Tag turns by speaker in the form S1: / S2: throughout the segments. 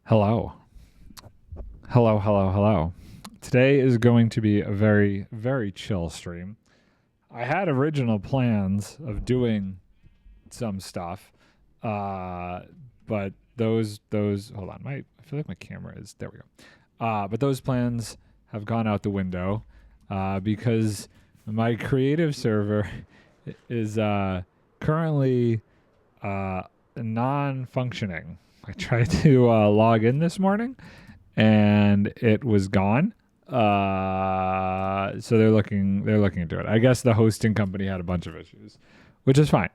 S1: Hello. Hello, hello, hello. Today is going to be a very, very chill stream. I had original plans of doing some stuff, but those hold on, I feel like my camera is, there we go. But those plans have gone out the window because my creative server is currently non-functioning. I tried to log in this morning and it was gone. So they're looking into it. I guess the hosting company had a bunch of issues, which is fine.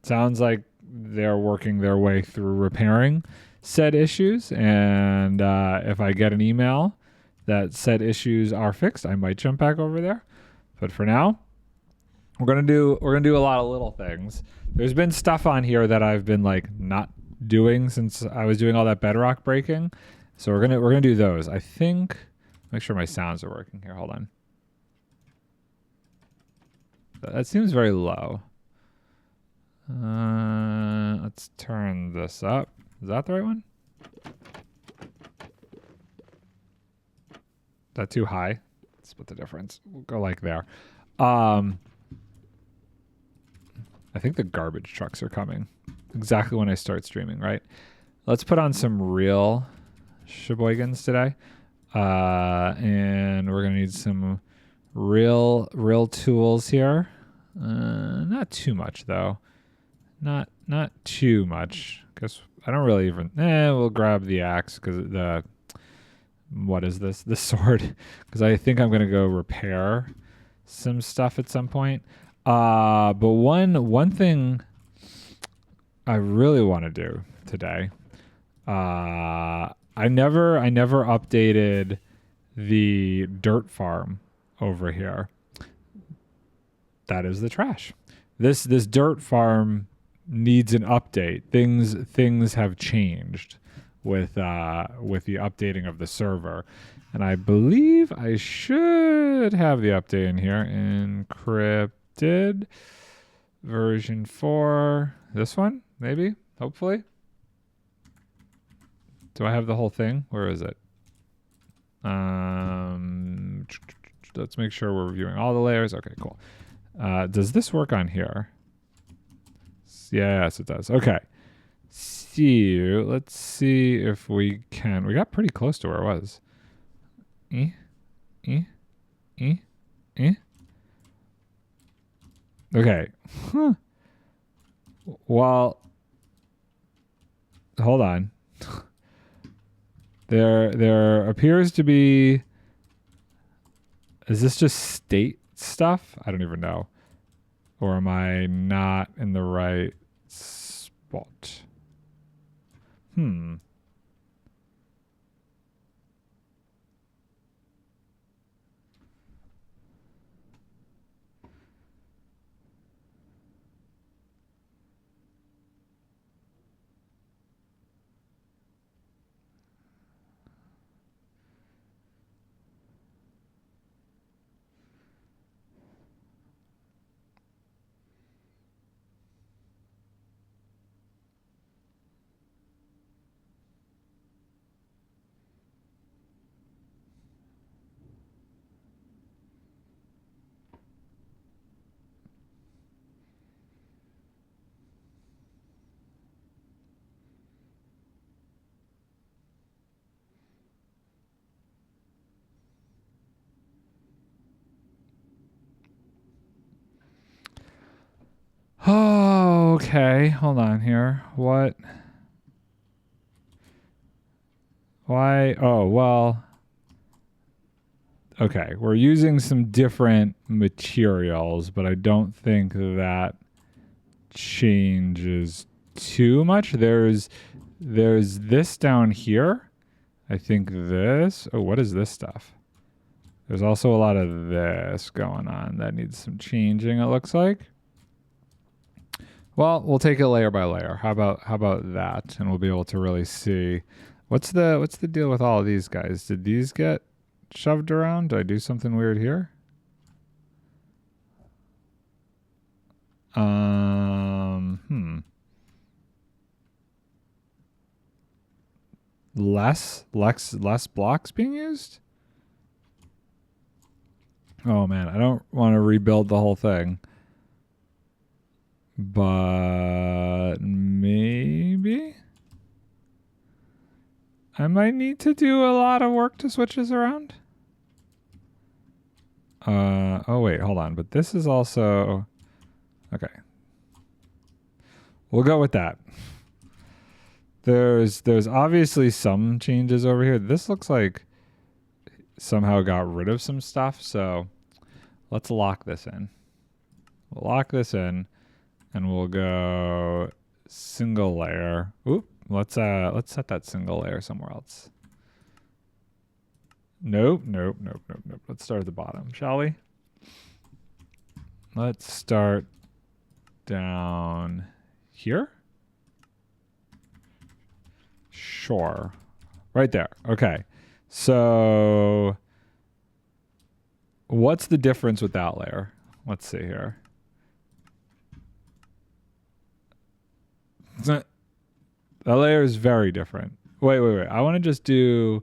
S1: Sounds like they're working their way through repairing said issues, and if I get an email that said issues are fixed, I might jump back over there. But for now, we're gonna do a lot of little things. There's been stuff on here that I've been like not doing since I was doing all that bedrock breaking. So we're gonna do those. I think, make sure my sounds are working here. Hold on. That seems very low. Let's turn this up. Is that the right one? Is that too high? Split the difference. We'll go like there. I think the garbage trucks are coming exactly when I start streaming, right? Let's put on some real sheboygans today. And we're going to need some real tools here. Not too much though. Not too much. Cause I don't really even, we'll grab the axe because what is this? The sword. Cause I think I'm going to go repair some stuff at some point. But one thing I really want to do today, I never updated the dirt farm over here. That is the trash. This dirt farm needs an update. Things have changed with the updating of the server. And I believe I should have the update in here. Encrypted version 4. This one, maybe, hopefully. Do I have the whole thing? Where is it? Let's make sure we're reviewing all the layers. Okay, cool. Does this work on here? Yes, it does. Okay. Let's see if we can. We got pretty close to where it was. Okay. Well, hold on. There appears to be... Is this just state stuff? I don't even know. Or am I not in the right spot? Oh, okay. Hold on here. What? Why? Oh, well. Okay. We're using some different materials, but I don't think that changes too much. There's this down here. I think this. Oh, what is this stuff? There's also a lot of this going on that needs some changing, it looks like. Well, we'll take it layer by layer. How about that? And we'll be able to really see what's the deal with all of these guys. Did these get shoved around? Did I do something weird here? Less blocks being used? Oh man, I don't want to rebuild the whole thing. But maybe I might need to do a lot of work to switch this around. Oh wait, hold on. But this is also... Okay. We'll go with that. There's obviously some changes over here. This looks like somehow got rid of some stuff, so let's lock this in. We'll lock this in and we'll go single layer. Oop, let's set that single layer somewhere else. Nope. Let's start at the bottom, shall we? Let's start down here. Sure. Right there. Okay. So what's the difference with that layer? Let's see here. That layer is very different. Wait. I want to just do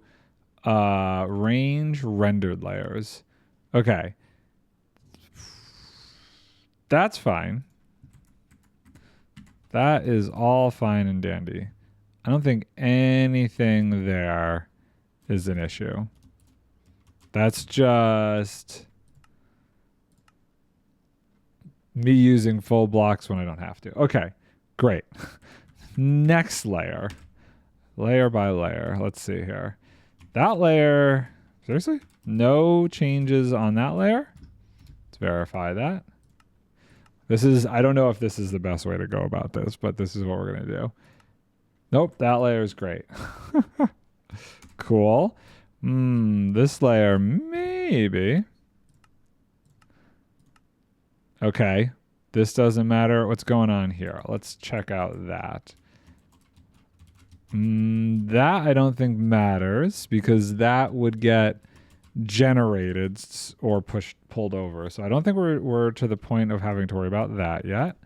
S1: range rendered layers. Okay. That's fine. That is all fine and dandy. I don't think anything there is an issue. That's just me using full blocks when I don't have to. Okay, great. Next layer. Layer by layer. Let's see here. That layer, seriously? No changes on that layer? Let's verify that. This is, I don't know if this is the best way to go about this, but this is what we're going to do. Nope, that layer is great. Cool. This layer, maybe. Okay, this doesn't matter. What's going on here? Let's check out that. That I don't think matters because that would get generated or pulled over. So I don't think we're to the point of having to worry about that yet.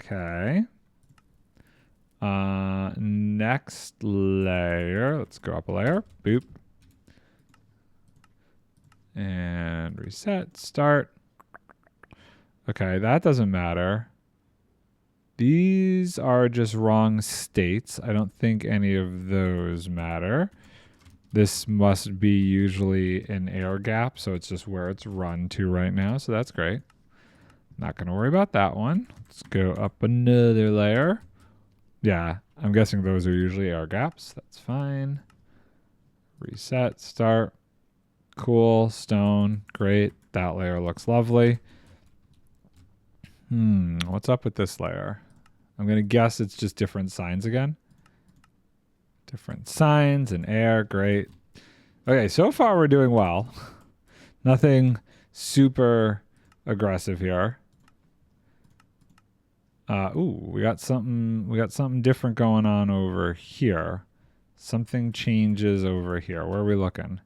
S1: Okay. Next layer. Let's go up a layer. Boop. And reset. Start. Okay, that doesn't matter. These are just wrong states. I don't think any of those matter. This must be usually an air gap, so it's just where it's run to right now, so that's great. Not going to worry about that one. Let's go up another layer. Yeah, I'm guessing those are usually air gaps. That's fine. Reset, start. Cool, stone, great. That layer looks lovely. What's up with this layer? I'm going to guess it's just different signs again. Different signs and air, great. Okay, so far we're doing well. Nothing super aggressive here. We got something different going on over here. Something changes over here. Where are we looking?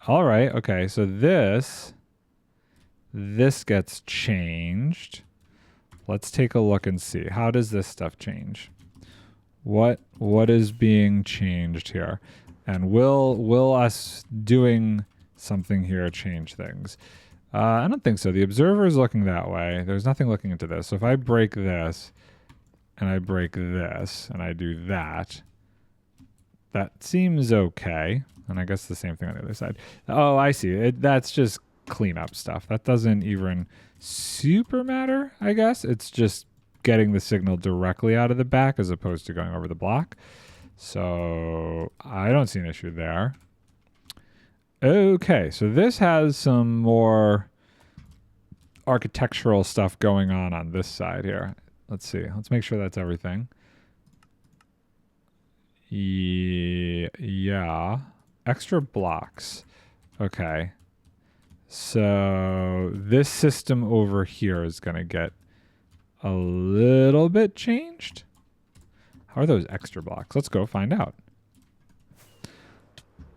S1: All right, okay, so this gets changed. Let's take a look and see. How does this stuff change? What is being changed here? And will us doing something here change things? I don't think so. The observer is looking that way. There's nothing looking into this. So if I break this and I break this and I do that, that seems okay. And I guess the same thing on the other side. Oh, I see. That's just cleanup stuff. That doesn't even super matter, I guess. It's just getting the signal directly out of the back as opposed to going over the block. So I don't see an issue there. Okay, so this has some more architectural stuff going on this side here. Let's see. Let's make sure that's everything. Yeah. Extra blocks. Okay. So this system over here is going to get a little bit changed. How are those extra blocks? Let's go find out.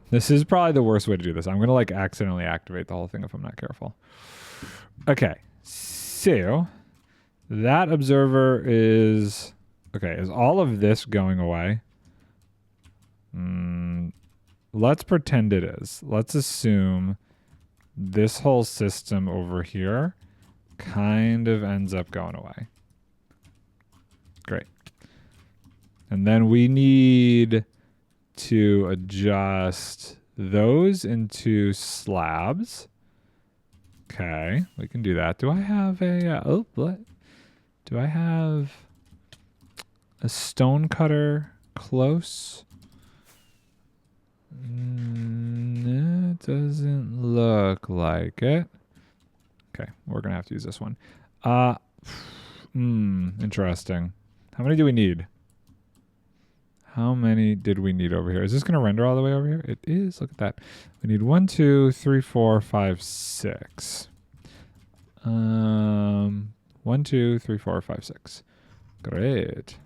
S1: This is probably the worst way to do this. I'm going to like accidentally activate the whole thing if I'm not careful. Okay. So that observer is... Okay, is all of this going away? Let's pretend it is. Let's assume this whole system over here kind of ends up going away. Great. And then we need to adjust those into slabs. Okay, we can do that. Do I have a do I have a stone cutter close? It doesn't look like it. Okay, we're gonna have to use this one. Interesting. How many do we need? How many did we need over here? Is this going to render all the way over here? It is. Look at that. We need 1, 2, 3, 4, 5, 6. 1, 2, 3, 4, 5, 6. Great.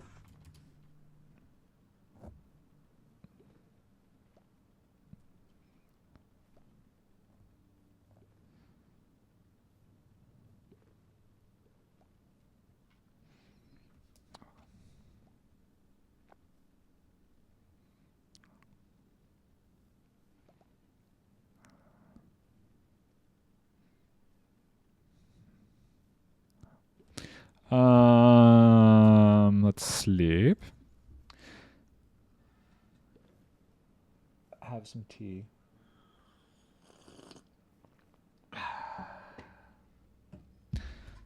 S1: Let's sleep. Have some tea.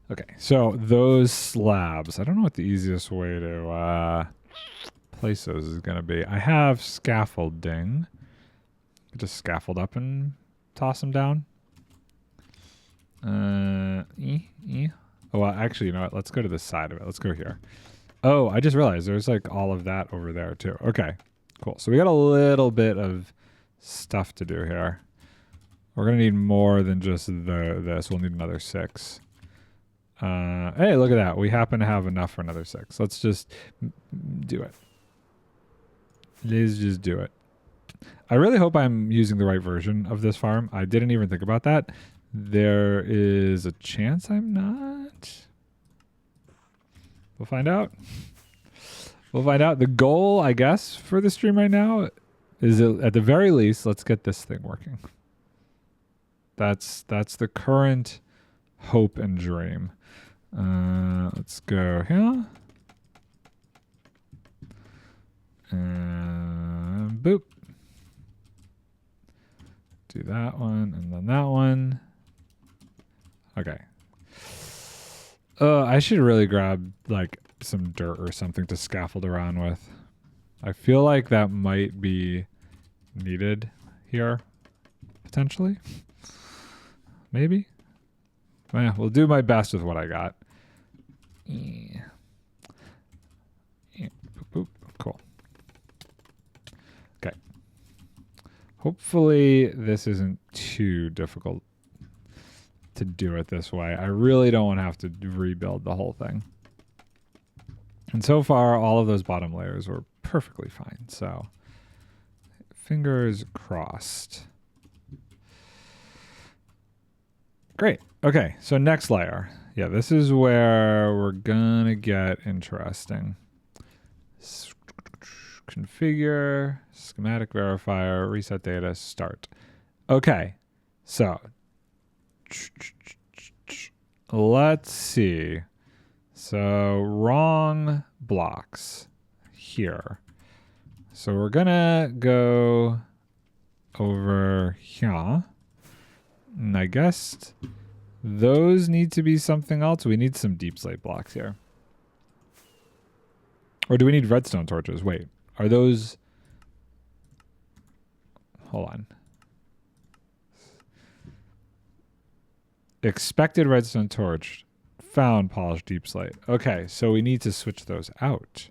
S1: Okay, so those slabs. I don't know what the easiest way to place those is going to be. I have scaffolding. Just scaffold up and toss them down. Oh, well, actually, you know what? Let's go to the side of it. Let's go here. Oh, I just realized there's like all of that over there too. Okay, cool. So we got a little bit of stuff to do here. We're going to need more than just this. We'll need another 6. Hey, look at that. We happen to have enough for another 6. Let's just do it. Let's just do it. I really hope I'm using the right version of this farm. I didn't even think about that. There is a chance I'm not. We'll find out. We'll find out. The goal, I guess, for the stream right now is at the very least, let's get this thing working. That's the current hope and dream. Let's go here. And boop. Do that one and then that one. Okay. I should really grab like some dirt or something to scaffold around with. I feel like that might be needed here, potentially. Maybe. Yeah, we'll do my best with what I got. Yeah. Yeah. Boop, boop. Cool. Okay. Hopefully this isn't too difficult to do it this way. I really don't want to have to rebuild the whole thing. And so far, all of those bottom layers were perfectly fine. So, fingers crossed. Great. Okay, so next layer. Yeah, this is where we're gonna get interesting. Configure, schematic verifier, reset data, start. Okay, so let's see. So wrong blocks here. So we're gonna go over here. And I guess those need to be something else. We need some deep slate blocks here. Or do we need redstone torches? Wait, are those... Hold on. Expected redstone torch. Found polished deep slate. Okay, so we need to switch those out.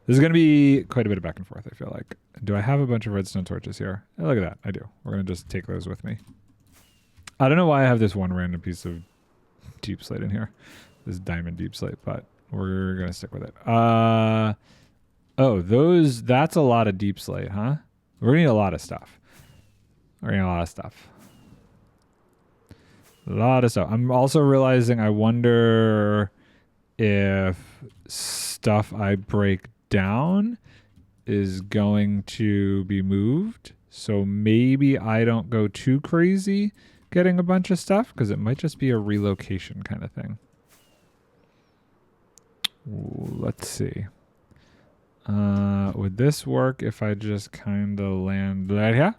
S1: This is going to be quite a bit of back and forth, I feel like. Do I have a bunch of redstone torches here? Oh, look at that. I do. We're going to just take those with me. I don't know why I have this one random piece of deep slate in here. This diamond deep slate, but we're going to stick with it. Oh, that's a lot of deep slate, huh? We're going to need a lot of stuff. We're going to need a lot of stuff. A lot of stuff. I'm also realizing I wonder if stuff I break down is going to be moved. So maybe I don't go too crazy getting a bunch of stuff because it might just be a relocation kind of thing. Let's see. Would this work if I just kind of land right here?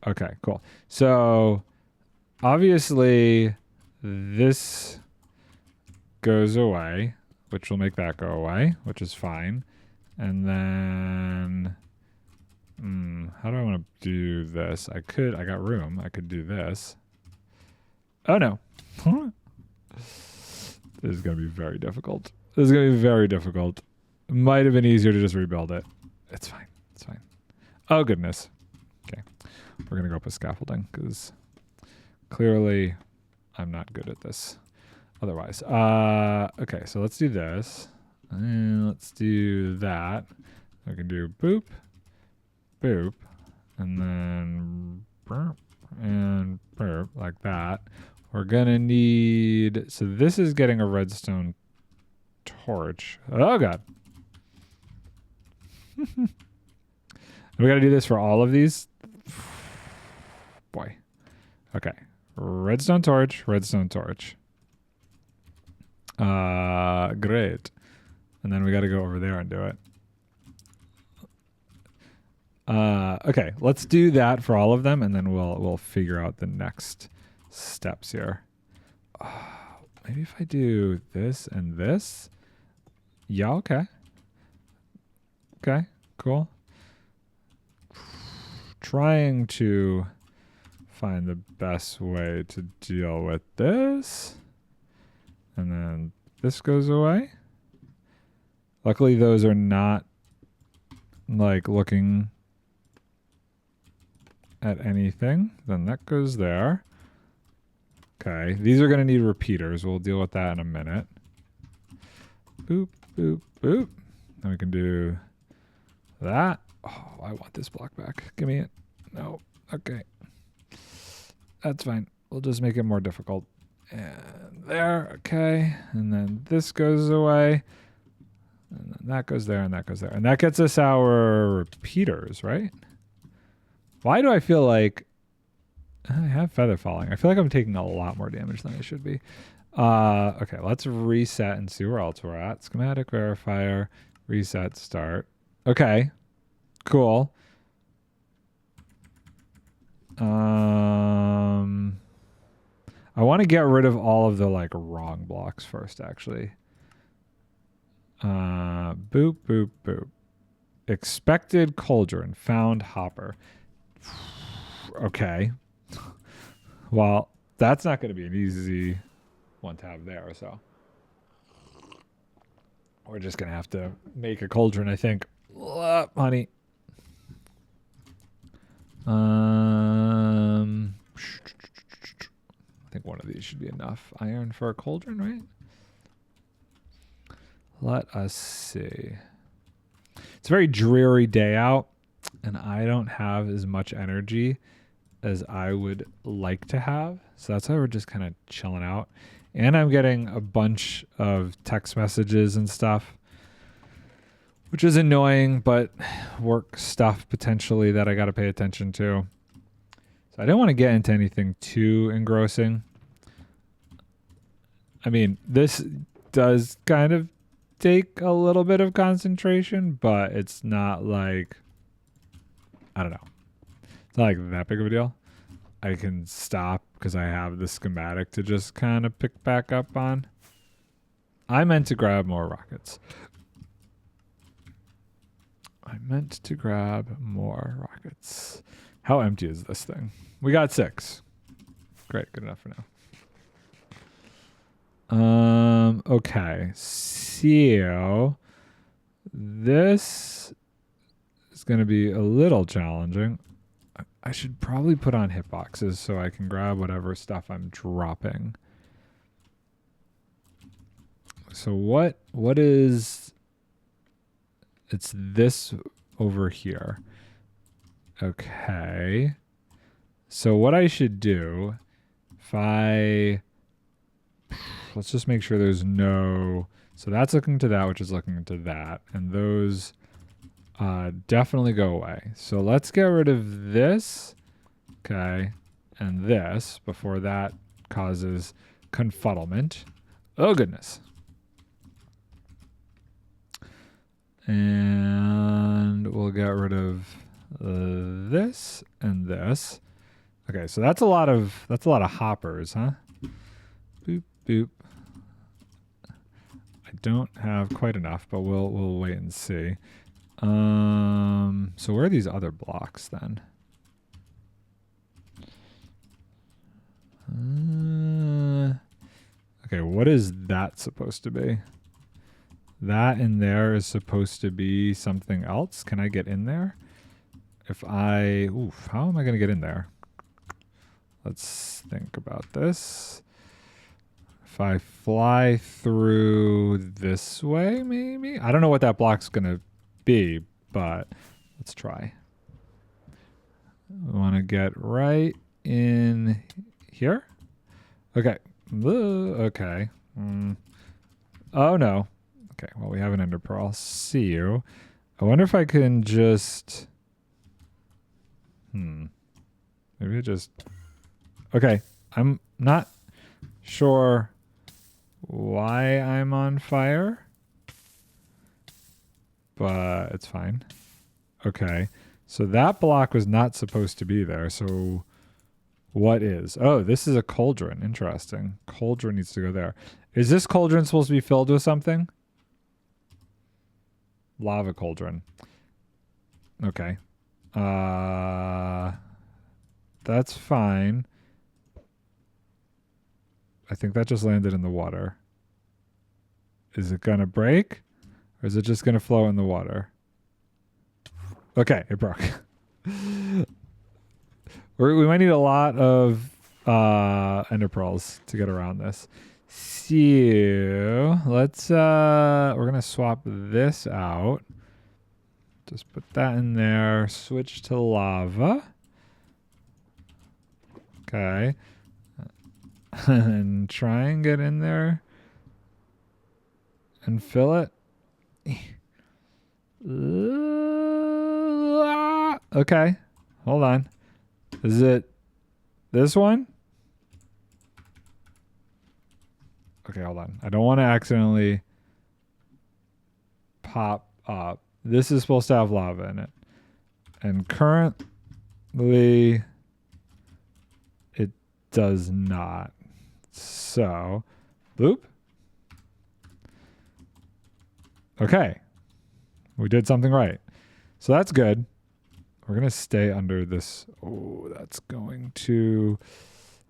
S1: Okay, cool. So obviously this goes away, which will make that go away, which is fine. And then how do I want to do this? I got room. I could do this. Oh no. This is going to be very difficult. This is going to be very difficult. Might have been easier to just rebuild it. It's fine. It's fine. Oh goodness. Okay. We're going to go up with scaffolding because clearly I'm not good at this otherwise. Okay, so let's do this. And let's do that. I can do boop, boop, and then burp, and burp, like that. We're gonna need, so this is getting a redstone torch. Oh god. We gotta do this for all of these? Boy. Okay. Redstone torch, redstone torch. Great. And then we got to go over there and do it. Okay, let's do that for all of them, and then we'll figure out the next steps here. Maybe if I do this and this. Yeah, okay. Okay, cool. Trying to find the best way to deal with this. And then this goes away. Luckily, those are not like looking at anything. Then that goes there. Okay, these are going to need repeaters. We'll deal with that in a minute. Boop, boop, boop. Then we can do that. Oh, I want this block back. Give me it. No. Okay. That's fine. We'll just make it more difficult. And there. Okay. And then this goes away. And then that goes there and that goes there. And that gets us our repeaters, right? Why do I feel like I have feather falling? I feel like I'm taking a lot more damage than I should be. Okay, let's reset and see where else we're at. Schematic verifier, reset, start. Okay, cool. I want to get rid of all of the like wrong blocks first, actually. Boop, boop, boop. Expected cauldron. Found hopper. Okay. Well, that's not going to be an easy one to have there, so. We're just going to have to make a cauldron, I think. Honey. I think one of these should be enough iron for a cauldron, right? Let us see. It's a very dreary day out, and I don't have as much energy as I would like to have. So that's why we're just kind of chilling out. And I'm getting a bunch of text messages and stuff, which is annoying, but work stuff potentially that I got to pay attention to. So I don't want to get into anything too engrossing. I mean, this does kind of take a little bit of concentration, but it's not like, I don't know. It's not like that big of a deal. I can stop because I have the schematic to just kind of pick back up on. I meant to grab more rockets. How empty is this thing? We got 6. Great, good enough for now. Okay. So this is going to be a little challenging. I should probably put on hitboxes so I can grab whatever stuff I'm dropping. So what is... It's this over here. Okay. So what I should do, let's just make sure there's no... So that's looking to that, which is looking to that. And those definitely go away. So let's get rid of this. Okay. And this before that causes confuddlement. Oh, goodness. And we'll get rid of this and this. Okay, so that's a lot of hoppers, huh? Boop boop. I don't have quite enough, but we'll wait and see. So where are these other blocks then? Okay, what is that supposed to be? That in there is supposed to be something else. Can I get in there? How am I going to get in there? Let's think about this. If I fly through this way, maybe? I don't know what that block's going to be, but let's try. I want to get right in here. Okay. Okay. Oh, no. Okay, well, we have an ender pearl. See you. I wonder if I can just... Maybe I just... Okay, I'm not sure why I'm on fire, but it's fine. Okay, so that block was not supposed to be there, so what is? Oh, this is a cauldron. Interesting. Cauldron needs to go there. Is this cauldron supposed to be filled with something? Lava cauldron. Okay. That's fine. I think that just landed in the water. Is it gonna break? Or is it just gonna flow in the water? Okay, it broke. We might need a lot of ender pearls to get around this. So let's we're gonna swap this out. Just put that in there. Switch to lava. Okay. And try and get in there and fill it. Okay. Hold on. Is it this one? Okay, hold on. I don't want to accidentally pop up. This is supposed to have lava in it. And currently, it does not. So, boop. Okay. We did something right. So that's good. We're going to stay under this. Oh, that's going to...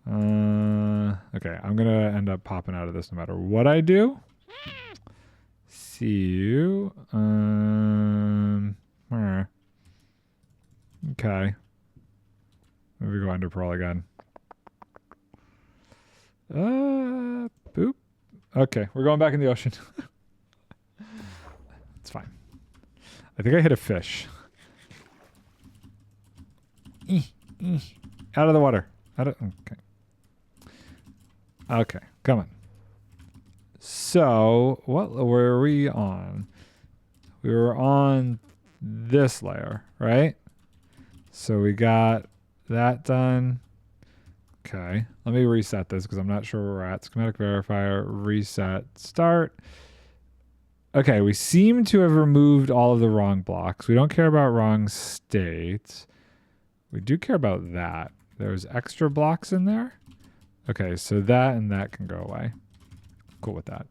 S1: okay, I'm going to end up popping out of this no matter what I do. See you. Okay. Maybe go under pearl again. Boop. Okay, we're going back in the ocean. It's fine. I think I hit a fish. Out of the water. Okay. Okay, come on. So, what were we on? We were on this layer, right? So we got that done. Okay, let me reset this because I'm not sure where we're at. Schematic verifier, reset, start. Okay, we seem to have removed all of the wrong blocks. We don't care about wrong states. We do care about that. There's extra blocks in there. Okay, so that and that can go away. Cool with that.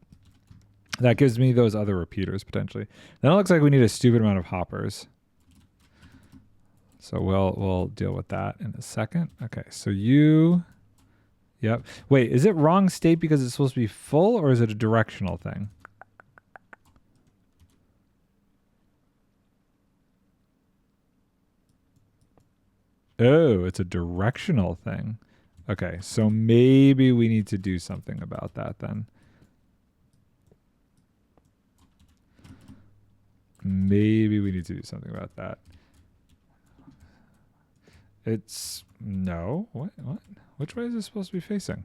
S1: That gives me those other repeaters potentially. Then it looks like we need a stupid amount of hoppers. So we'll deal with that in a second. Okay, so you... Yep. Wait, is it wrong state because it's supposed to be full, or is it a directional thing? Oh, it's a directional thing. Okay, so maybe we need to do something about that then. Maybe we need to do something about that. It's... No. What? Which way is it supposed to be facing?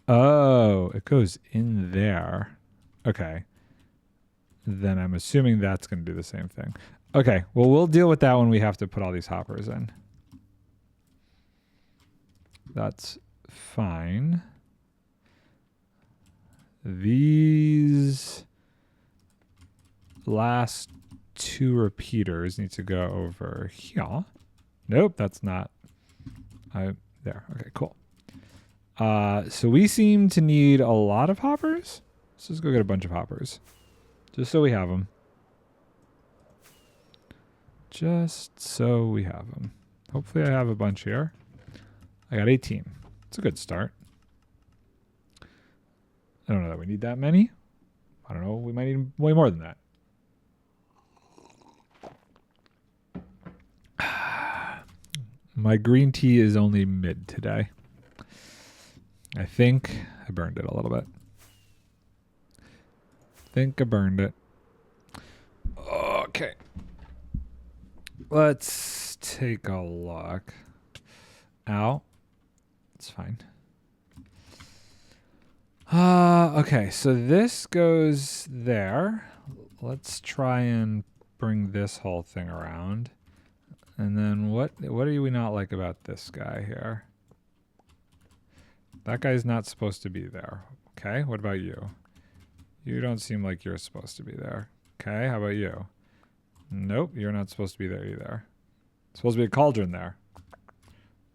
S1: Oh, it goes in there. Okay. Then I'm assuming that's going to do the same thing. Okay, well, we'll deal with that when we have to put all these hoppers in. That's fine. These last two repeaters need to go over here. Nope, that's not. There. Okay, cool. So we seem to need a lot of hoppers. Let's just go get a bunch of hoppers. Just so we have them. Just so we have them. Hopefully I have a bunch here. I got 18. It's a good start. I don't know that we need that many. I don't know. We might need way more than that. My green tea is only mid today. I think I burned it a little bit. Okay. Let's take a look. Ow. It's fine. Okay, so this goes there. Let's try and bring this whole thing around. And then what do we not like about this guy here? That guy's not supposed to be there. Okay, what about you? You don't seem like you're supposed to be there. Okay, how about you? Nope, you're not supposed to be there either. It's supposed to be a cauldron there.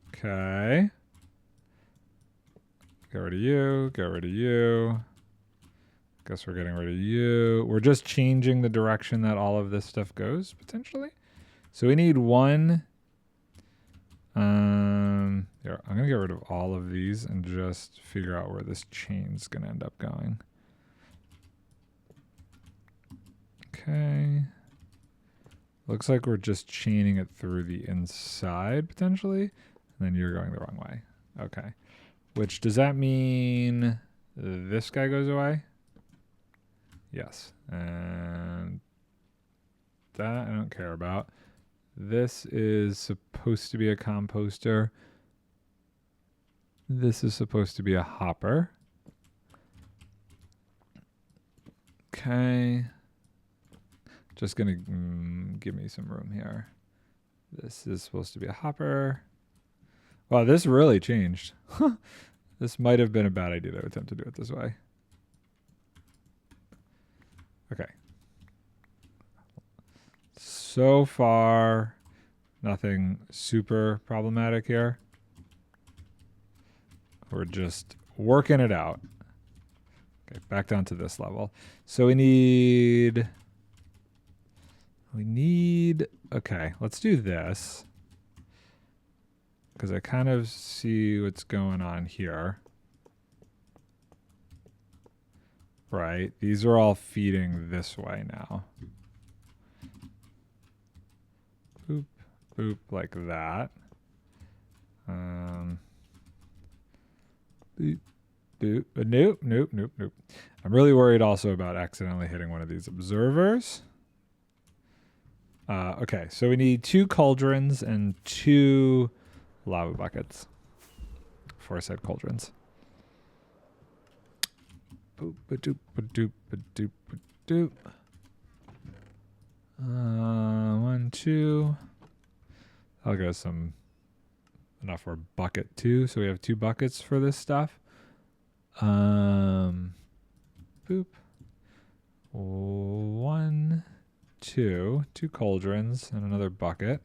S1: Okay. Get rid of you, get rid of you. Guess we're getting rid of you. We're just changing the direction that all of this stuff goes, potentially. So we need one. Here, I'm gonna get rid of all of these and just figure out where this chain's gonna end up going. Okay. Looks like we're just chaining it through the inside, potentially. And then you're going the wrong way. Okay. Which, does that mean this guy goes away? Yes. And that I don't care about. This is supposed to be a composter. This is supposed to be a hopper. Okay. Just gonna give me some room here. This is supposed to be a hopper. Wow, this really changed. This might have been a bad idea to attempt to do it this way. Okay. So far, nothing super problematic here. We're just working it out. Okay, back down to this level. So we need, okay, let's do this. Because I kind of see what's going on here. Right, these are all feeding this way now. Boop, boop, like that. Boop, boop, nope, nope, nope, nope. I'm really worried also about accidentally hitting one of these observers. Okay, so we need 2 cauldrons and 2 lava buckets for said cauldrons. Boop, ba-doop, ba-doop, ba-doop, ba-doop. 1, 2. I'll go enough for a bucket 2, so we have 2 buckets for this stuff. Boop. 1, 2 cauldrons and another bucket.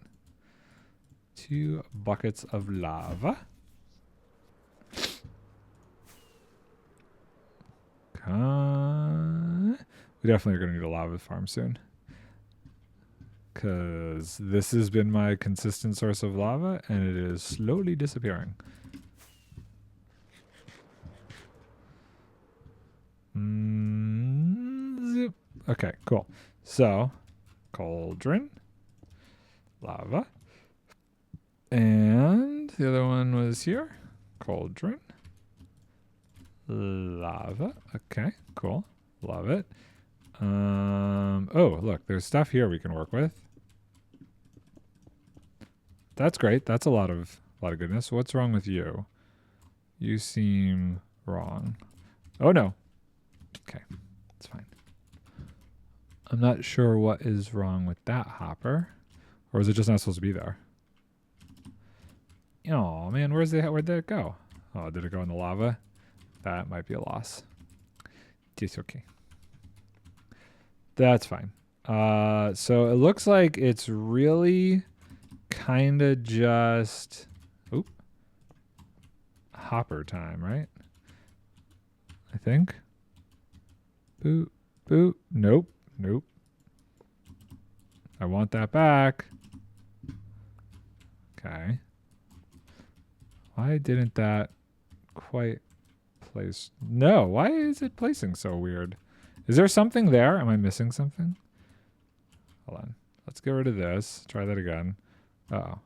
S1: 2 buckets of lava. We definitely are going to need a lava farm soon. Because this has been my consistent source of lava, and it is slowly disappearing. Zip. Okay, cool. So, cauldron, lava, and the other one was here. Cauldron, lava. Okay, cool. Love it. Oh, look, there's stuff here we can work with. That's great. That's a lot of goodness. What's wrong with you? You seem wrong. Oh no. Okay, it's fine. I'm not sure what is wrong with that hopper, or is it just not supposed to be there? Oh man, where'd it go? Oh, did it go in the lava? That might be a loss. It's okay. That's fine. So it looks like it's really kind of just hopper time, right? I think. Boop, boop. Nope, nope. I want that back. Okay. Why didn't that quite place? No, why is it placing so weird? Is there something there? Am I missing something? Hold on. Let's get rid of this. Try that again. Uh-oh.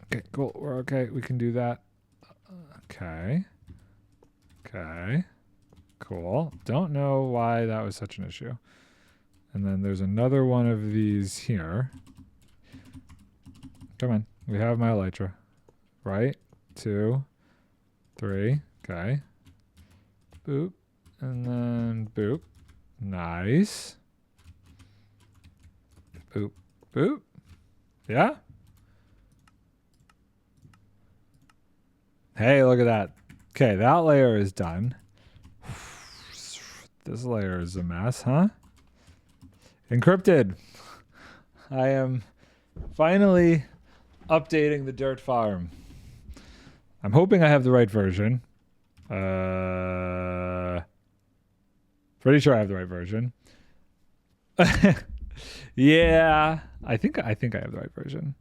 S1: Okay, cool. We're okay. We can do that. Okay. Okay. Cool. Don't know why that was such an issue. And then there's another one of these here. Come on. We have my elytra. Right? 2, 3. Okay. Boop. And then boop. Nice. Boop. Boop. Yeah? Hey, look at that. Okay, that layer is done. This layer is a mess, huh? Encrypted. I am finally updating the dirt farm. I'm hoping I have the right version. Pretty sure I have the right version. Yeah, I think I have the right version.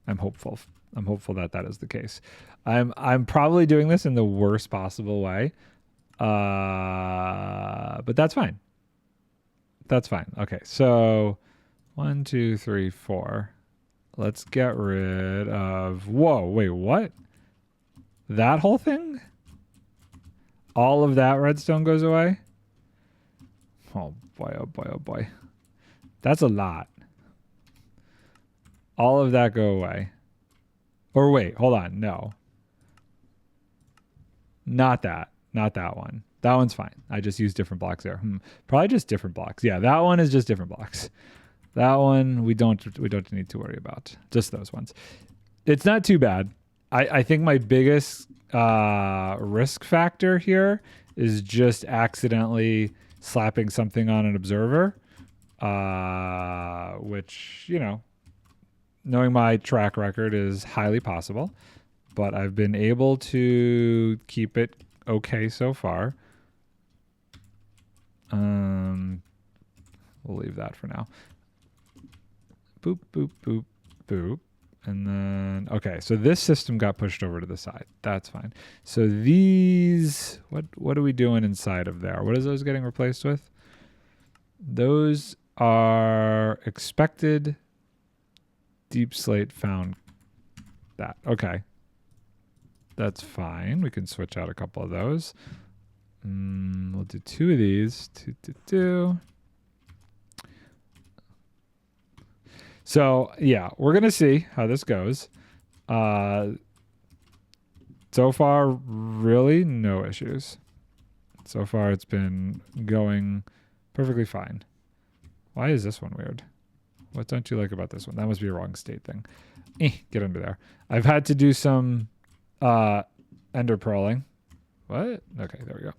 S1: I'm hopeful. I'm hopeful that that is the case. I'm probably doing this in the worst possible way. But that's fine. That's fine. Okay, so 1, 2, 3, 4. Let's get rid of... Whoa, wait, what? That whole thing? All of that redstone goes away? Oh boy, oh boy, oh boy. That's a lot. All of that go away. Or wait, hold on, no. Not that. Not that one. That one's fine. I just used different blocks there. Probably just different blocks. Yeah, that one is just different blocks. That one we don't need to worry about. Just those ones. It's not too bad. I think my biggest risk factor here is just accidentally slapping something on an observer, which, you know, knowing my track record is highly possible, but I've been able to keep it okay so far. We'll leave that for now. Boop, boop, boop, boop. And then, okay, so this system got pushed over to the side. That's fine. So these, what are we doing inside of there? What is those getting replaced with? Those are expected deep slate found that. Okay. That's fine. We can switch out a couple of those. We'll do 2 of these. 2. So, yeah, we're going to see how this goes. So far, really no issues. So far, it's been going perfectly fine. Why is this one weird? What don't you like about this one? That must be a wrong state thing. Get under there. I've had to do some ender pearling. What? Okay, there we go.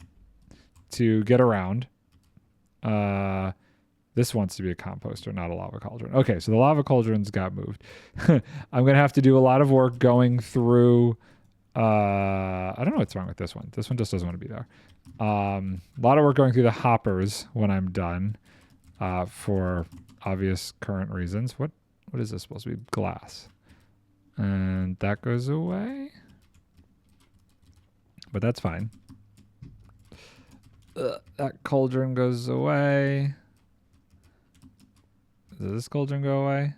S1: To get around. This wants to be a composter, not a lava cauldron. Okay, so the lava cauldrons got moved. I'm going to have to do a lot of work going through... I don't know what's wrong with this one. This one just doesn't want to be there. A lot of work going through the hoppers when I'm done for obvious current reasons. What is this supposed to be? Glass. And that goes away. But that's fine. That cauldron goes away. Does this cauldron go away?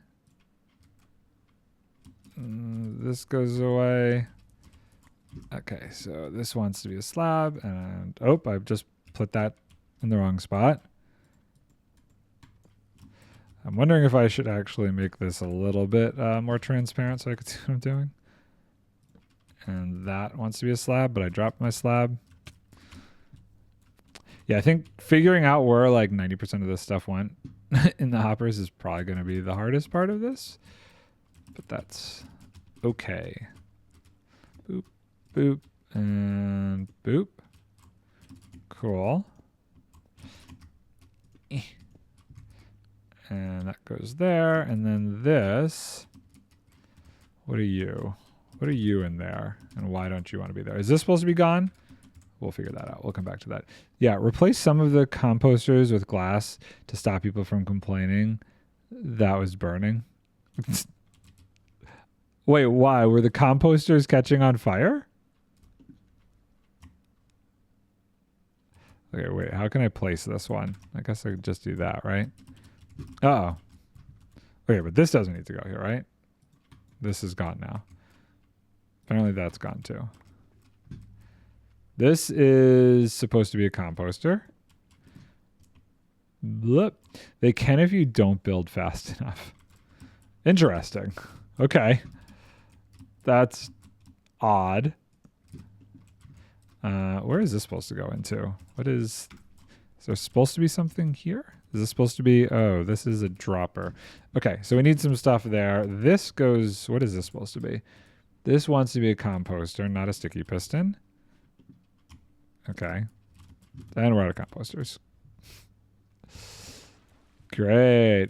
S1: This goes away. Okay, so this wants to be a slab, and oh, I've just put that in the wrong spot. I'm wondering if I should actually make this a little bit more transparent so I can see what I'm doing. And that wants to be a slab, but I dropped my slab. Yeah, I think figuring out where like 90% of this stuff went in the hoppers is probably going to be the hardest part of this. But that's okay. Boop, boop, and boop. Cool. And that goes there. And then this. What are you? What are you in there? And why don't you want to be there? Is this supposed to be gone? We'll figure that out. We'll come back to that. Yeah, replace some of the composters with glass to stop people from complaining that was burning. Wait, why? Were the composters catching on fire? Okay, wait. How can I place this one? I guess I could just do that, right? Uh-oh. Okay, but this doesn't need to go here, right? This is gone now. Apparently that's gone too. This is supposed to be a composter. Blip. They can if you don't build fast enough. Interesting. Okay. That's odd. Where is this supposed to go into? Is there supposed to be something here? Is this supposed to be... Oh, this is a dropper. Okay, so we need some stuff there. This goes... What is this supposed to be? This wants to be a composter, not a sticky piston. Okay. And we're out of composters. Great.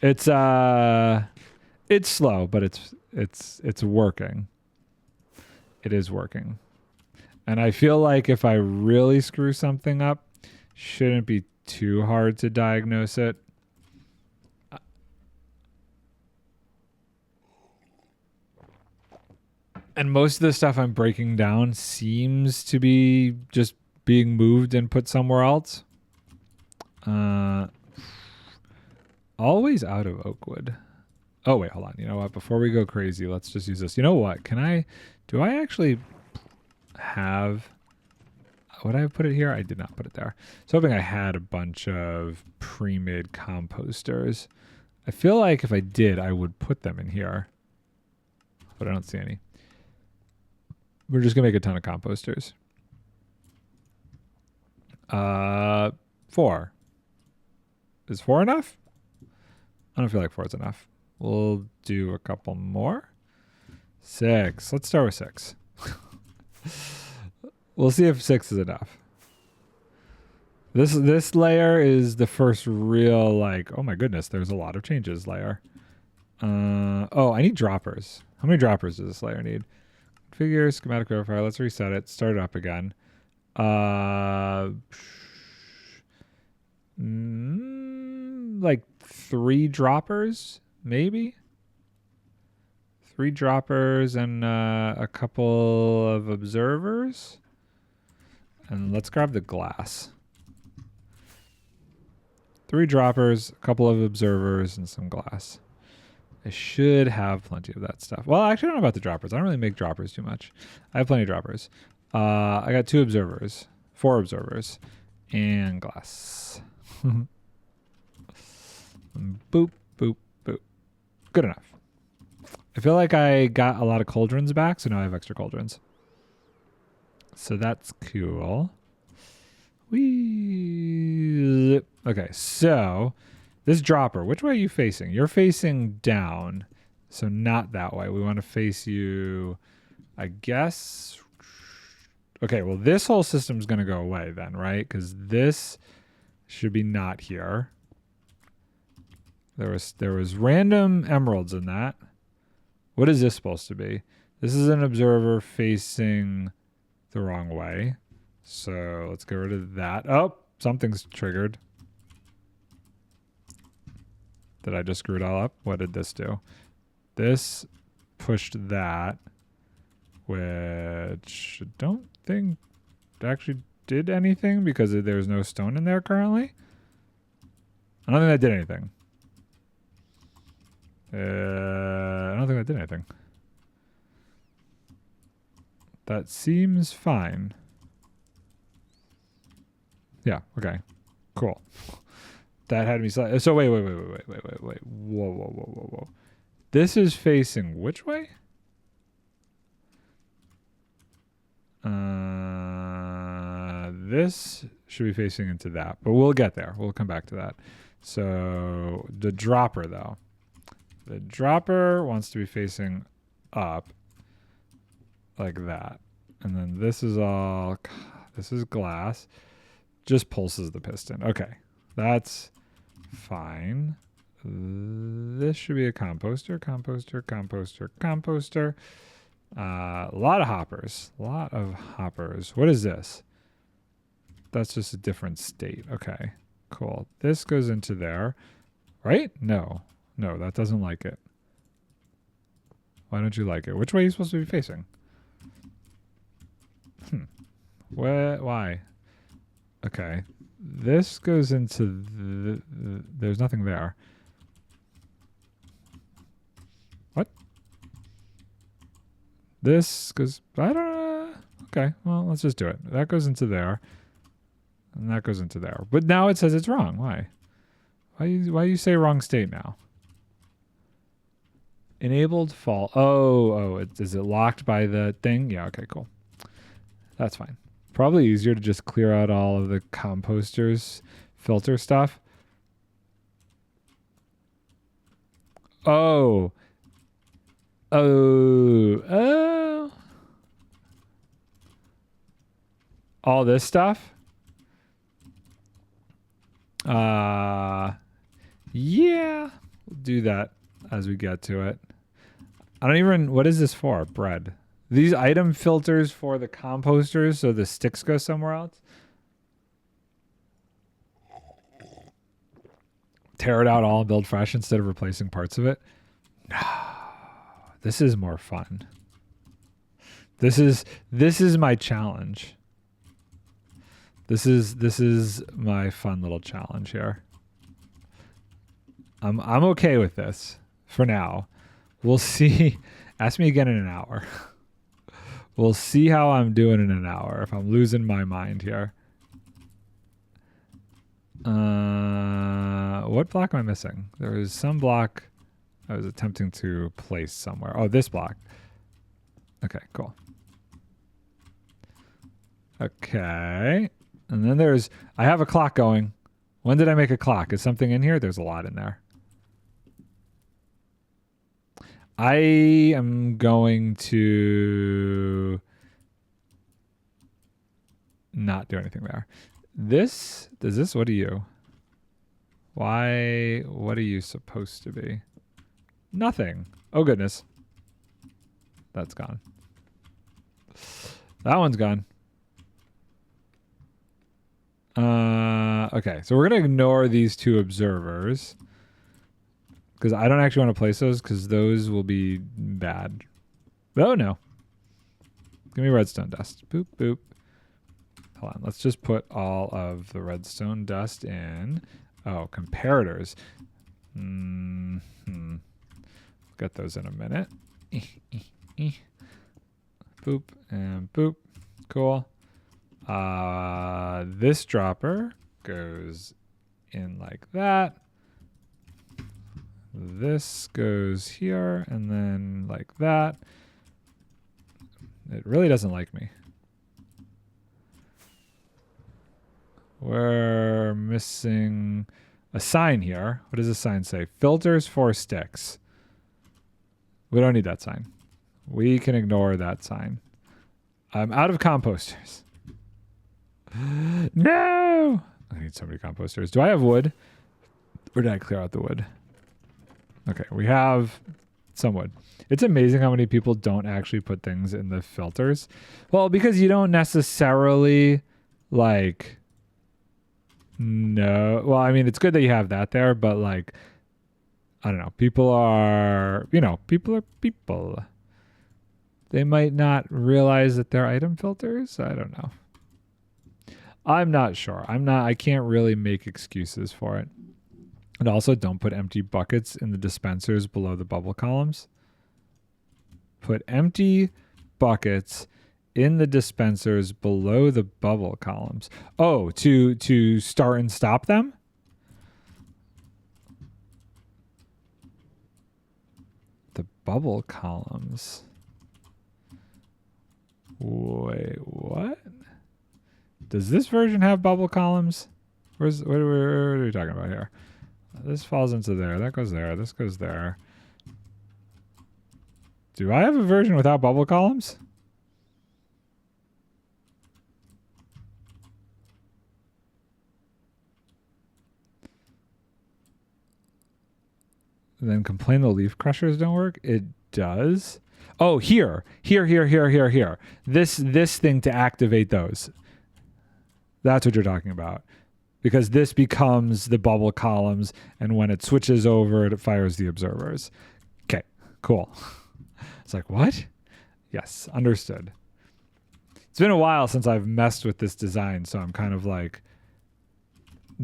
S1: It's slow, but it's working. It is working. And I feel like if I really screw something up, shouldn't be too hard to diagnose it. And most of the stuff I'm breaking down seems to be just being moved and put somewhere else. Always out of oak wood. Oh, wait, hold on. You know what? Before we go crazy, let's just use this. You know what? Do I actually have... Would I have put it here? I did not put it there. So hoping I had a bunch of pre-made composters. I feel like if I did, I would put them in here. But I don't see any. We're just going to make a ton of composters. 4. Is 4 enough? I don't feel like 4 is enough. We'll do a couple more. 6. Let's start with 6. We'll see if 6 is enough. This layer is the first real, like, oh my goodness, there's a lot of changes layer. Oh, I need droppers. How many droppers does this layer need? Figure, schematic verifier. Let's reset it. Start it up again. Like 3 droppers, maybe? 3 droppers and a couple of observers. And let's grab the glass. 3 droppers, a couple of observers, and some glass. I should have plenty of that stuff. Well, actually, I don't know about the droppers. I don't really make droppers too much. I have plenty of droppers. I got 2 observers, 4 observers, and glass. Boop, boop, boop. Good enough. I feel like I got a lot of cauldrons back, so now I have extra cauldrons. So that's cool. Whee. Okay, so this dropper, which way are you facing? You're facing down, so not that way. We want to face you, I guess. Okay, well, this whole system's going to go away then, right? Because this should be not here. There was random emeralds in that. What is this supposed to be? This is an observer facing the wrong way. So let's get rid of that. Oh, something's triggered. Did I just screw it all up? What did this do? This pushed that, which I don't think actually did anything because there's no stone in there currently. I don't think that did anything. I don't think that did anything. That seems fine. Yeah, okay. Cool. That had me so wait. Whoa. This is facing which way? This should be facing into that, but we'll get there. We'll come back to that. So the dropper though. The dropper wants to be facing up like that. And then this is glass. Just pulses the piston. Okay. That's fine. This should be a composter. A lot of hoppers. What is this? That's just a different state. Okay, cool. This goes into there, right? No, that doesn't like it. Why don't you like it? Which way are you supposed to be facing? Why? Okay. This goes into there's nothing there. What? This goes, I don't know. Okay, well, let's just do it. That goes into there. And that goes into there. But now it says it's wrong. Why? Why you say wrong state now? Enabled fall. Is it locked by the thing? Yeah, okay, cool. That's fine. Probably easier to just clear out all of the composters filter stuff. Oh. All this stuff? Yeah. We'll do that as we get to it. What is this for? Bread. These item filters for the composters so the sticks go somewhere else. Tear it out all and build fresh instead of replacing parts of it. This is more fun. This is my challenge. This is my fun little challenge here. I'm okay with this for now. We'll see. Ask me again in an hour. We'll see how I'm doing in an hour if I'm losing my mind here. What block am I missing? There was some block I was attempting to place somewhere. Oh, this block. Okay, cool. Okay. And then I have a clock going. When did I make a clock? Is something in here? There's a lot in there. I am going to not do anything there. What are you? Why, what are you supposed to be? Nothing. Oh, goodness. That's gone. That one's gone. Okay, so we're going to ignore these two observers. Because I don't actually want to place those, because those will be bad. Oh, no. Give me redstone dust. Boop, boop. Hold on. Let's just put all of the redstone dust in. Oh, comparators. We'll get those in a minute. Boop and boop. Cool. This dropper goes in like that. This goes here and then like that. It really doesn't like me. We're missing a sign here. What does the sign say? Filters for sticks. We don't need that sign. We can ignore that sign. I'm out of composters. No! I need so many composters. Do I have wood? Or did I clear out the wood? Okay, we have some wood. It's amazing how many people don't actually put things in the filters. Well, because you don't necessarily, like... No. Well, I mean, it's good that you have that there, but, like... I don't know. People are... You know, people are people. They might not realize that they're item filters. I don't know. I'm not sure. I can't really make excuses for it. And also, don't put empty buckets in the dispensers below the bubble columns. Put empty buckets in the dispensers below the bubble columns. Oh, to start and stop them? The bubble columns. Wait, what? Does this version have bubble columns? What are we talking about here? This falls into there. That goes there. This goes there. Do I have a version without bubble columns? And then complain the leaf crushers don't work? It does. Oh, here. This thing to activate those. That's what you're talking about. Because this becomes the bubble columns, and when it switches over, it fires the observers. Okay, cool. It's like, what? Yes, understood. It's been a while since I've messed with this design, so I'm kind of like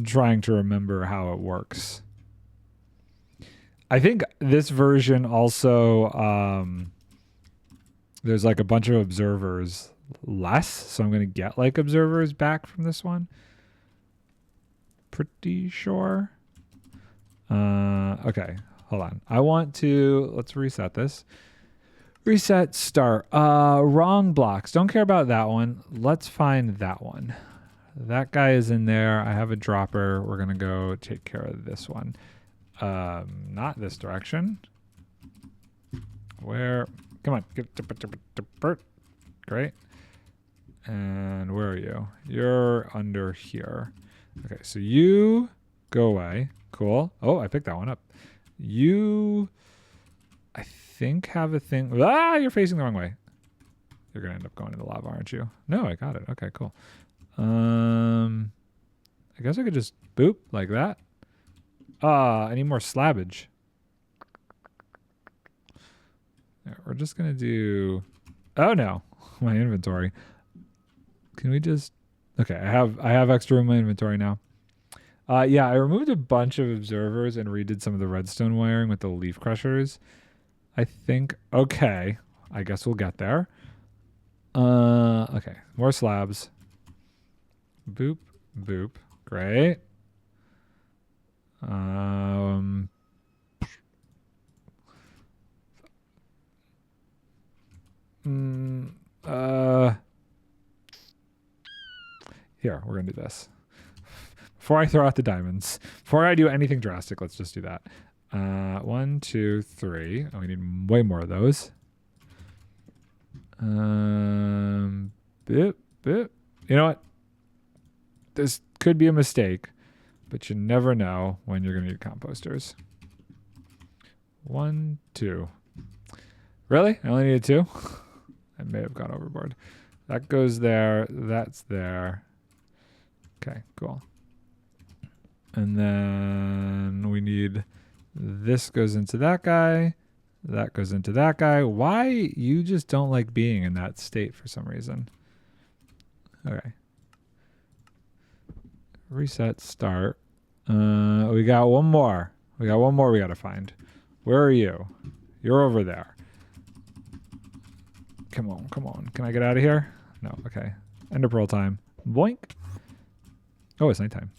S1: trying to remember how it works. I think this version also, there's like a bunch of observers less, so I'm going to get like observers back from this one. Pretty sure. Okay, hold on. Let's reset this. Reset, start. Wrong blocks. Don't care about that one. Let's find that one. That guy is in there. I have a dropper. We're going to go take care of this one. Not this direction. Where? Come on. Great. And where are you? You're under here. Okay, so you go away. Cool. Oh, I picked that one up. You, I think, have a thing. Ah, you're facing the wrong way. You're going to end up going in the lava, aren't you? No, I got it. Okay, cool. I guess I could just boop like that. I need more slabbage. Yeah, we're just going to do... Oh, no. My inventory. Can we just... Okay, I have extra room in my inventory now. Yeah, I removed a bunch of observers and redid some of the redstone wiring with the leaf crushers. I think... Okay, I guess we'll get there. Okay, more slabs. Boop, boop. Great. Here, we're gonna do this. Before I throw out the diamonds, before I do anything drastic, let's just do that. 1, 2, 3. Oh, we need way more of those. Boop, boop. You know what? this could be a mistake, but you never know when you're going to need composters. 1, 2. Really? I only needed 2? I may have gone overboard. That goes there. That's there. Okay, cool. And then we need this goes into that guy. That goes into that guy. Why? You just don't like being in that state for some reason. Okay. Reset, start. We got one more. We got one more we got to find. Where are you? You're over there. Come on, come on. Can I get out of here? No, okay. Ender pearl time. Boink. Oh, it's nighttime.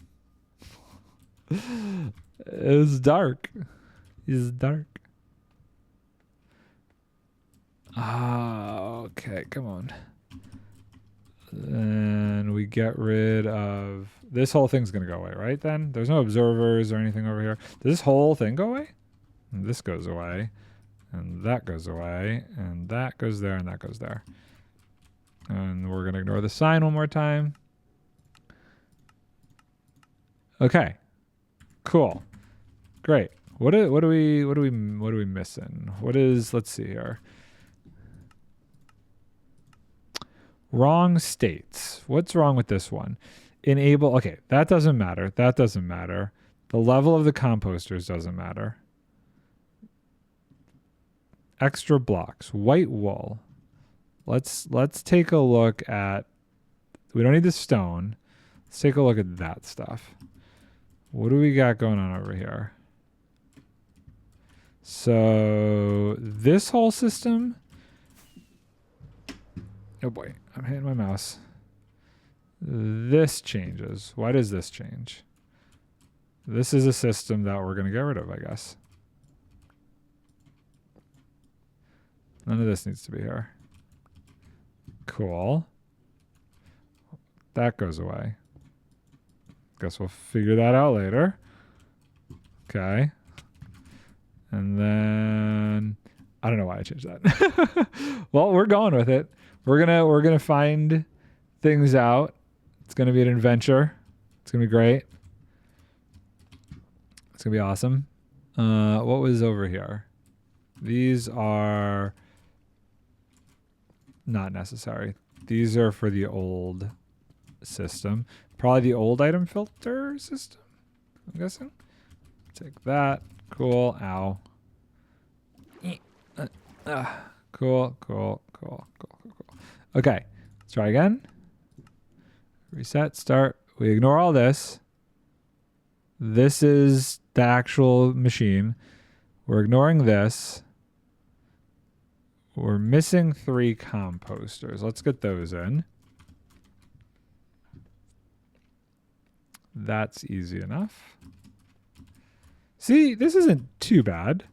S1: It's dark. It's dark. Ah, okay, come on. And we get rid of... This whole thing's going to go away, right then? There's no observers or anything over here. Does this whole thing go away? And this goes away. And that goes away. And that goes there and that goes there. And we're going to ignore the sign one more time. Okay. Cool. Great. What are we missing? What is, let's see here. Wrong states. What's wrong with this one? Enable, okay, that doesn't matter. That doesn't matter. The level of the composters doesn't matter. Extra blocks, white wool. Let's take a look at, we don't need the stone. Let's take a look at that stuff. What do we got going on over here? So this whole system, oh boy, I'm hitting my mouse. This changes. Why does this change? This is a system that we're going to get rid of, I guess. None of this needs to be here. Cool. That goes away. Guess we'll figure that out later. Okay. And then I don't know why I changed that. Well, we're going with it. We're gonna find things out. It's gonna be an adventure. It's gonna be great. It's gonna be awesome. What was over here? These are not necessary. These are for the old system. Probably the old item filter system, I'm guessing. Take that. Cool. Ow. Cool. Okay. Let's try again. Reset. Start. We ignore all this. This is the actual machine. We're ignoring this. We're missing 3 composters. Let's get those in. That's easy enough. See, this isn't too bad.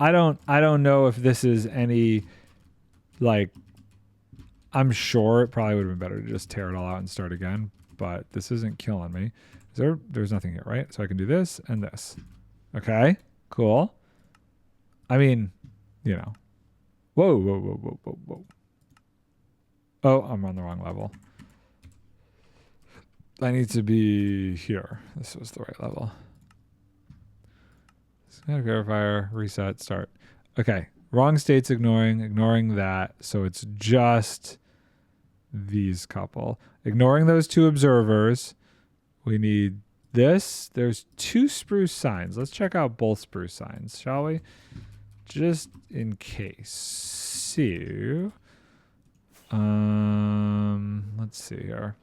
S1: I don't know if this is any, like, I'm sure it probably would have been better to just tear it all out and start again, but this isn't killing me. There's nothing here, right? So I can do this and this. Okay, cool. I mean, you know. Whoa. Oh, I'm on the wrong level. I need to be here. This was the right level. Schematic verifier, reset, start. Okay, wrong states ignoring that. So it's just these couple. Ignoring those 2 observers. We need this. There's 2 spruce signs. Let's check out both spruce signs, shall we? Just in case. So, let's see here.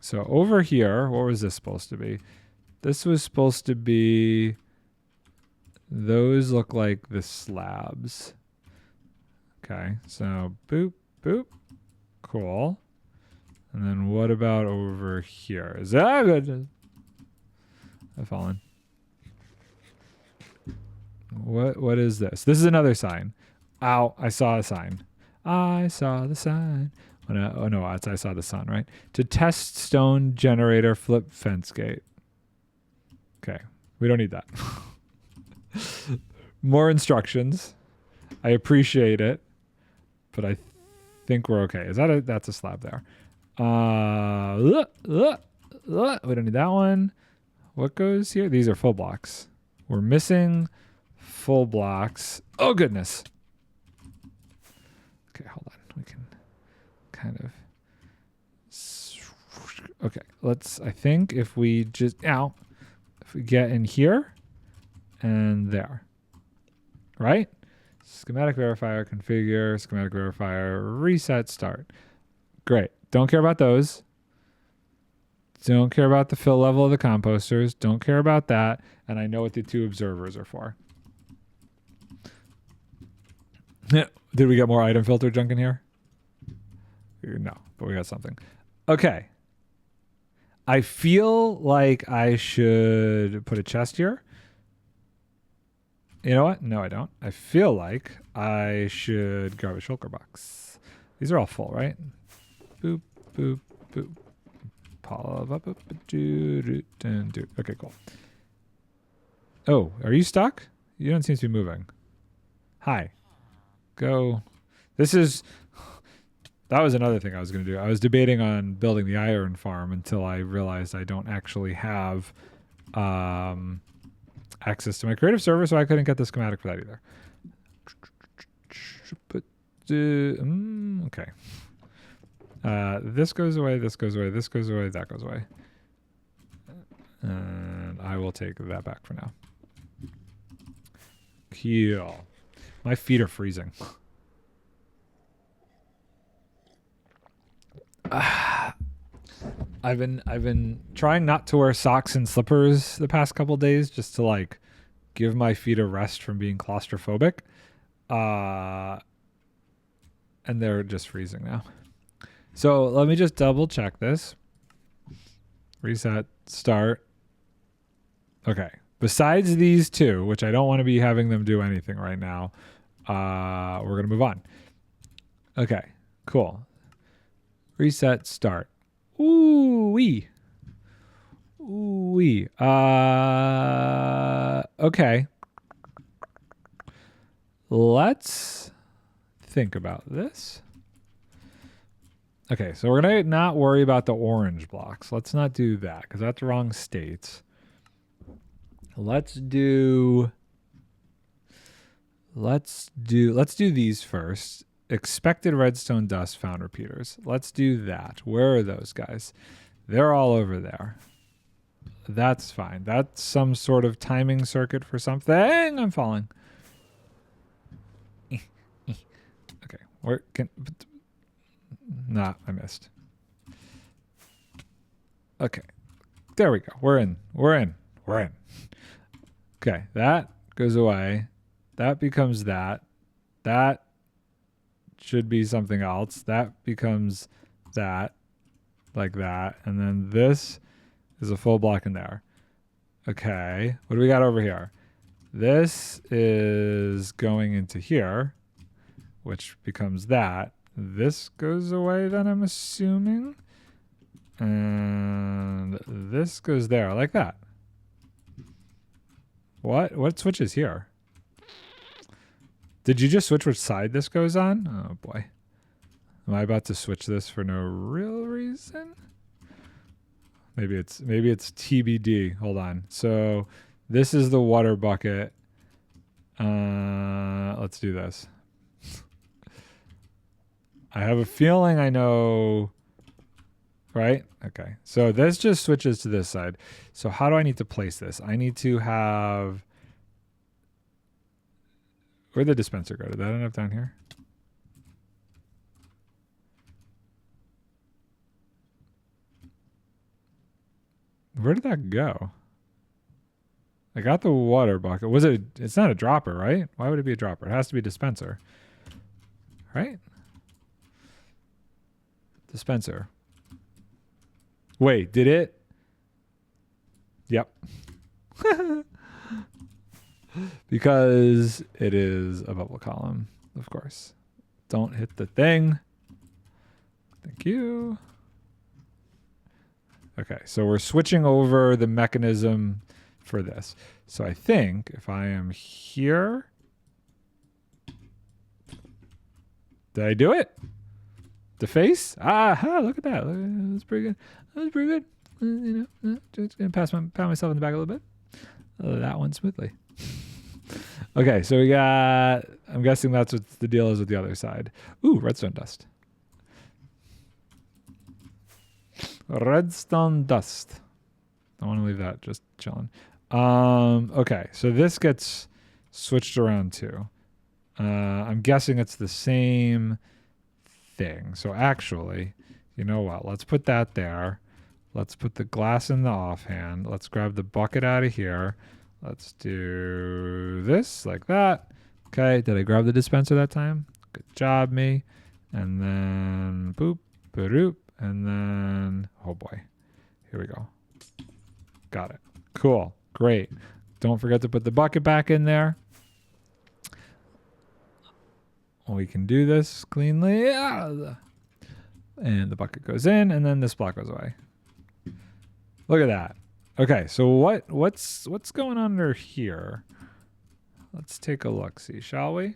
S1: So over here, what was this supposed to be? This was supposed to be, those look like the slabs. Okay, so boop, boop. Cool. And then what about over here? Is that good? I've fallen. What is this? This is another sign. Ow, I saw a sign. I saw the sign. Oh no, I saw the sun, right? To test stone generator flip fence gate. Okay, we don't need that. More instructions. I appreciate it, but I think we're okay. That's a slab there. We don't need that one. What goes here? These are full blocks. We're missing full blocks. Oh, goodness. Okay, hold on. We can kind of... Okay, let's... I think if we just... if we get in here and there. Right? Schematic verifier, configure, schematic verifier, reset, start. Great. Don't care about those. Don't care about the fill level of the composters. Don't care about that. And I know what the 2 observers are for. Did we get more item filter junk in here? No, but we got something. Okay. I feel like I should put a chest here. You know what? No, I don't. I feel like I should grab a shulker box. These are all full, right? Boop, boop, boop. Okay, cool. Oh, are you stuck? You don't seem to be moving. Hi. Go. This is... That was another thing I was going to do. I was debating on building the iron farm until I realized I don't actually have access to my creative server, so I couldn't get the schematic for that either. Okay. This goes away, this goes away, this goes away, that goes away. And I will take that back for now. Cool. My feet are freezing. I've been trying not to wear socks and slippers the past couple days just to like give my feet a rest from being claustrophobic. And they're just freezing now. So let me just double check this. Reset, start. Okay. Besides these 2, which I don't want to be having them do anything right now, we're going to move on. Okay, cool. Reset, start. Ooh-wee. Ooh-wee. Okay. Let's think about this. Okay, so we're going to not worry about the orange blocks. Let's not do that because that's wrong states. Let's do these first. Expected redstone dust found repeaters. Let's do that. Where are those guys? They're all over there. That's fine. That's some sort of timing circuit for something. I'm falling. Okay. Where can... Nah, I missed. Okay. There we go. We're in. Okay. That goes away. That becomes that. That should be something else. That becomes that. Like that. And then this is a full block in there. Okay. What do we got over here? This is going into here, which becomes that. This goes away then, I'm assuming. And this goes there, like that. What switches here? Did you just switch which side this goes on? Oh boy. Am I about to switch this for no real reason? Maybe it's TBD. Hold on. So this is the water bucket. Let's do this. I have a feeling I know, right? Okay. So this just switches to this side. So how do I need to place this? I need to have... Where'd the dispenser go? Did that end up down here? Where did that go? I got the water bucket. It's not a dropper, right? Why would it be a dropper? It has to be a dispenser. Right? Dispenser. Wait, did it? Yep. Because it is a bubble column, of course. Don't hit the thing. Thank you. Okay, so we're switching over the mechanism for this. So I think if I am here... Did I do it? The face? Ah, look at that. That's pretty good. That was pretty good. Just gonna pat myself in the back a little bit. That one smoothly. Okay, so we got. I'm guessing that's what the deal is with the other side. Ooh, redstone dust. Redstone dust. I want to leave that just chilling. Okay, so this gets switched around too. I'm guessing it's the same thing. So actually, you know what? Let's put that there. Let's put the glass in the offhand. Let's grab the bucket out of here. Let's do this like that. Okay, did I grab the dispenser that time? Good job, me. And then boop, boop, and then, oh boy. Here we go. Got it. Cool. Great. Don't forget to put the bucket back in there. We can do this cleanly. And the bucket goes in, and then this block goes away. Look at that. Okay, so what's going on under here? Let's take a look, see, shall we?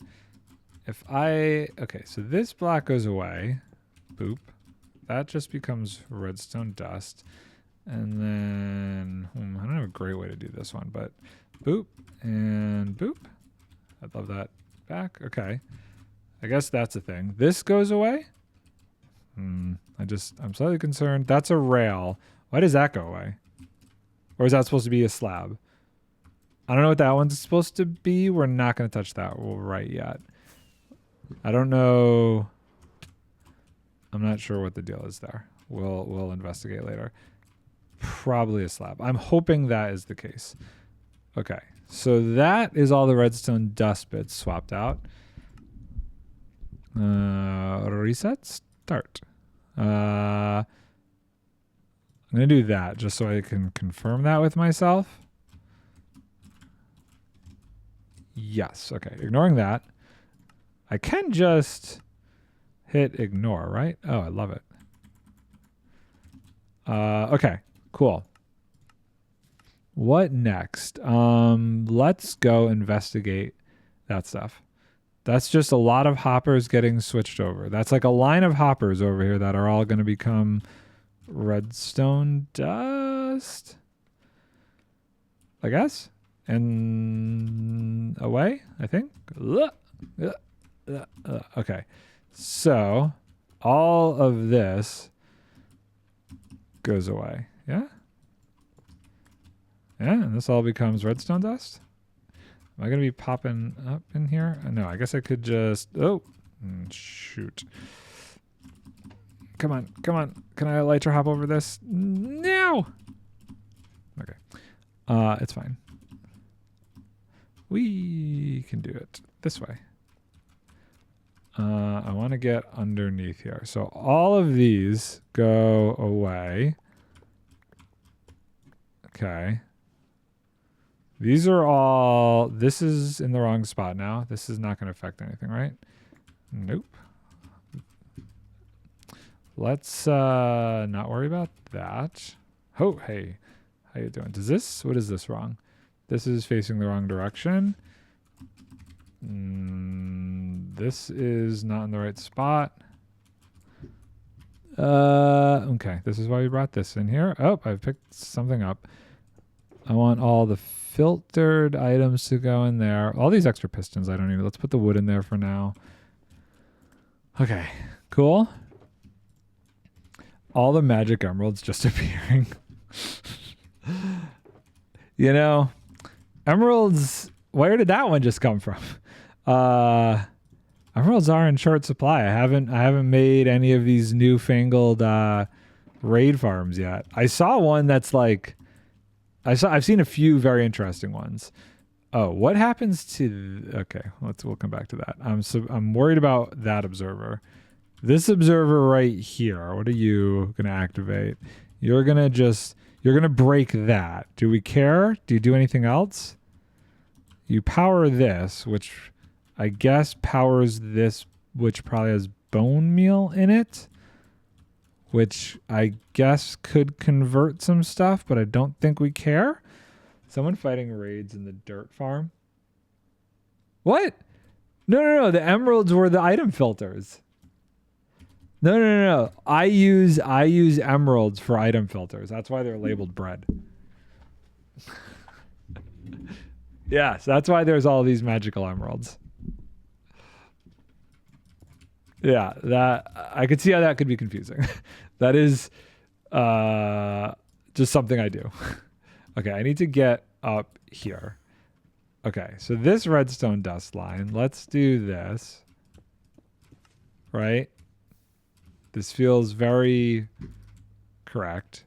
S1: Okay, so this block goes away. Boop. That just becomes redstone dust. And then, I don't have a great way to do this one, but boop and boop. I'd love that back. Okay. I guess that's a thing. This goes away. I'm slightly concerned. That's a rail. Why does that go away? Or is that supposed to be a slab? I don't know what that one's supposed to be. We're not going to touch that right yet. I don't know. I'm not sure what the deal is there. We'll investigate later. Probably a slab. I'm hoping that is the case. Okay, so that is all the redstone dust bits swapped out. Reset, start. I'm going to do that just so I can confirm that with myself. Yes, okay, ignoring that. I can just hit ignore, right? Oh, I love it. Okay, cool. What next? Let's go investigate that stuff. That's just a lot of hoppers getting switched over. That's like a line of hoppers over here that are all going to become redstone dust, I guess. And away, I think. Okay. So all of this goes away. Yeah? Yeah, and this all becomes redstone dust. Am I going to be popping up in here? No, I guess I could just... Oh, shoot. Come on, come on. Can I elytra hop over this? No! Okay. It's fine. We can do it this way. I want to get underneath here. So all of these go away. Okay. These are all... This is in the wrong spot now. This is not going to affect anything, right? Nope. Let's not worry about that. Oh, hey. How you doing? Does this... What is this wrong? This is facing the wrong direction. This is not in the right spot. Okay. This is why we brought this in here. Oh, I picked something up. I want all the filtered items to go in there. All these extra pistons I don't need. Let's put the wood in there for now. Okay, cool. All the magic emeralds just appearing. You know, emeralds, where did that one just come from? Emeralds are in short supply. I haven't made any of these newfangled raid farms yet. I saw one that's like I've seen a few very interesting ones. Oh, what happens to... Okay, we'll come back to that. I'm worried about that observer. This observer right here, what are you going to activate? You're going to break that. Do we care? Do you do anything else? You power this, which I guess powers this, which probably has bone meal in it, which I guess could convert some stuff, but I don't think we care. Someone fighting raids in the dirt farm. What? No. The emeralds were the item filters. No. I use emeralds for item filters. That's why they're labeled bread. Yes, that's why there's all these magical emeralds. Yeah, that I could see how that could be confusing. That is just something I do. Okay, I need to get up here. Okay, so this redstone dust line, let's do this. Right? This feels very correct.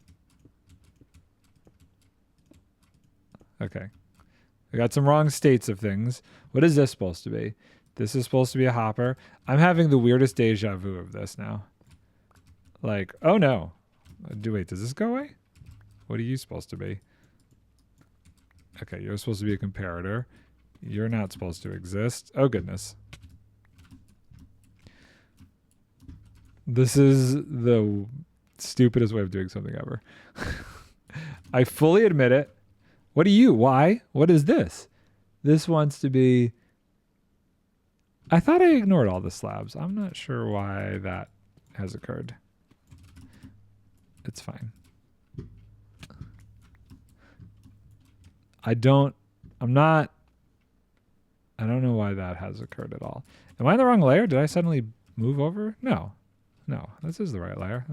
S1: Okay. I got some wrong states of things. What is this supposed to be? This is supposed to be a hopper. I'm having the weirdest deja vu of this now. Like, oh no. Wait, does this go away? What are you supposed to be? Okay, you're supposed to be a comparator. You're not supposed to exist. Oh goodness. This is the stupidest way of doing something ever. I fully admit it. What are you? Why? What is this? This wants to be... I thought I ignored all the slabs. I'm not sure why that has occurred. It's fine. I don't know why that has occurred at all. Am I in the wrong layer? Did I suddenly move over? No, this is the right layer.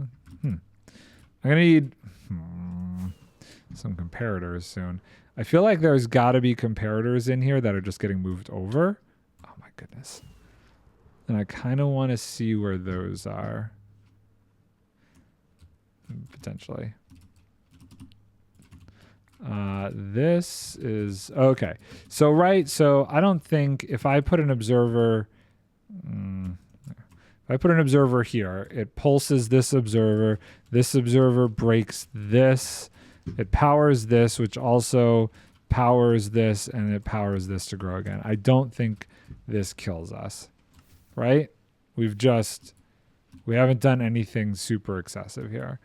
S1: I'm gonna need some comparators soon. I feel like there's gotta be comparators in here that are just getting moved over. Oh my goodness. And I kind of want to see where those are. Potentially. This is okay. So I don't think if I put an observer, if I put an observer here, it pulses this observer. This observer breaks this. It powers this, which also powers this, and it powers this to grow again. I don't think this kills us, right? We haven't done anything super excessive here.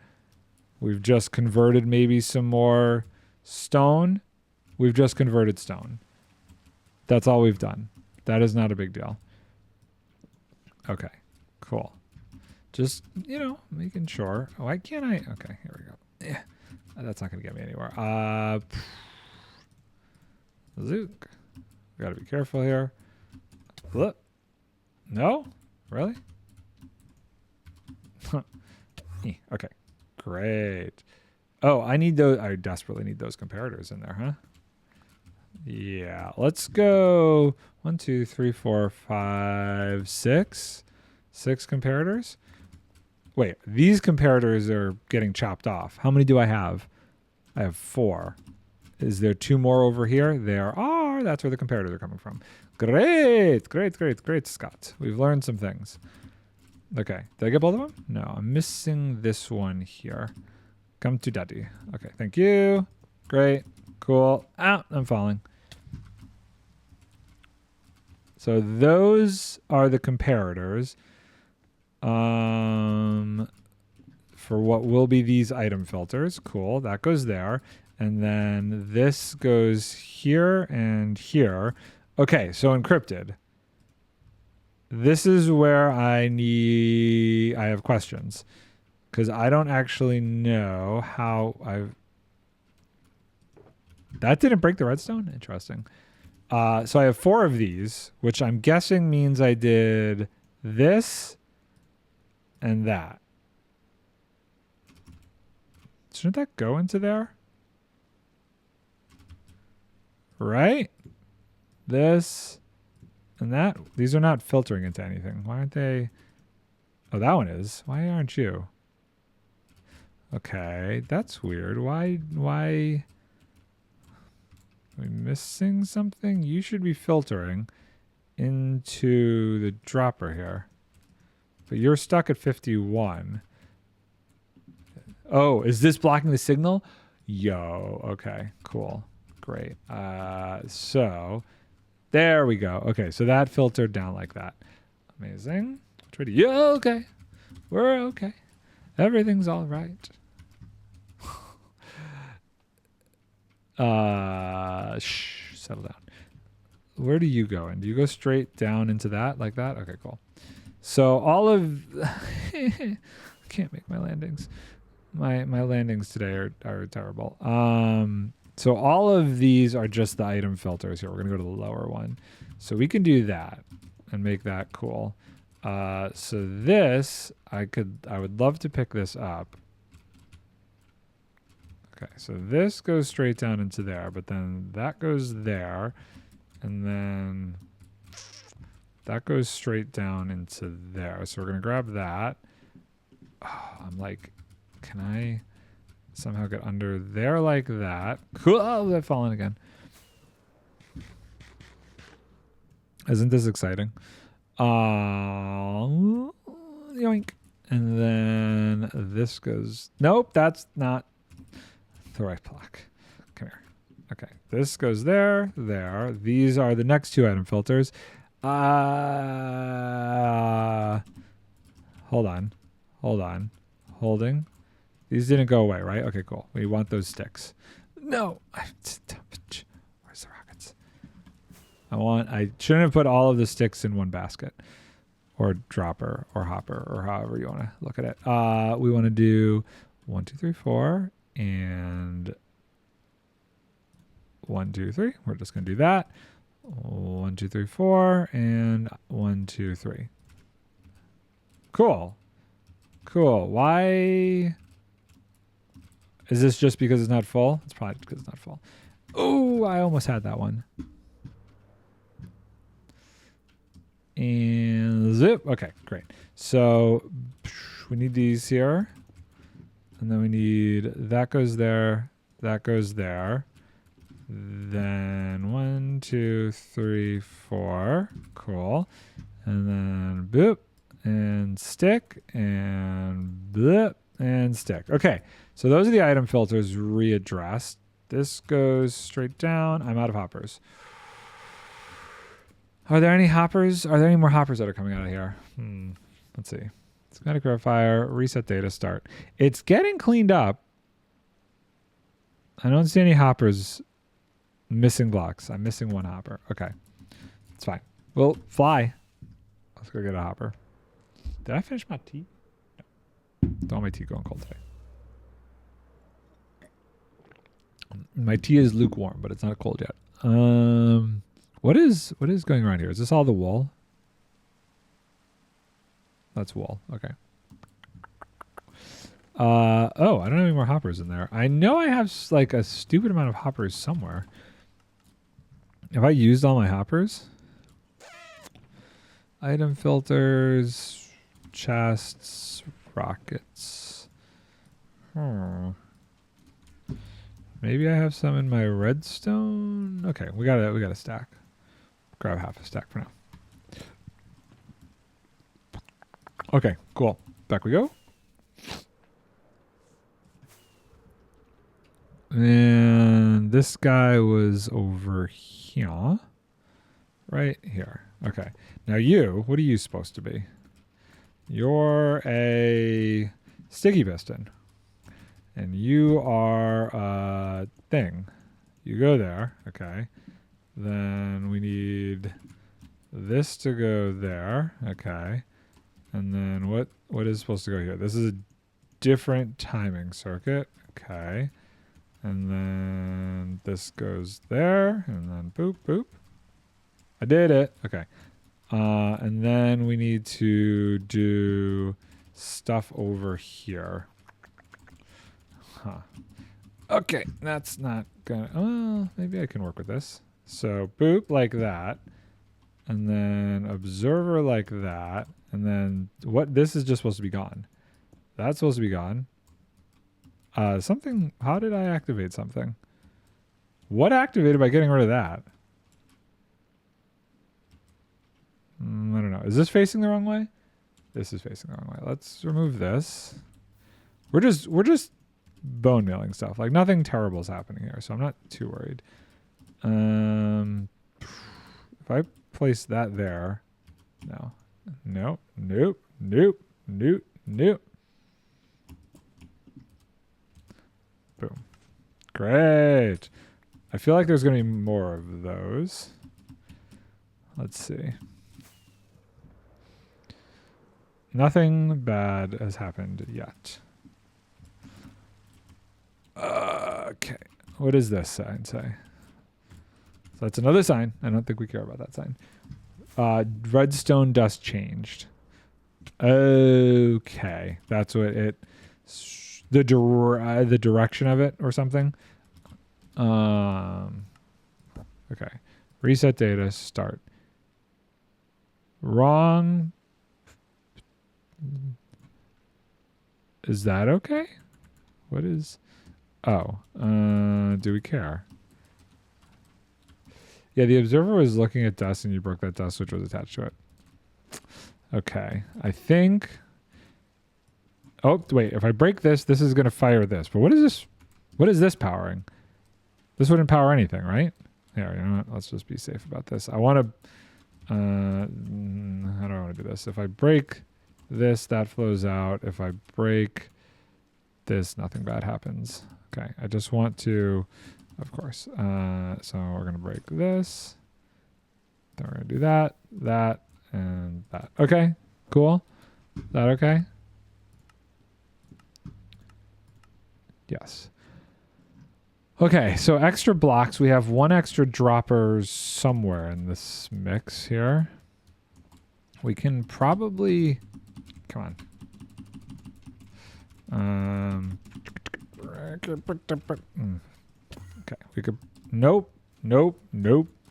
S1: We've just converted maybe some more stone. We've just converted stone. That's all we've done. That is not a big deal. Okay, cool. Just, making sure. Why can't I? Okay, here we go. Yeah, that's not going to get me anywhere. Zook. We got to be careful here. Look. No? Really? Okay, great. Oh, I desperately need those comparators in there, huh? Yeah, let's go 1, 2, 3, 4, 5, 6. 6 comparators. Wait, these comparators are getting chopped off. How many do I have? I have 4. Is there 2 more over here? There are. That's where the comparators are coming from. Great, Scott. We've learned some things. Okay, did I get both of them? No, I'm missing this one here. Come to daddy. Okay, thank you. Great, cool. I'm falling. So those are the comparators for what will be these item filters. Cool, that goes there. And then this goes here and here. Okay, so encrypted. This is where I have questions. Because I don't actually know how that didn't break the redstone? Interesting. So I have 4 of these, which I'm guessing means I did this and that. Shouldn't that go into there? Right? This and that. These are not filtering into anything. Why aren't they? Oh, that one is. Why aren't you? Okay, that's weird. Why are we missing something? You should be filtering into the dropper here. But you're stuck at 51. Oh, is this blocking the signal? Yo, okay, cool. Great. So there we go. Okay, so that filtered down like that. Amazing. Yeah, okay. We're okay. Everything's all right. Settle down. Where do you go in? Do you go straight down into that like that? Okay, cool. So all of I can't make my landings. My landings today are terrible. So all of these are just the item filters here. We're gonna go to the lower one. So we can do that and make that cool. So this I would love to pick this up. Okay, so this goes straight down into there, but then that goes there, and then that goes straight down into there. So we're gonna grab that. Oh, I'm like, can I somehow get under there like that? Cool. Oh, I've fallen again. Isn't this exciting? Yoink. And then this goes. Nope, that's not the right block. Come here. Okay, this goes there, there. These are the next two item filters. Hold on. Holding. These didn't go away, right? Okay, cool. We want those sticks. No. Where's the rockets? I shouldn't have put all of the sticks in one basket. Or dropper, or hopper, or however you want to look at it. We want to do 1, 2, 3, 4, and 1, 2, 3. We're just going to do that. 1, 2, 3, 4, and 1, 2, 3. Cool. Why is this just because it's not full? It's probably because it's not full. Oh, I almost had that one. And zip. Okay, great. So we need these here. And then we need that goes there. That goes there. Then 1, 2, 3, 4. Cool. And then boop. And stick. And blip. And stick. Okay. So those are the item filters readdressed. This goes straight down. I'm out of hoppers. Are there any hoppers? Are there any more hoppers that are coming out of here? Let's see. Schematic verifier, reset data, start. It's getting cleaned up. I don't see any hoppers missing blocks. I'm missing one hopper. Okay. It's fine. We'll fly. Let's go get a hopper. Did I finish my tea? No. Don't want my tea going cold today. My tea is lukewarm, but it's not cold yet. What is going around here? Is this all the wool? That's wool. Okay. Oh, I don't have any more hoppers in there. I know I have like a stupid amount of hoppers somewhere. Have I used all my hoppers? Item filters, chests, rockets. Maybe I have some in my redstone. Okay, we got a stack. Grab half a stack for now. Okay, cool. Back we go. And this guy was over here. Right here. Okay. Now you, what are you supposed to be? You're a sticky piston. And you are a thing. You go there. Okay. Then we need this to go there. Okay. And then what is supposed to go here? This is a different timing circuit. Okay. And then this goes there. And then boop, boop. I did it. Okay. And then we need to do stuff over here. Huh. Okay. That's not gonna... Oh, maybe I can work with this. So boop like that. And then observer like that. And then what? This is just supposed to be gone. That's supposed to be gone. Something. How did I activate something? What activated by getting rid of that? I don't know. Is this facing the wrong way? This is facing the wrong way. Let's remove this. We're just bone mailing stuff. Like nothing terrible is happening here, so I'm not too worried. If I place that there, no. Nope, nope, nope, nope, nope. Boom. Great. I feel like there's going to be more of those. Let's see. Nothing bad has happened yet. Okay. What does this sign say? So that's another sign. I don't think we care about that sign. Redstone dust changed. Okay. That's what it... The direction of it or something. Okay. Reset data. Start. Wrong. Is that okay? What is... Oh. Do we care? Yeah, the observer was looking at dust and you broke that dust which was attached to it. Okay. I think... Oh, wait. If I break this, this is going to fire this. But what is this? What is this powering? This wouldn't power anything, right? Yeah, you know what? Let's just be safe about this. I want to... how do I want to do this? If I break this, that flows out. If I break this, nothing bad happens. Okay. I just want to... Of course. So we're going to break this. Then we're going to do that, that, and that. Okay. Cool. Is that okay? Yes. Okay. So extra blocks. We have one extra dropper somewhere in this mix here. We can probably... Come on. Okay, we could... Nope.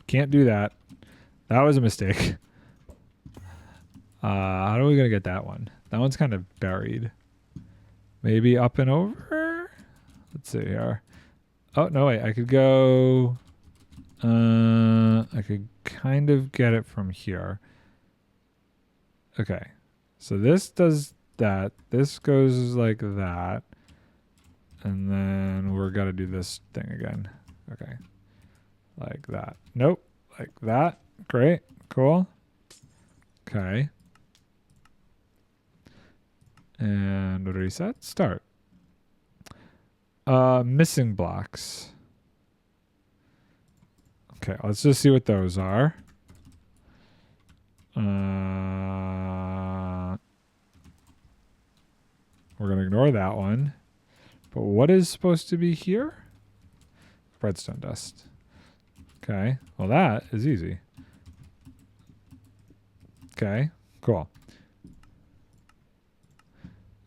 S1: Can't do that. That was a mistake. How are we going to get that one? That one's kind of buried. Maybe up and over? Let's see here. Oh, no, wait. I could go... I could kind of get it from here. Okay. So this does that. This goes like that. And then we're going to do this thing again. Okay. Like that. Nope. Like that. Great. Cool. Okay. And what did he set? Start. Missing blocks. Okay. Let's just see what those are. We're going to ignore that one. But what is supposed to be here? Redstone dust. Okay. Well, that is easy. Okay. Cool.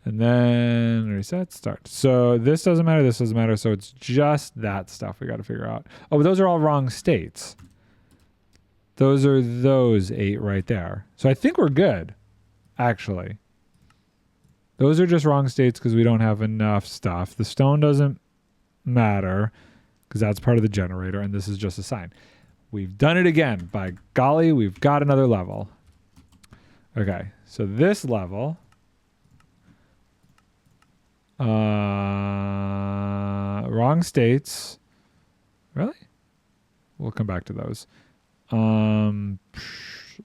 S1: And then reset, start. So this doesn't matter, this doesn't matter. So it's just that stuff we got to figure out. Oh, but those are all wrong states. Those are those 8 right there. So I think we're good, actually. Those are just wrong states because we don't have enough stuff. The stone doesn't matter because that's part of the generator, and this is just a sign. We've done it again. By golly, we've got another level. Okay, so this level... wrong states. Really? We'll come back to those.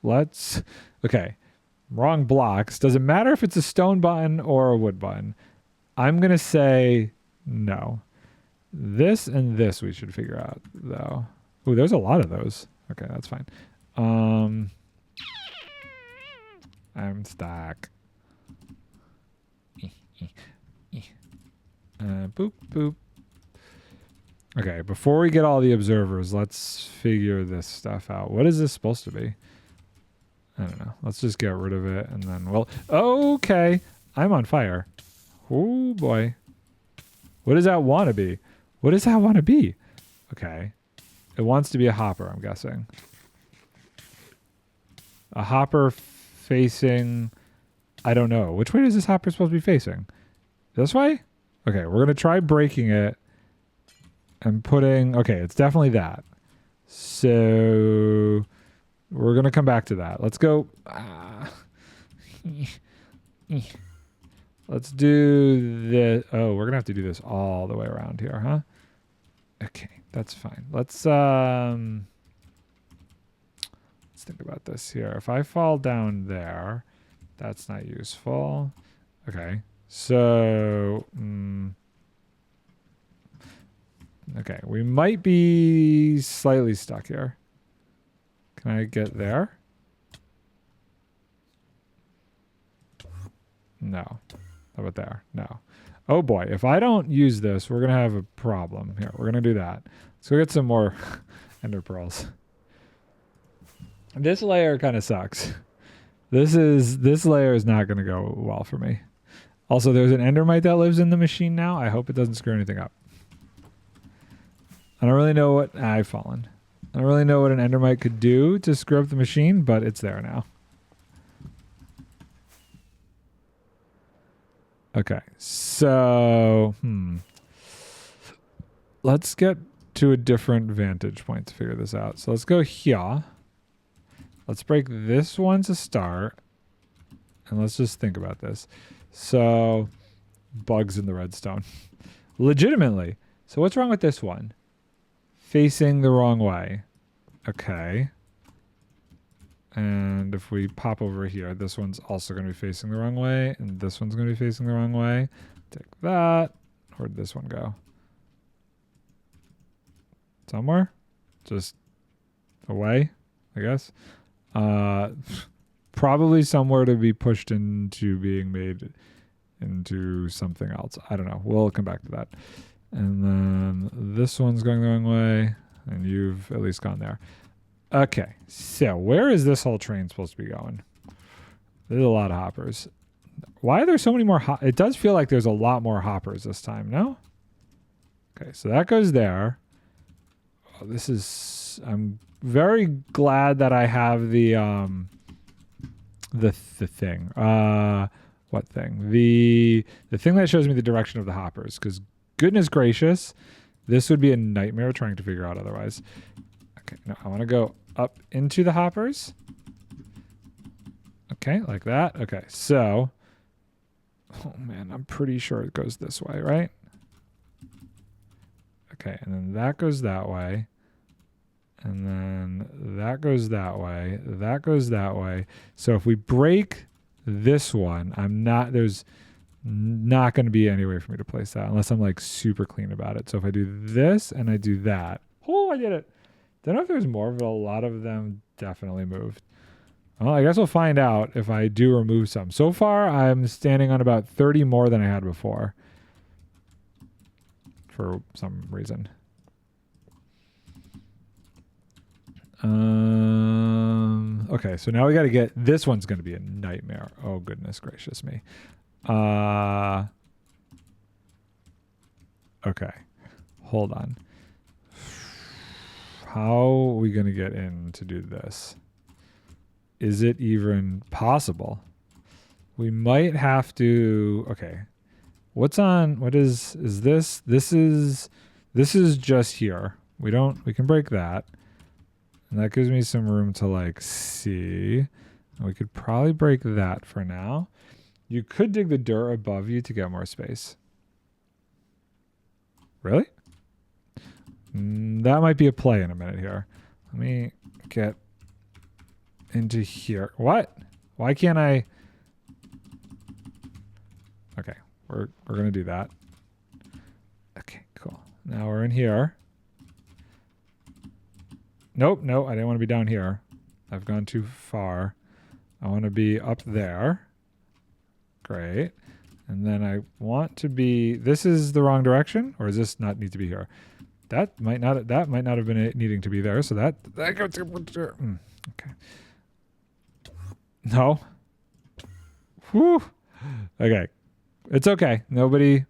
S1: Let's... Okay. Wrong blocks. Does it matter if it's a stone button or a wood button? I'm going to say no. This and this we should figure out, though. Ooh, there's a lot of those. Okay, that's fine. I'm stuck. Boop, boop. Okay, before we get all the observers, let's figure this stuff out. What is this supposed to be? I don't know. Let's just get rid of it and then we'll... Okay. I'm on fire. Oh, boy. What does that want to be? What does that want to be? Okay. It wants to be a hopper, I'm guessing. A hopper facing... I don't know. Which way is this hopper supposed to be facing? This way? Okay, we're going to try breaking it and putting... Okay, it's definitely that. So... We're going to come back to that. Let's go. Let's do this. Oh, we're going to have to do this all the way around here, huh? Okay, that's fine. Let's think about this here. If I fall down there, that's not useful. Okay. So, okay, we might be slightly stuck here. Can I get there? No. How about there? No. Oh boy, if I don't use this, we're going to have a problem. Here, we're going to do that. Let's go get some more ender pearls. This layer kind of sucks. This layer is not going to go well for me. Also, there's an endermite that lives in the machine now. I hope it doesn't screw anything up. I don't really know what... I've fallen. I don't really know what an endermite could do to screw up the machine, but it's there now. Okay, so... Let's get to a different vantage point to figure this out. So let's go here. Let's break this one to start. And let's just think about this. So, bugs in the redstone. Legitimately. So what's wrong with this one? Facing the wrong way. Okay. And if we pop over here, this one's also going to be facing the wrong way. And this one's going to be facing the wrong way. Take that. Where'd this one go? Somewhere? Just away, I guess. Probably somewhere to be pushed into being made into something else. I don't know. We'll come back to that. And then this one's going the wrong way, and you've at least gone there. Okay, so where is this whole train supposed to be going? There's a lot of hoppers. Why are there so many more it does feel like there's a lot more hoppers this time, no? Okay, so that goes there. Oh, this is... I'm very glad that I have the thing. What thing? The thing that shows me the direction of the hoppers, because goodness gracious, this would be a nightmare trying to figure out otherwise. Okay, now I want to go up into the hoppers. Okay, like that. Okay, so... Oh man, I'm pretty sure it goes this way, right? Okay, and then that goes that way. And then that goes that way. That goes that way. So if we break this one, there's not going to be any way for me to place that unless I'm like super clean about it. So if I do this and I do that. Oh, I did it. Don't know if there's more, but a lot of them definitely moved. Well, I guess we'll find out if I do remove some. So far, I'm standing on about 30 more than I had before. For some reason. Okay, so now we got to get... This one's going to be a nightmare. Oh, goodness gracious me. Okay. Hold on. How are we going to get in to do this? Is it even possible? We might have to... Okay. What's on... What is this? This is just here. We can break that. And that gives me some room to like see. We could probably break that for now. You could dig the dirt above you to get more space. Really? That might be a play in a minute here. Let me get into here. What? Why can't I? Okay, we're gonna do that. Okay, cool. Now we're in here. Nope, no, I didn't want to be down here. I've gone too far. I want to be up there. Great. And then I want to be... This is the wrong direction? Or does this not need to be here? That might not have been needing to be there. So that goes... Okay. No. Whew. Okay. It's okay. Nobody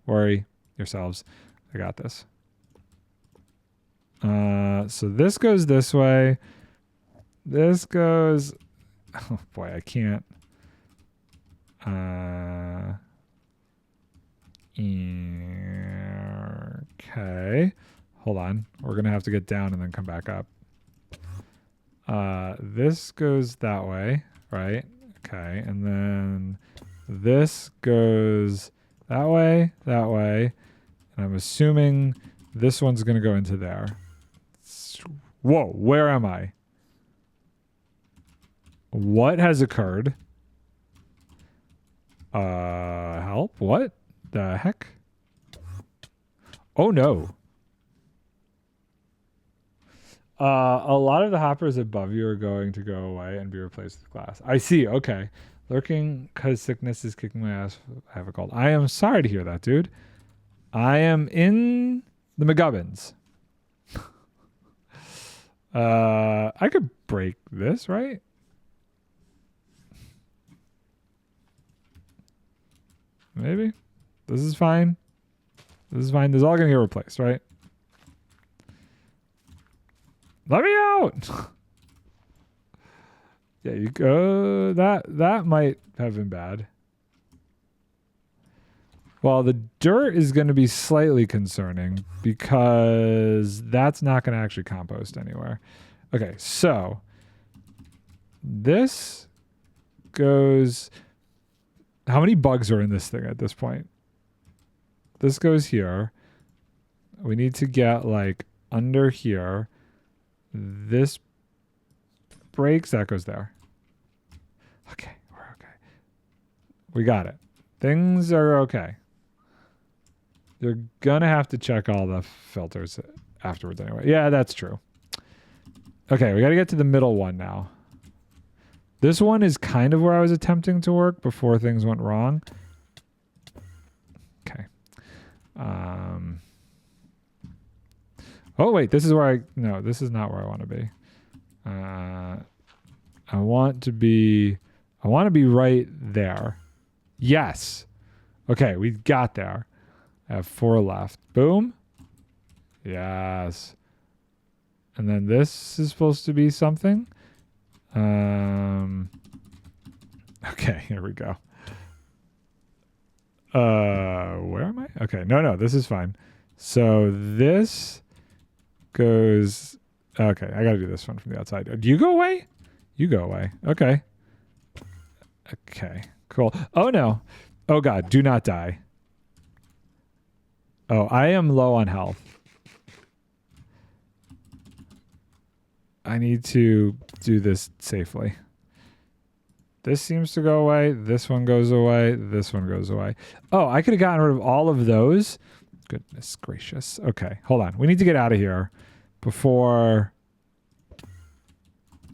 S1: worry yourselves. I got this. So this goes this way. This goes... Oh boy, I can't. Okay. Hold on. We're going to have to get down and then come back up. This goes that way, right? Okay. And then this goes that way. And I'm assuming this one's going to go into there. Whoa, where am I? What has occurred? Help? What the heck? Oh no. A lot of the hoppers above you are going to go away and be replaced with glass. I see, okay. Lurking because sickness is kicking my ass. I have a cold. I am sorry to hear that, dude. I am in the McGubbins. I could break this, right? Maybe. This is fine. This is fine. This is all going to get replaced, right? Let me out! Yeah, you go. That might have been bad. Well, the dirt is going to be slightly concerning because that's not going to actually compost anywhere. Okay, so this goes... How many bugs are in this thing at this point? This goes here. We need to get like under here. This breaks. That goes there. Okay, we're okay. We got it. Things are okay. You're gonna have to check all the filters afterwards anyway. Yeah, that's true. Okay, we got to get to the middle one now. This one is kind of where I was attempting to work before things went wrong. Okay. Oh, wait. This is where I... No, this is not where I want to be. I want to be right there. Yes. Okay, we got there. I have 4 left. Boom. Yes. And then this is supposed to be something. Okay, here we go. Where am I? Okay, no, this is fine. So this goes... Okay, I gotta do this one from the outside. Do you go away? You go away. Okay. Okay, cool. Oh, no. Oh, God, do not die. Oh, I am low on health. I need to do this safely. This seems to go away. This one goes away. This one goes away. Oh, I could have gotten rid of all of those. Goodness gracious. Okay, hold on. We need to get out of here before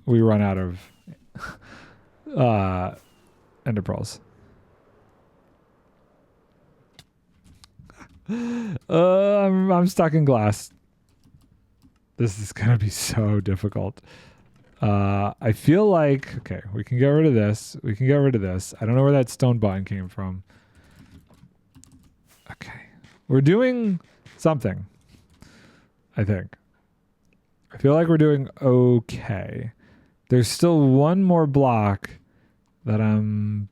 S1: we run out of ender pearls. I'm stuck in glass. This is going to be so difficult. I feel like... Okay, we can get rid of this. We can get rid of this. I don't know where that stone button came from. Okay. We're doing something, I think. I feel like we're doing okay. There's still one more block that I'm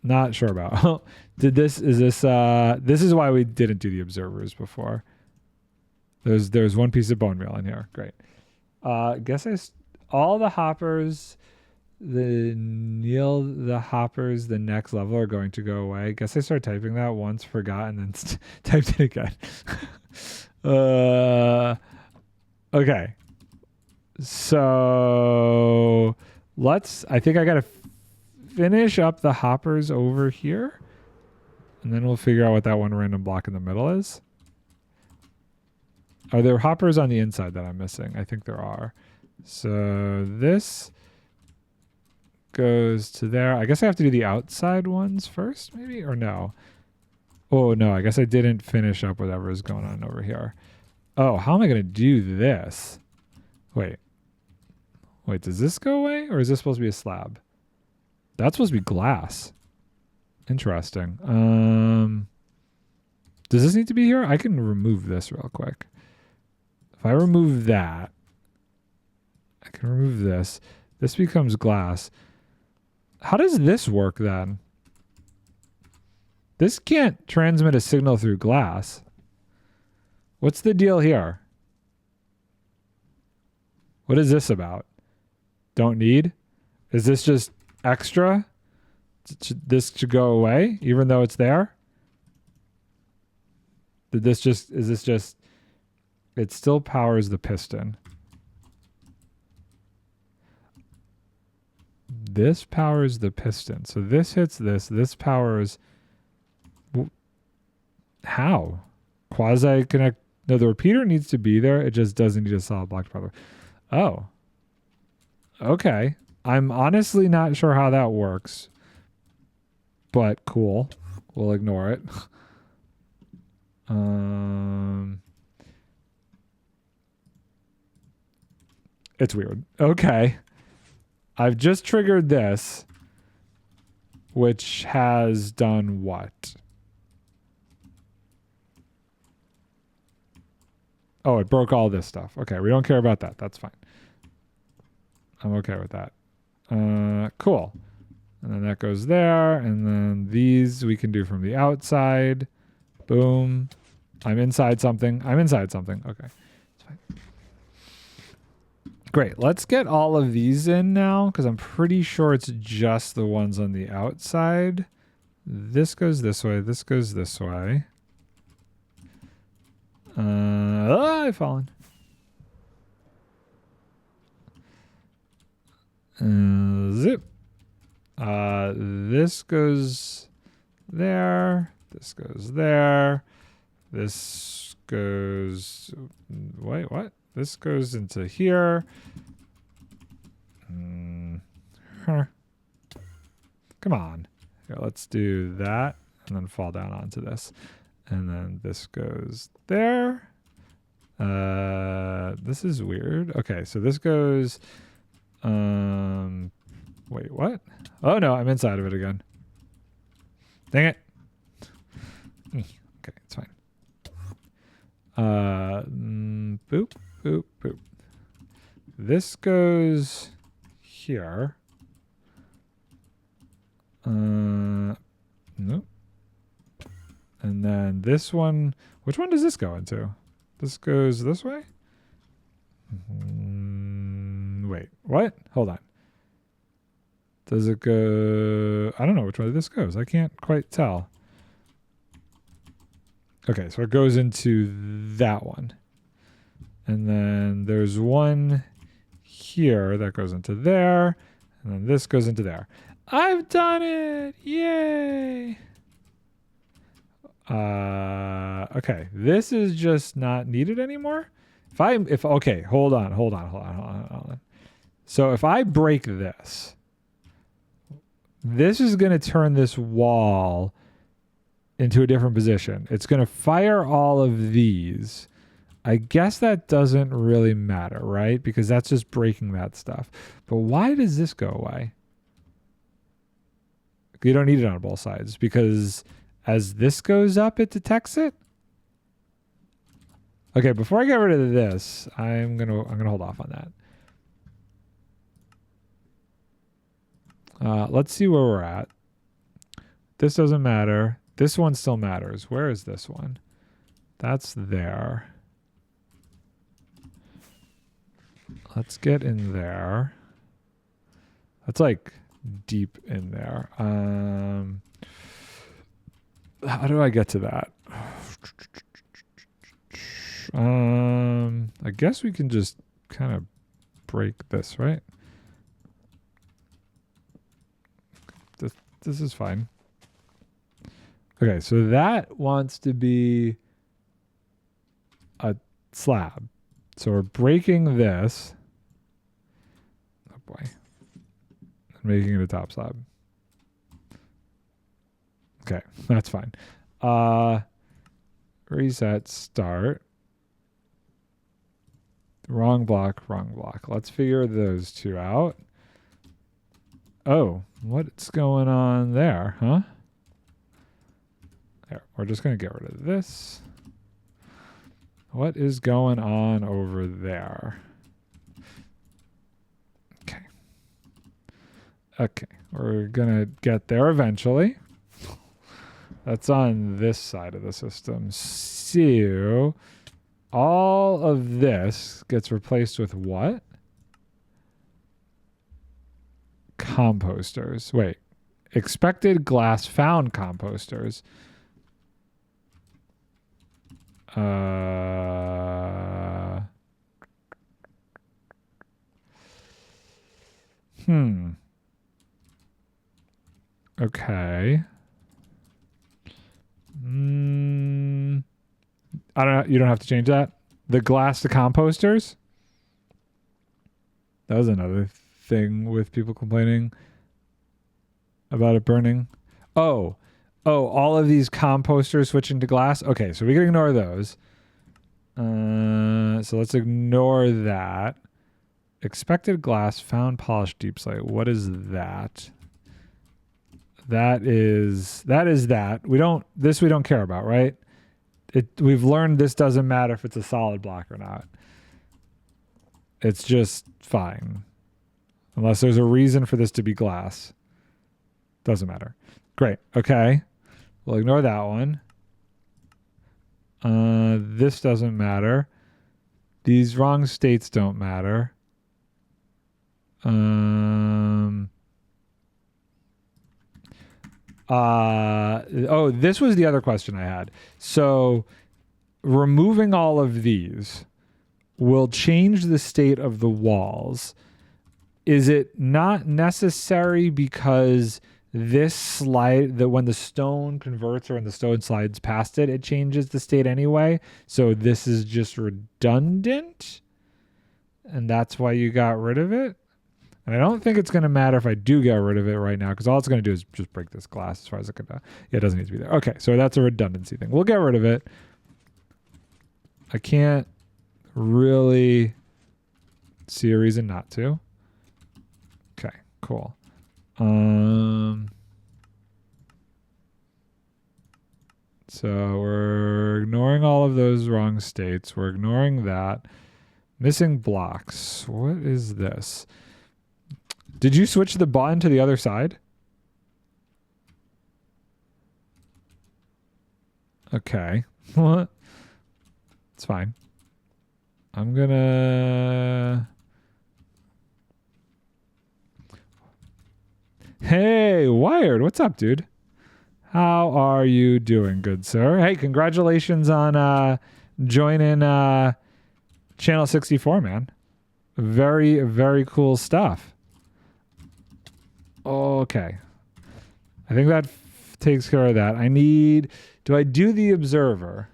S1: not sure about. This is why we didn't do the observers before. There's one piece of bone meal in here. Great. All the hoppers, the hoppers, the next level are going to go away. I guess I started typing that once, forgot, and then typed it again. Okay. So I think I got to finish up the hoppers over here, and then we'll figure out what that one random block in the middle is. Are there hoppers on the inside that I'm missing? I think there are. So this goes to there. I guess I have to do the outside ones first, maybe? Or no? Oh, no. I guess I didn't finish up whatever is going on over here. Oh, how am I going to do this? Wait, does this go away? Or is this supposed to be a slab? That's supposed to be glass. Interesting. Does this need to be here? I can remove this real quick. If I remove that, I can remove this. This becomes glass. How does this work then? This can't transmit a signal through glass. What's the deal here? What is this about? Don't need? Is this just extra? This should go away even though it's there? Is this just... It still powers the piston. This powers the piston. So this hits this. This powers... How? Quasi-connect... No, the repeater needs to be there. It just doesn't need a solid block power. Oh. Okay. I'm honestly not sure how that works. but cool. We'll ignore it. It's weird. Okay. I've just triggered this, which has done what? Oh, it broke all this stuff. Okay, we don't care about that. That's fine. I'm okay with that. Cool. And then that goes there. And then these we can do from the outside. Boom. I'm inside something. I'm inside something. Okay. It's fine. Great. Let's get all of these in now because I'm pretty sure it's just the ones on the outside. This goes this way. This goes this way. I've fallen. Zip. This goes there. This goes there. This goes... Wait, what? This goes into here. Come on. Here, let's do that and then fall down onto this. And then this goes there. This is weird. Okay, so this goes... wait, what? Oh, no, I'm inside of it again. Dang it. Okay, it's fine. Boop, boop, boop. This goes here. Nope. And then this one, which one does this go into? This goes this way? Wait, what? Hold on. Does it go... I don't know which way this goes. I can't quite tell. Okay, so it goes into that one. And then there's one here that goes into there. And then this goes into there. I've done it! Yay! Okay, this is just not needed anymore. Okay, hold on. So if I break this, this is going to turn this wall into a different position. It's going to fire all of these. I guess that doesn't really matter, right? Because that's just breaking that stuff. But why does this go away? You don't need it on both sides because as this goes up, it detects it. Okay, before I get rid of this, I'm gonna hold off on that. Let's see where we're at. This doesn't matter. This one still matters. Where is this one? That's there. Let's get in there. That's like deep in there. How do I get to that? I guess we can just kind of break this, right? This is fine. Okay, so that wants to be a slab. So we're breaking this. Oh boy. And making it a top slab. Okay, that's fine. Reset, start. Wrong block, wrong block. Let's figure those two out. Oh, what's going on there, huh? There, we're just going to get rid of this. What is going on over there? Okay. Okay, we're going to get there eventually. That's on this side of the system. So all of this gets replaced with what? Composters. Wait. Expected glass found composters. Okay. I don't know. You don't have to change that. The glass to composters. That was another thing with people complaining about it burning. Oh, all of these composters switching to glass. Okay, so we can ignore those. So let's ignore that. Expected glass, found polished deep slate. What is that? That is that. We don't care about, right? We've learned this doesn't matter if it's a solid block or not. It's just fine. Unless there's a reason for this to be glass. Doesn't matter. Great. Okay. We'll ignore that one. This doesn't matter. These wrong states don't matter. This was the other question I had. So removing all of these will change the state of the walls. Is it not necessary because this slide, that when the stone converts or when the stone slides past it, it changes the state anyway? So this is just redundant? And that's why you got rid of it? And I don't think it's going to matter if I do get rid of it right now, because all it's going to do is just break this glass as far as it can. Yeah, it doesn't need to be there. Okay, so that's a redundancy thing. We'll get rid of it. I can't really see a reason not to. Okay, cool. So we're ignoring all of those wrong states. We're ignoring that. Missing blocks. What is this? Did you switch the button to the other side? Okay. What? It's fine. I'm gonna... Hey, Wired. What's up, dude? How are you doing, good sir? Hey, congratulations on joining Channel 64, man. Very, very cool stuff. Okay. I think that takes care of that. Do I do the observer?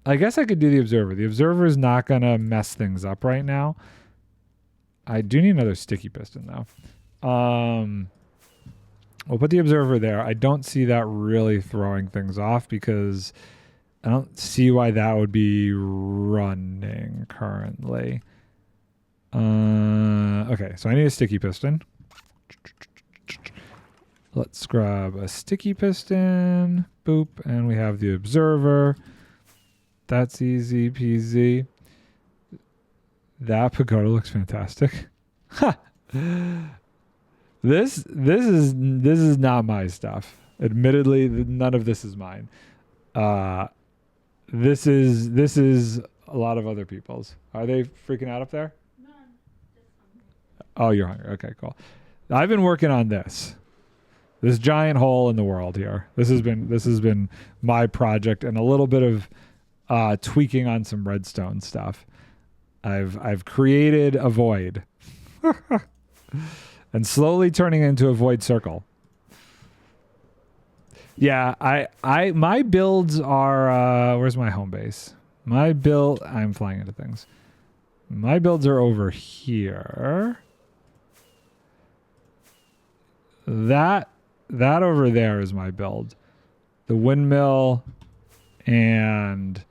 S1: I guess I could do the observer. The observer is not going to mess things up right now. I do need another sticky piston, though. We'll put the observer there. I don't see that really throwing things off because I don't see why that would be running currently. Okay, so I need a sticky piston. Let's grab a sticky piston. Boop. And we have the observer. That's easy peasy. That pagoda looks fantastic. Ha! This is not my stuff. Admittedly, none of this is mine. This is a lot of other people's. Are they freaking out up there?
S2: No, I'm just hungry.
S1: Oh, you're hungry. Okay, cool. I've been working on this giant hole in the world here. This has been my project and a little bit of tweaking on some redstone stuff. I've created a void. And slowly turning into a void circle. Yeah, my builds are where's my home base? I'm flying into things. My builds are over here. That over there is my build. The windmill and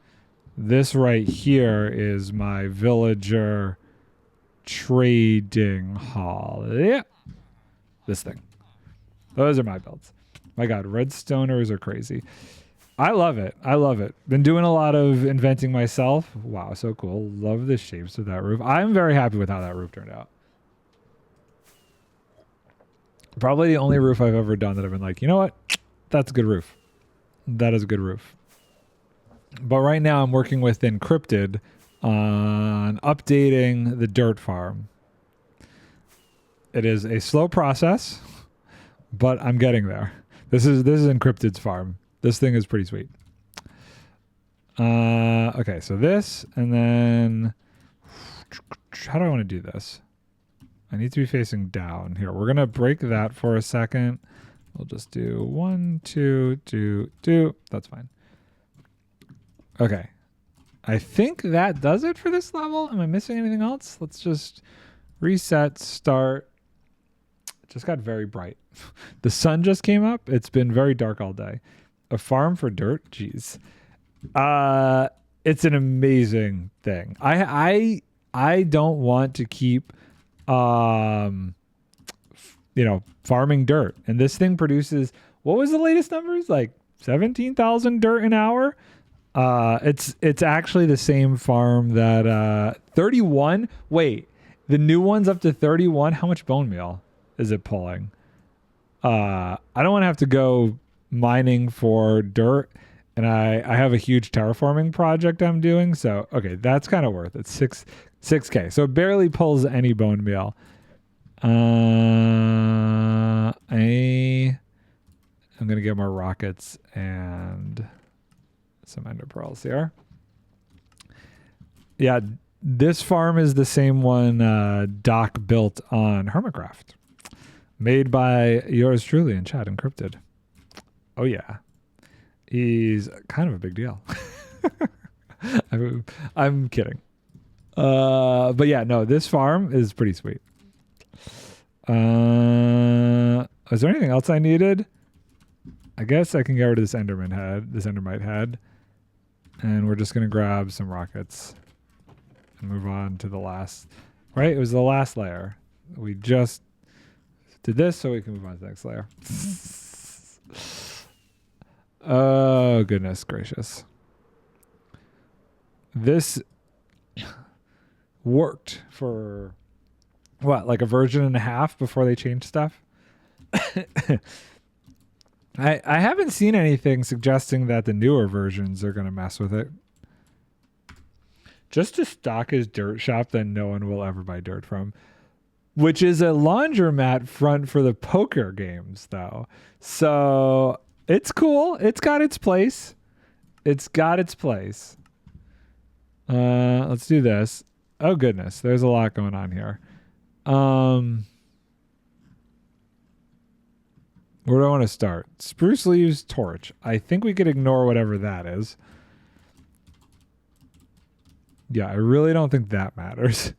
S1: this right here is my villager trading hall. Yeah. This thing. Those are my builds. My God, redstoners are crazy. I love it. Been doing a lot of inventing myself. Wow, so cool. Love the shapes of that roof. I'm very happy with how that roof turned out. Probably the only roof I've ever done that I've been like, you know what? That's a good roof. That is a good roof. But right now I'm working with Encrypted on updating the dirt farm. It is a slow process, but I'm getting there. This is Encrypted's farm. This thing is pretty sweet. Okay, so this, and then how do I want to do this? I need to be facing down here. We're gonna break that for a second. We'll just do 1, 2, 2, 2. That's fine. Okay. I think that does it for this level. Am I missing anything else? Let's just reset, start. It just got very bright. The sun just came up. It's been very dark all day. A farm for dirt? Jeez. It's an amazing thing. I don't want to keep farming dirt. And this thing produces, what was the latest numbers? Like 17,000 dirt an hour? It's actually the same farm that 31. Wait, the new one's up to 31. How much bone meal is it pulling? I don't want to have to go mining for dirt, and I have a huge terraforming project I'm doing. So okay, that's kind of worth it. 6K. So it barely pulls any bone meal. I'm gonna get more rockets and some ender pearls here. Yeah, this farm is the same one Doc built on Hermitcraft, made by yours truly in chat, Encrypted. Oh yeah, he's kind of a big deal. I'm kidding. But yeah, no, this farm is pretty sweet. Is there anything else I needed? I guess I can get rid of this Endermite head. And we're just going to grab some rockets and move on to the last, right? It was the last layer. We just did this so we can move on to the next layer. Oh, goodness gracious. This worked for what, like a version and a half before they changed stuff? I haven't seen anything suggesting that the newer versions are going to mess with it. Just to stock his dirt shop that no one will ever buy dirt from, which is a laundromat front for the poker games, though. So it's cool. It's got its place. It's got its place. Let's do this. Oh, goodness. There's a lot going on here. Where do I want to start? Spruce leaves torch. I think we could ignore whatever that is. Yeah, I really don't think that matters.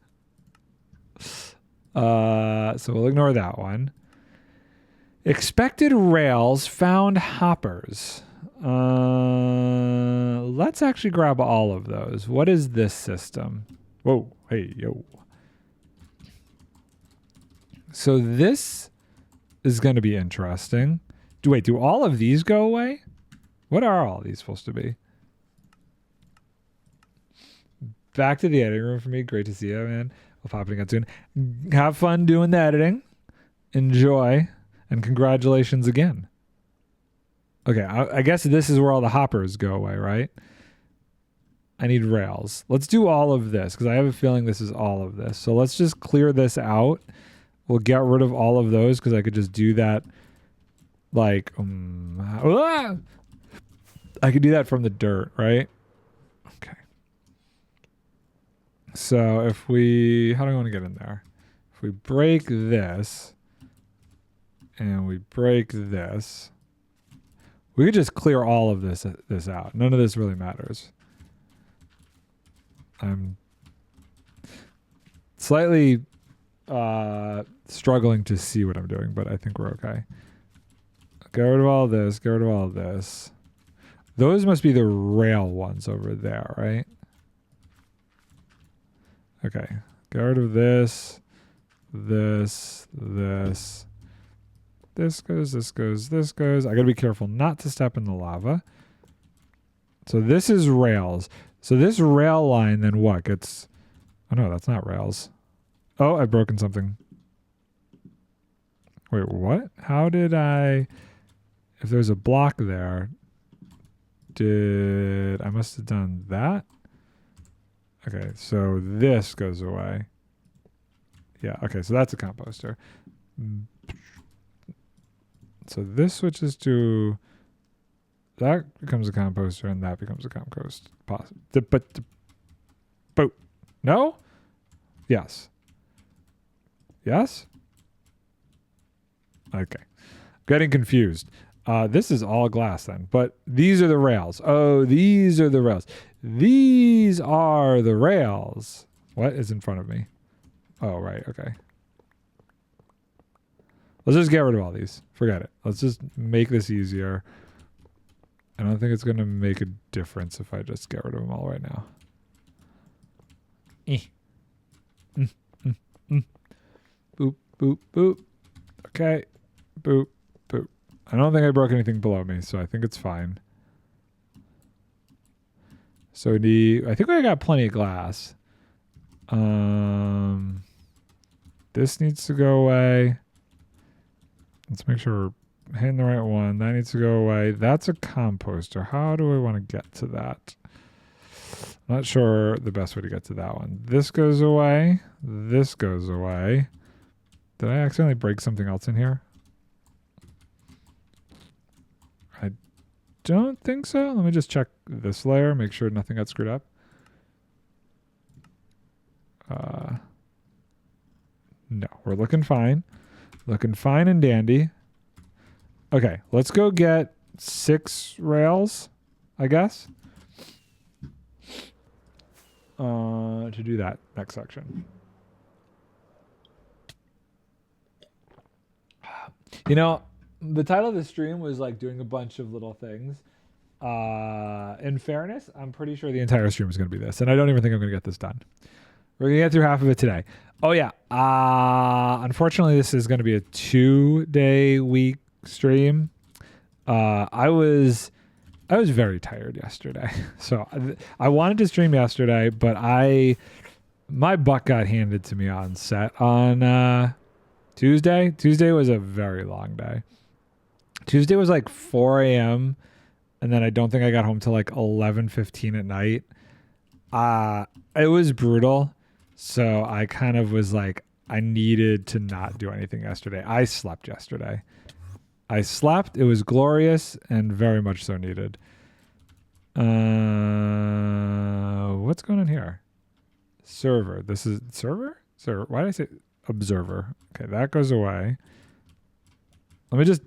S1: So we'll ignore that one. Expected rails, found hoppers. Let's actually grab all of those. What is this system? Whoa, hey, yo. So this is going to be interesting. Do all of these go away? What are all these supposed to be? Back to the editing room for me. Great to see you, man. We'll pop it again soon. Have fun doing the editing. Enjoy. And congratulations again. Okay, I guess this is where all the hoppers go away, right? I need rails. Let's do all of this because I have a feeling this is all of this. So let's just clear this out. We'll get rid of all of those because I could just do that like... I could do that from the dirt, right? Okay. So if we... How do I want to get in there? If we break this and we break this, we could just clear all of this out. None of this really matters. I'm slightly... struggling to see what I'm doing, but I think we're okay. Get rid of all this. Get rid of all this. Those must be the rail ones over there, right? Okay. Get rid of this. This. This. This goes. This goes. This goes. I gotta be careful not to step in the lava. So this is rails. So this rail line then what gets... Oh no, that's not rails. Oh, I've broken something. Wait, what? How did I... If there's a block there, I must have done that? Okay, so this goes away. Yeah, okay, so that's a composter. So this switches to... That becomes a composter, and that becomes a compost. But... No? Yes. Yes? Okay. Getting confused. This is all glass then, but these are the rails. Oh, these are the rails. These are the rails. What is in front of me? Oh, right. Okay. Let's just get rid of all these. Forget it. Let's just make this easier. I don't think it's going to make a difference if I just get rid of them all right now. Boop, boop, boop. Okay. Boop, boop. I don't think I broke anything below me, so I think it's fine. So I think I got plenty of glass. This needs to go away. Let's make sure we're hitting the right one. That needs to go away. That's a composter. How do I want to get to that? Not sure the best way to get to that one. This goes away. This goes away. Did I accidentally break something else in here? I don't think so. Let me just check this layer, make sure nothing got screwed up. No, we're looking fine. Looking fine and dandy. Okay, let's go get 6 rails, I guess. To do that next section. You know, the title of the stream was like doing a bunch of little things. In fairness, I'm pretty sure the entire stream is going to be this, and I don't even think I'm going to get this done. We're going to get through half of it today. Oh yeah. Unfortunately, this is going to be a 2-day week stream. I was very tired yesterday. So I wanted to stream yesterday, but my butt got handed to me on set on Tuesday. Tuesday was a very long day. Tuesday was like 4 a.m. and then I don't think I got home till like 11:15 at night. It was brutal. So I kind of was like, I needed to not do anything yesterday. I slept yesterday. I slept. It was glorious and very much so needed. What's going on here? Server. This is server? Server. Why did I say observer? Okay, that goes away. Let me just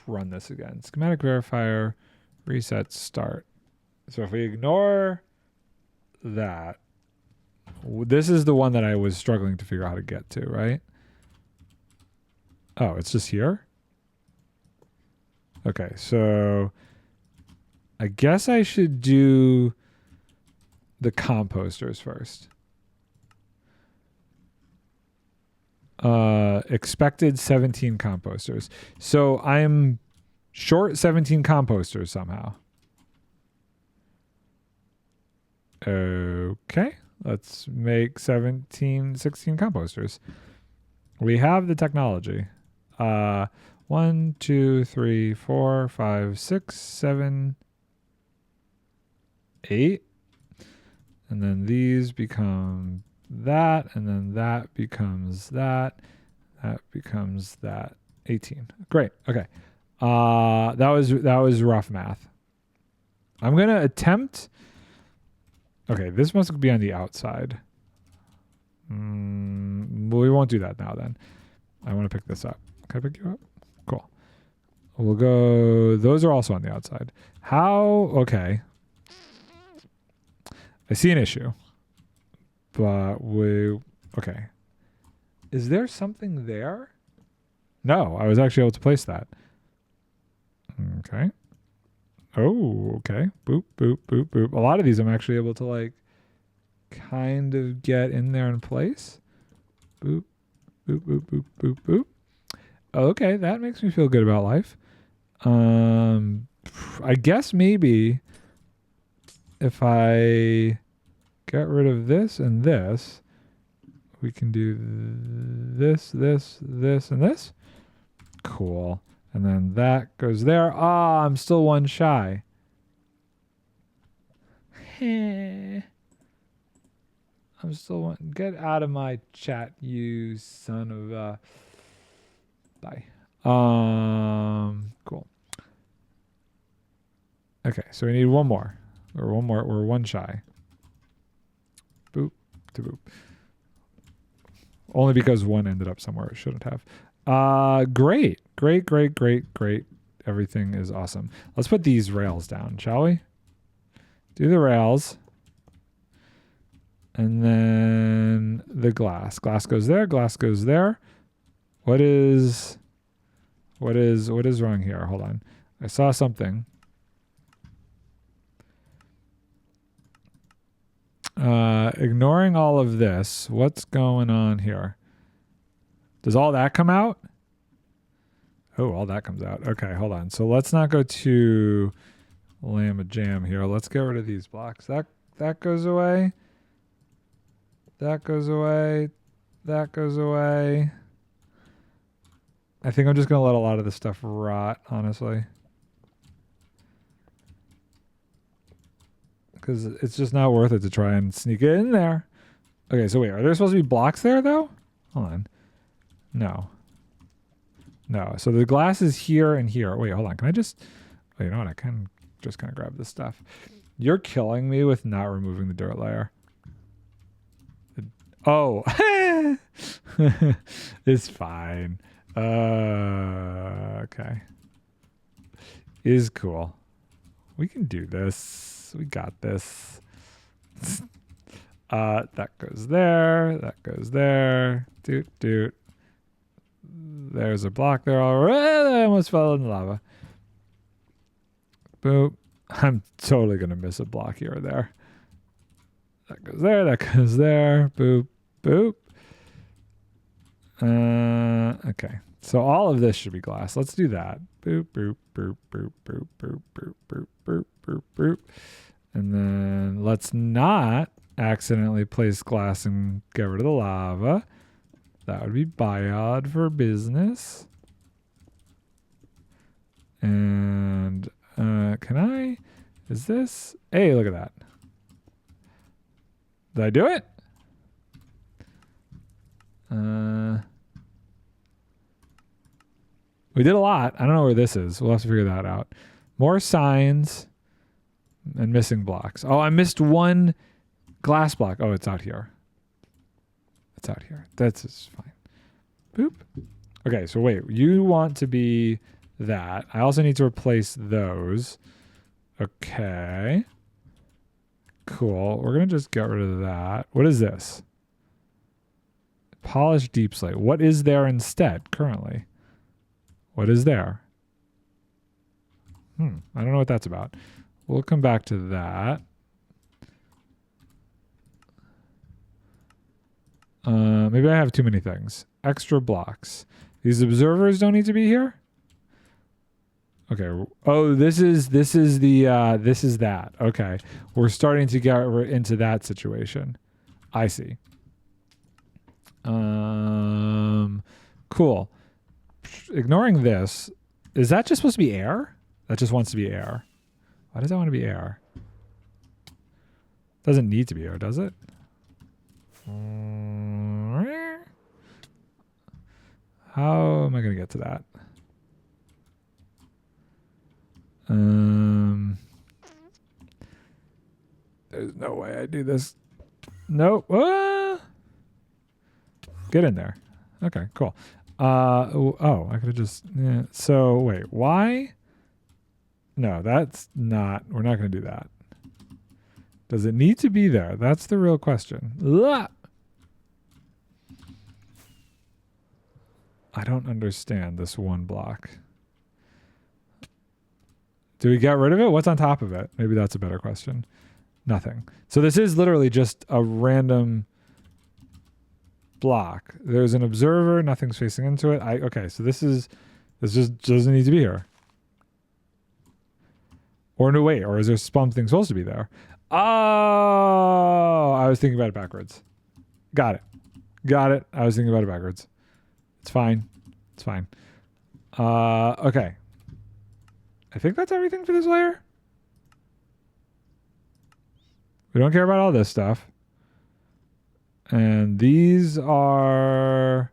S1: run this again. Schematic verifier, reset, start. So if we ignore that, this is the one that I was struggling to figure out how to get to, right? Oh, it's just here? Okay, so I guess I should do the composters first. Expected 17 composters. So I'm short 17 composters somehow. Okay, let's make 16 composters. We have the technology. 1, 2, 3, 4, 5, 6, 7, 8. And then these become that, and then that becomes that. That becomes that. 18. Great. Okay. That was rough math. I'm gonna attempt. Okay, this must be on the outside. Well, we won't do that now then. I want to pick this up. Can I pick you up? Cool. We'll go. Those are also on the outside. How? Okay. I see an issue. But okay. Is there something there? No, I was actually able to place that. Okay. Oh, okay. Boop, boop, boop, boop. A lot of these I'm actually able to like kind of get in there in place. Boop, boop, boop, boop, boop, boop. Okay, that makes me feel good about life. I guess maybe if I get rid of this and this, we can do this, this, this, and this. Cool. And then that goes there. Ah, I'm still one shy. I'm still one. Get out of my chat, you son of a. Bye. Cool. Okay, so we need one more. Or one more. We're one shy. Boop to boop. Only because one ended up somewhere it shouldn't have. Great. Great, great, great, great. Everything is awesome. Let's put these rails down, shall we? Do the rails. And then the glass. Glass goes there. Glass goes there. What is wrong here? Hold on. I saw something. Ignoring all of this, what's going on here? Does all that come out? Oh, all that comes out. Okay, hold on. So let's not go too lamb jam here. Let's get rid of these blocks. That goes away. That goes away. That goes away. I think I'm just going to let a lot of this stuff rot, honestly. Because it's just not worth it to try and sneak it in there. Okay, so wait, are there supposed to be blocks there, though? Hold on. No. No, so the glass is here and here. Wait, hold on. Can I just... Oh, you know what? I can just kind of grab this stuff. You're killing me with not removing the dirt layer. Oh. It's fine. Okay. Is cool. We can do this. We got this. That goes there. That goes there. Doot, doot. There's a block there already. I almost fell in the lava. Boop. I'm totally going to miss a block here or there. That goes there. That goes there. Boop. Boop. Okay. So all of this should be glass. Let's do that. Boop, boop, boop, boop, boop, boop, boop, boop, boop, boop, boop. And then let's not accidentally place glass and get rid of the lava. That would be biod for business. And can I? Is this? Hey, look at that. Did I do it? We did a lot. I don't know where this is. We'll have to figure that out. More signs and missing blocks. Oh, I missed one glass block. Oh, it's out here. It's out here. That's just fine. Boop. Okay, so wait. You want to be that. I also need to replace those. Okay. Cool. We're going to just get rid of that. What is this? Polished deep slate. What is there instead currently? What is there? I don't know what that's about. We'll come back to that. Maybe I have too many things. Extra blocks. These observers don't need to be here? Okay. Oh, this is that. Okay. We're starting to get into that situation. I see. Cool. Ignoring this, is that just supposed to be air? That just wants to be air. Why does that want to be air? Doesn't need to be air, does it? How am I going to get to that? There's no way I do this. Nope. Get in there. Okay, cool. Oh, I could have just... Yeah. So, wait, why? No, that's not... We're not going to do that. Does it need to be there? That's the real question. Ugh! I don't understand this one block. Do we get rid of it? What's on top of it? Maybe that's a better question. Nothing. So this is literally just a random block. There's an observer. Nothing's facing into it. Okay, so this just doesn't need to be here. Or no, wait. Or is there something supposed to be there? Oh, I was thinking about it backwards. Got it. I was thinking about it backwards. It's fine. Okay. I think that's everything for this layer. We don't care about all this stuff. And these are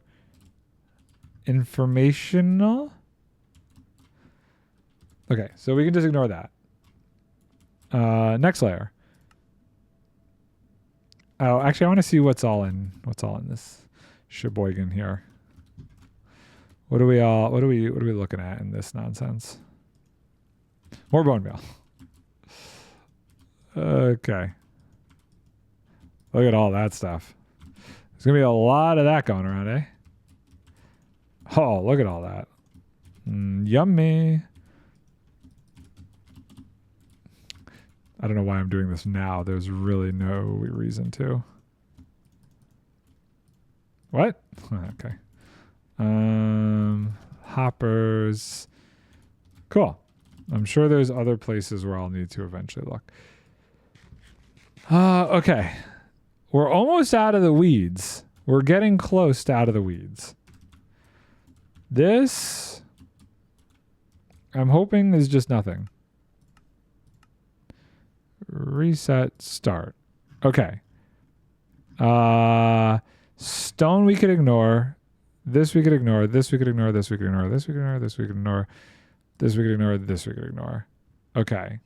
S1: informational. Okay, so we can just ignore that. Next layer. Oh, actually, I want to see what's all in this sheboygan here. What are we looking at in this nonsense? More bone meal. Okay. Look at all that stuff. There's going to be a lot of that going around, eh? Oh, look at all that. Yummy. I don't know why I'm doing this now. There's really no reason to. What? Okay. Hoppers. Cool. I'm sure there's other places where I'll need to eventually look. Okay. We're almost out of the weeds. We're getting close to out of the weeds. This, I'm hoping, is just nothing. Reset, start. Okay. Stone we could ignore. This we could ignore. This we could ignore. This we could ignore. This we could ignore. This we could ignore. This we could ignore. This we could ignore. Okay.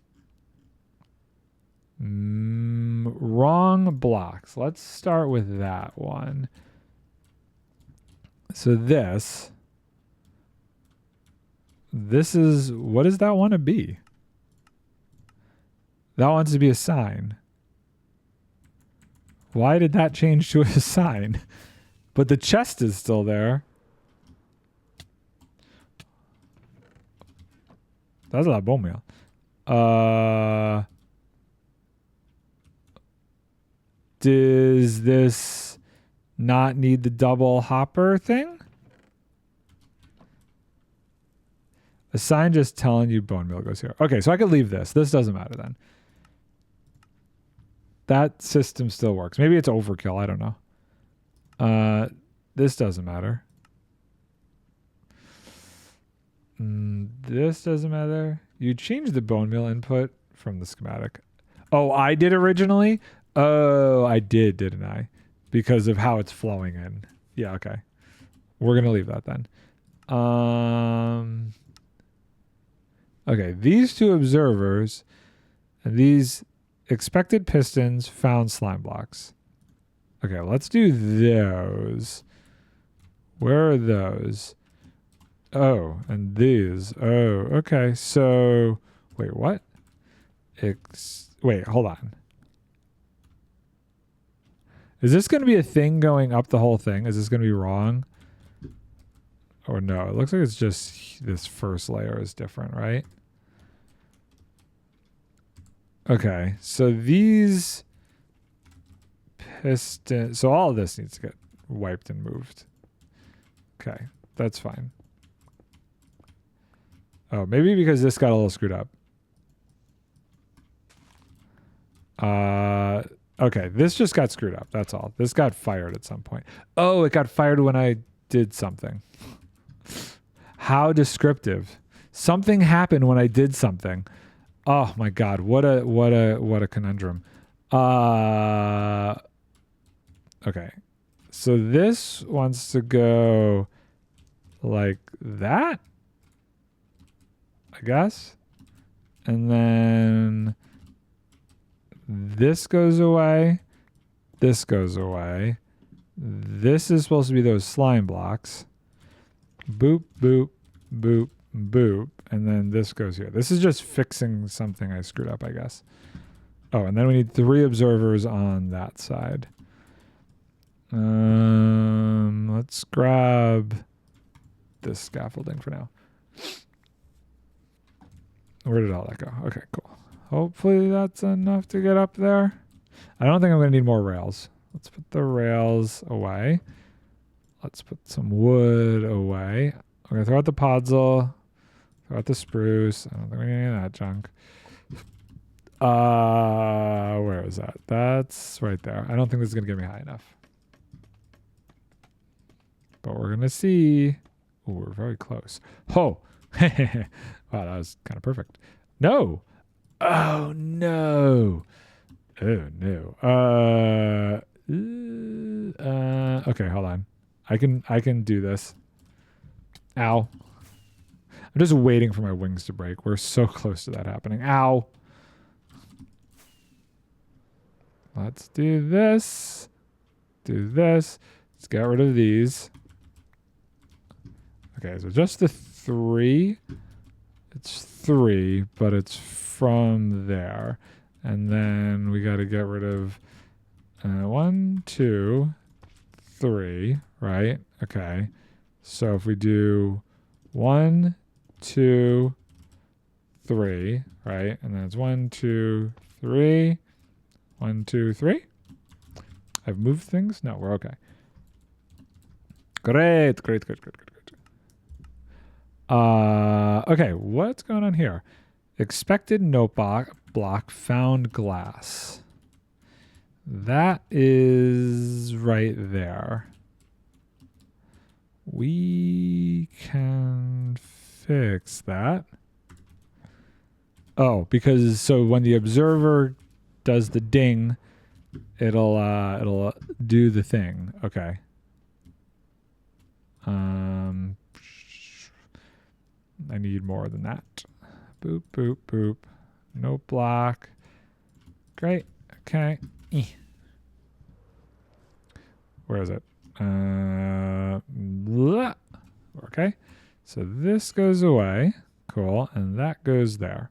S1: Wrong blocks. Let's start with that one. So this is, what does that want to be? That wants to be a sign. Why did that change to a sign? But the chest is still there. That's a lot of bone meal. Does this not need the double hopper thing? A sign just telling you bone meal goes here. Okay, so I could leave this. This doesn't matter then. That system still works. Maybe it's overkill. I don't know. This doesn't matter. This doesn't matter. You changed the bone meal input from the schematic. Oh, I did originally? Oh, I did, didn't I? Because of how it's flowing in. Yeah, okay. We're going to leave that then. Okay, these two observers and these expected pistons found slime blocks. Okay, let's do those. Where are those? Oh, and these. Oh, okay. So, wait, what? Wait, hold on. Is this going to be a thing going up the whole thing? Is this going to be wrong? Or no? It looks like it's just this first layer is different, right? Okay, so these pistons... So all of this needs to get wiped and moved. Okay, that's fine. Oh, maybe because this got a little screwed up. Okay, this just got screwed up. That's all. This got fired at some point. Oh, it got fired when I did something. How descriptive. Something happened when I did something. Oh my God, what a conundrum. Okay. So this wants to go like that, I guess. And then this goes away. This goes away. This is supposed to be those slime blocks. Boop, boop, boop, boop. And then this goes here. This is just fixing something I screwed up, I guess. Oh, and then we need 3 observers on that side. Let's grab this scaffolding for now. Where did all that go? Okay, cool. Hopefully that's enough to get up there. I don't think I'm going to need more rails. Let's put the rails away. Let's put some wood away. I'm going to throw out the podzol. Throw out the spruce. I don't think we're going to need any of that junk. Where is that? That's right there. I don't think this is going to get me high enough. But we're going to see. Oh, we're very close. Oh! Wow, that was kind of perfect. No! Oh, no! Oh, no. Okay, hold on. I can do this. Ow. I'm just waiting for my wings to break. We're so close to that happening. Ow. Let's do this. Do this. Let's get rid of these. Okay, so just the 3. It's 3, but it's from there. And then we got to get rid of 1, 2, 3, right? Okay. So if we do 1, 2, 3, right? And then it's 1, 2, 3. 1, 2, 3. I've moved things? No, we're okay. Great. Okay, what's going on here? Expected note block found glass. That is right there. We can fix that. Oh, because so when the observer does the ding, it'll do the thing. Okay. I need more than that. Boop, boop, boop. No block. Great. Okay. Where is it? Blah. Okay. So this goes away. Cool. And that goes there.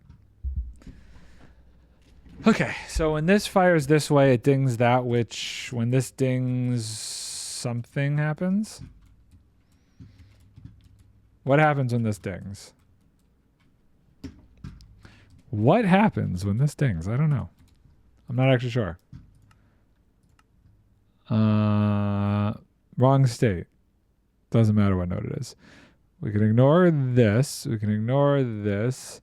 S1: Okay. So when this fires this way, it dings that, which when this dings, something happens. What happens when this dings? What happens when this dings? I don't know. I'm not actually sure. Wrong state. Doesn't matter what node it is. We can ignore this. We can ignore this.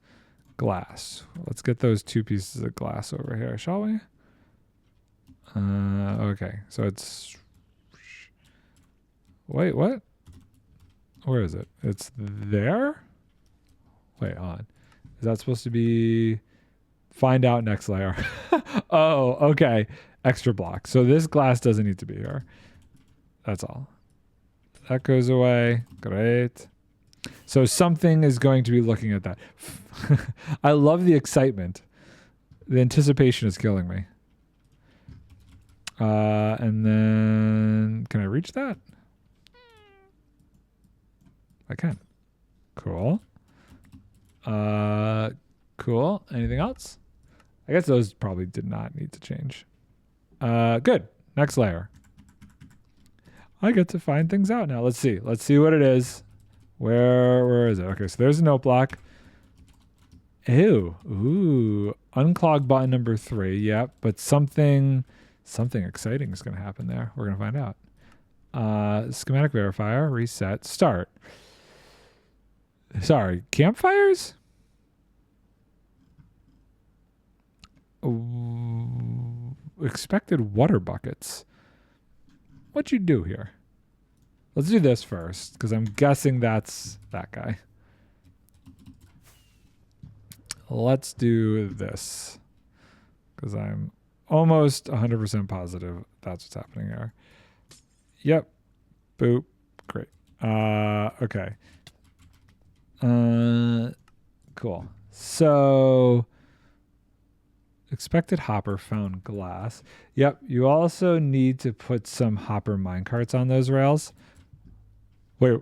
S1: Glass. Let's get those 2 pieces of glass over here, shall we? Okay. So it's... Wait, what? Where is it? It's there? Wait, hold on. Is that supposed to be... Find out next layer. Oh, okay. Extra block. So this glass doesn't need to be here. That's all. That goes away. Great. So something is going to be looking at that. I love the excitement. The anticipation is killing me. And then... Can I reach that? I can. Cool. Cool. Anything else? I guess those probably did not need to change. Good. Next layer. I get to find things out now. Let's see. Let's see what it is. Where is it? Okay, so there's a note block. Ew. Ooh. Unclog button number 3. Yep. But something exciting is going to happen there. We're going to find out. Schematic verifier. Reset. Start. Sorry. Campfires? Ooh, expected water buckets. What'd you do here? Let's do this first, because I'm guessing that's that guy. Let's do this, because I'm almost 100% positive that's what's happening here. Yep. Boop. Great. Okay. Cool. So... Expected hopper found glass. Yep. You also need to put some hopper minecarts on those rails. Wait.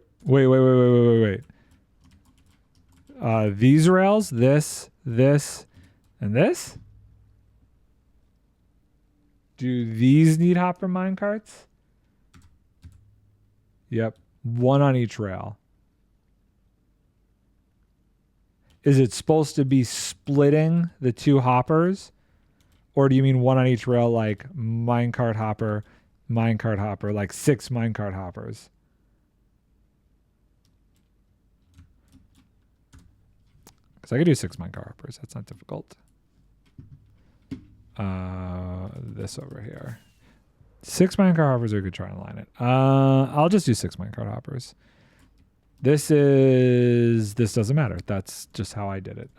S1: These rails, this, and this? Do these need hopper minecarts? Yep. 1 on each rail. Is it supposed to be splitting the 2 hoppers? Or do you mean 1 on each rail, like minecart hopper, like 6 minecart hoppers? Because I could do 6 minecart hoppers. That's not difficult. This over here. 6 minecart hoppers, or we could try and line it. I'll just do 6 minecart hoppers. This doesn't matter. That's just how I did it.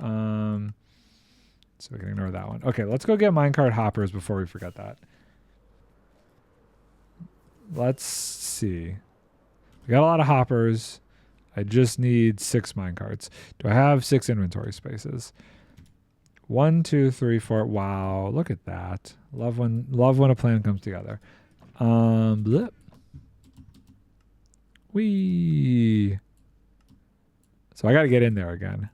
S1: So we can ignore that one. Okay, let's go get minecart hoppers before we forget that. Let's see. We got a lot of hoppers. I just need 6 minecarts. Do I have 6 inventory spaces? 1, 2, 3, 4. Wow, look at that. Love when a plan comes together. Blip. Whee. So I got to get in there again.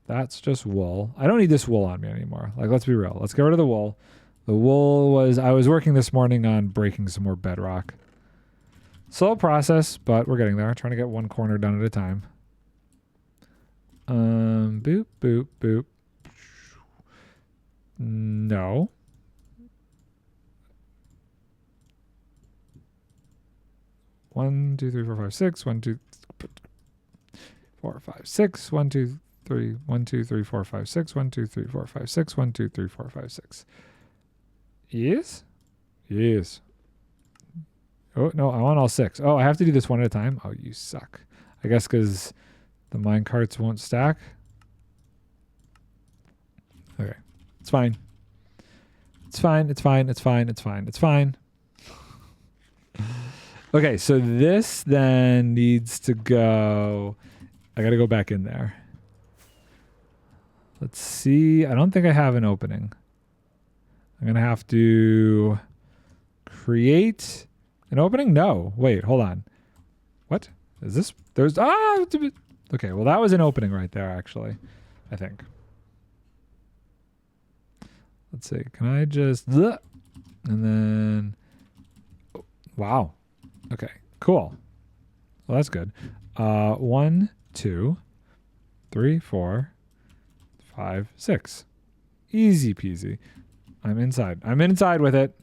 S1: That's just wool. I don't need this wool on me anymore. Like, let's be real. Let's get rid of the wool. The wool was... I was working this morning on breaking some more bedrock. Slow process, but we're getting there. Trying to get one corner done at a time. Boop, boop, boop. No. One, two, three, four, five, six. 1, 2, 4, 5, 6. 1, 2, 3. 1, 2, 3, 4, 5, 6. 1, 2, 3, 4, 5, 6. 1, 2, 3, 4, 5, 6. Yes? Yes. Oh, no, I want all 6. Oh, I have to do this one at a time? Oh, you suck. I guess because the mine carts won't stack. Okay. It's fine. It's fine. It's fine. It's fine. It's fine. It's fine. Okay, so this then needs to go. I got to go back in there. Let's see. I don't think I have an opening. I'm going to have to create an opening? No. Wait, hold on. What? Is this? There's. Ah! Okay, well, that was an opening right there, actually. I think. Let's see. Can I just. And then. Oh, wow. Okay, cool. Well, that's good. 1, 2, 3, 4, 5, 6. Easy peasy. I'm inside. I'm inside with it.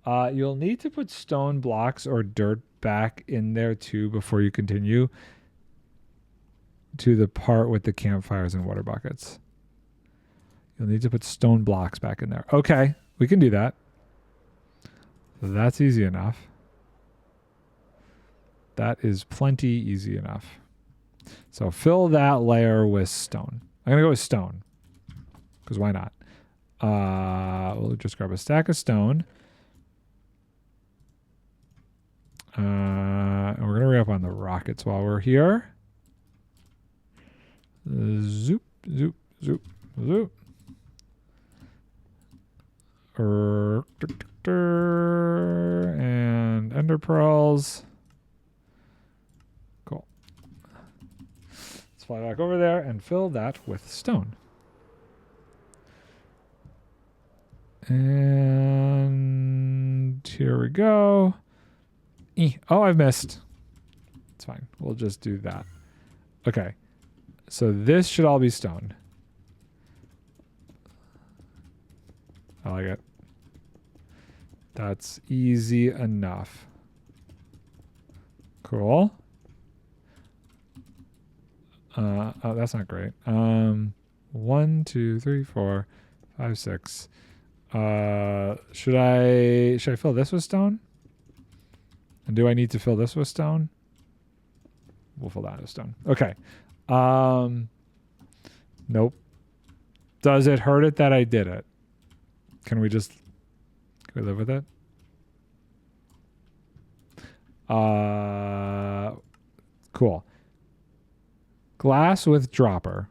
S1: You'll need to put stone blocks or dirt back in there too before you continue to the part with the campfires and water buckets. You'll need to put stone blocks back in there. Okay, we can do that. That's easy enough. That is plenty easy enough. So fill that layer with stone. I'm going to go with stone. Because why not? We'll just grab a stack of stone. And we're going to re-up on the rockets while we're here. Zoop, zoop, zoop, zoop. And ender pearls. Cool. Let's fly back over there and fill that with stone. And here we go. Oh, I've missed. It's fine. We'll just do that. Okay. So this should all be stone. I like it. That's easy enough. Cool. Oh, that's not great. 1, 2, 3, 4, 5, 6. Should I fill this with stone? And do I need to fill this with stone? We'll fill that with stone. Okay. Nope. Does it hurt it that I did it? Can we live with it? Cool. Glass with dropper.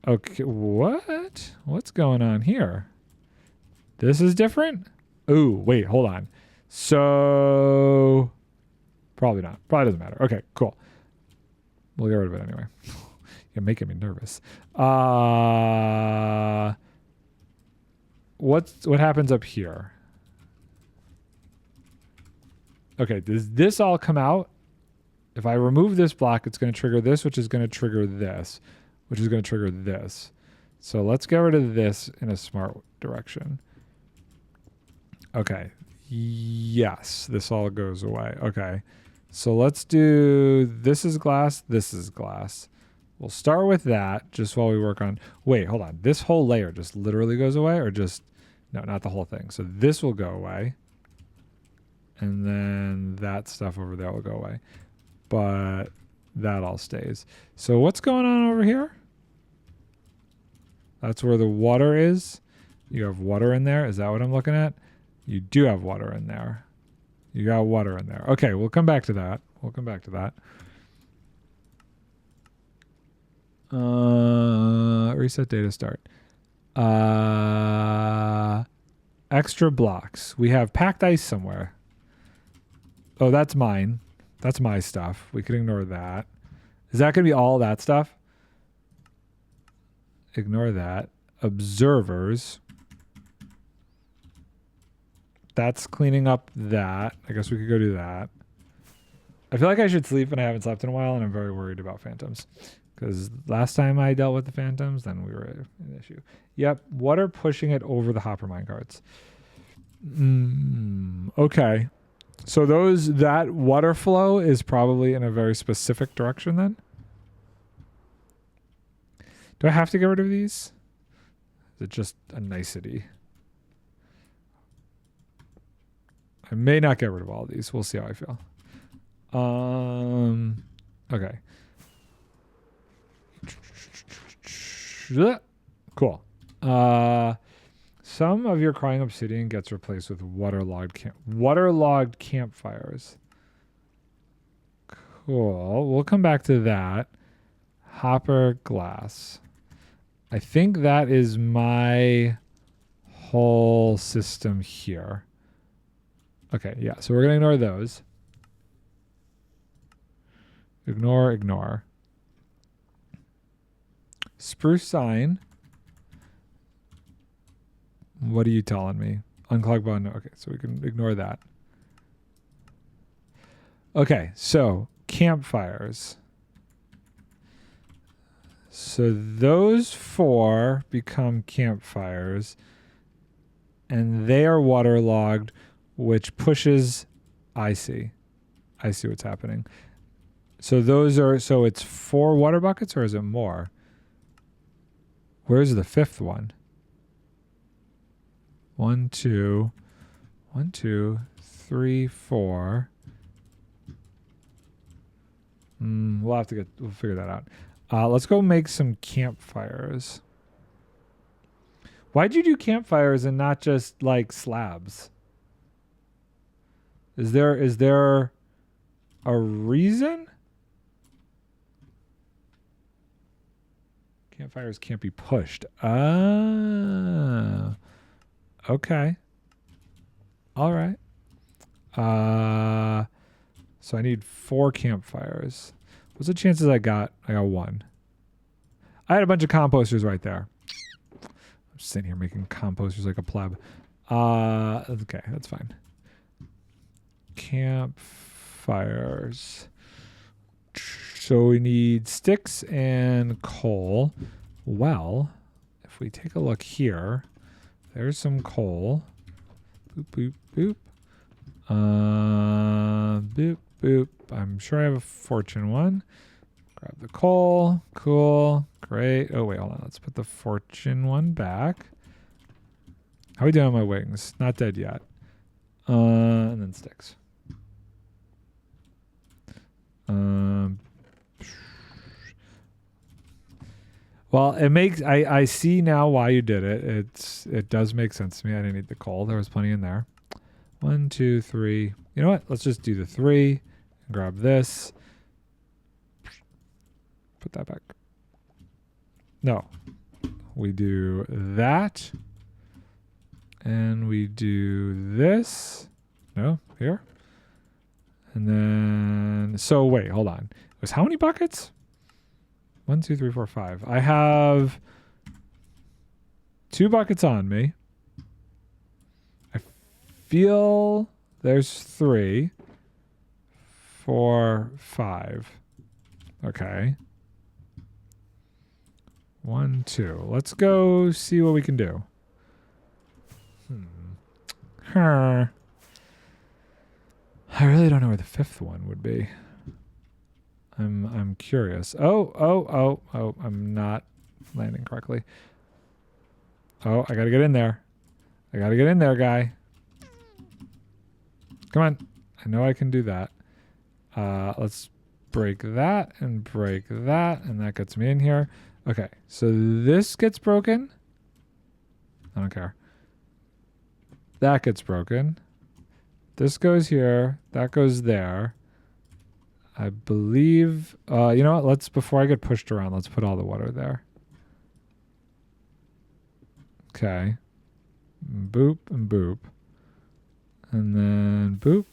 S1: Okay, what? What's going on here? This is different? Ooh, wait, hold on. So, probably not. Probably doesn't matter. Okay, cool. We'll get rid of it anyway. You're making me nervous. What happens up here? Okay, does this all come out? If I remove this block, it's going to trigger this, which is going to trigger this, which is going to trigger this. So let's get rid of this in a smart direction. Okay. Yes, this all goes away. Okay. So let's do, this is glass, this is glass. We'll start with that just while we work on, wait, hold on. This whole layer just literally goes away or just, no, not the whole thing. So this will go away. And then that stuff over there will go away. But that all stays. So what's going on over here? That's where the water is. You have water in there. Is that what I'm looking at? You do have water in there. You got water in there. Okay, we'll come back to that. We'll come back to that. Reset data start. Extra blocks. We have packed ice somewhere. Oh, that's mine. That's my stuff. We can ignore that. Is that going to be all that stuff? Ignore that. Observers. that's cleaning up that. I guess we could go do that. I feel like I should sleep, and I haven't slept in a while, and I'm very worried about phantoms. Because last time I dealt with the phantoms, then we were an issue. Yep, water pushing it over the hopper minecarts. Okay. So that water flow is probably in a very specific direction then? Do I have to get rid of these? Is it just a nicety? I may not get rid of all of these. We'll see how I feel. Okay. Cool. Some of your crying obsidian gets replaced with waterlogged campfires. Cool. We'll come back to that. Hopper glass. I think that is my whole system here. Okay, yeah. So we're going to ignore those. Ignore. Spruce sign. What are you telling me? Unclog button. Okay, so we can ignore that. Okay, so campfires. So those 4 become campfires, and they are waterlogged, which pushes. I see what's happening. So so it's 4 water buckets, or is it more? Where's the 5th one? 1, 2, 3, 4. We'll figure that out. Let's go make some campfires. Why'd you do campfires and not just like slabs? Is there a reason? Campfires can't be pushed. Oh. Okay. All right. So I need 4 campfires. What's the chances I got 1? I had a bunch of composters right there. I'm just sitting here making composters like a pleb. Okay, that's fine. Campfires. So we need sticks and coal. Well, if we take a look here, there's some coal. Boop, boop, boop. Boop, boop. I'm sure I have a fortune one. Grab the coal. Cool. Great. Oh, wait, hold on. Let's put the fortune one back. How are we doing on my wings? Not dead yet. And then sticks. Well, it makes I see now why you did it. It does make sense to me. I didn't need the coal. There was plenty in there. 1, 2, 3. You know what? Let's just do the 3. Grab this. Put that back. No. We do that. And we do this. No, here. And then so wait, hold on. It was how many buckets? 1, 2, 3, 4, 5. I have 2 buckets on me. I feel there's 3, 4, 5. Okay. 1, 2. Let's go see what we can do. I really don't know where the 5th one would be. I'm curious. Oh, I'm not landing correctly. Oh, I gotta get in there. I gotta get in there, guy. Come on. I know I can do that. Let's break that and break that, and that gets me in here. Okay, so this gets broken. I don't care. That gets broken. This goes here. That goes there. I believe, you know what? Before I get pushed around, let's put all the water there. Okay. Boop and boop. And then boop.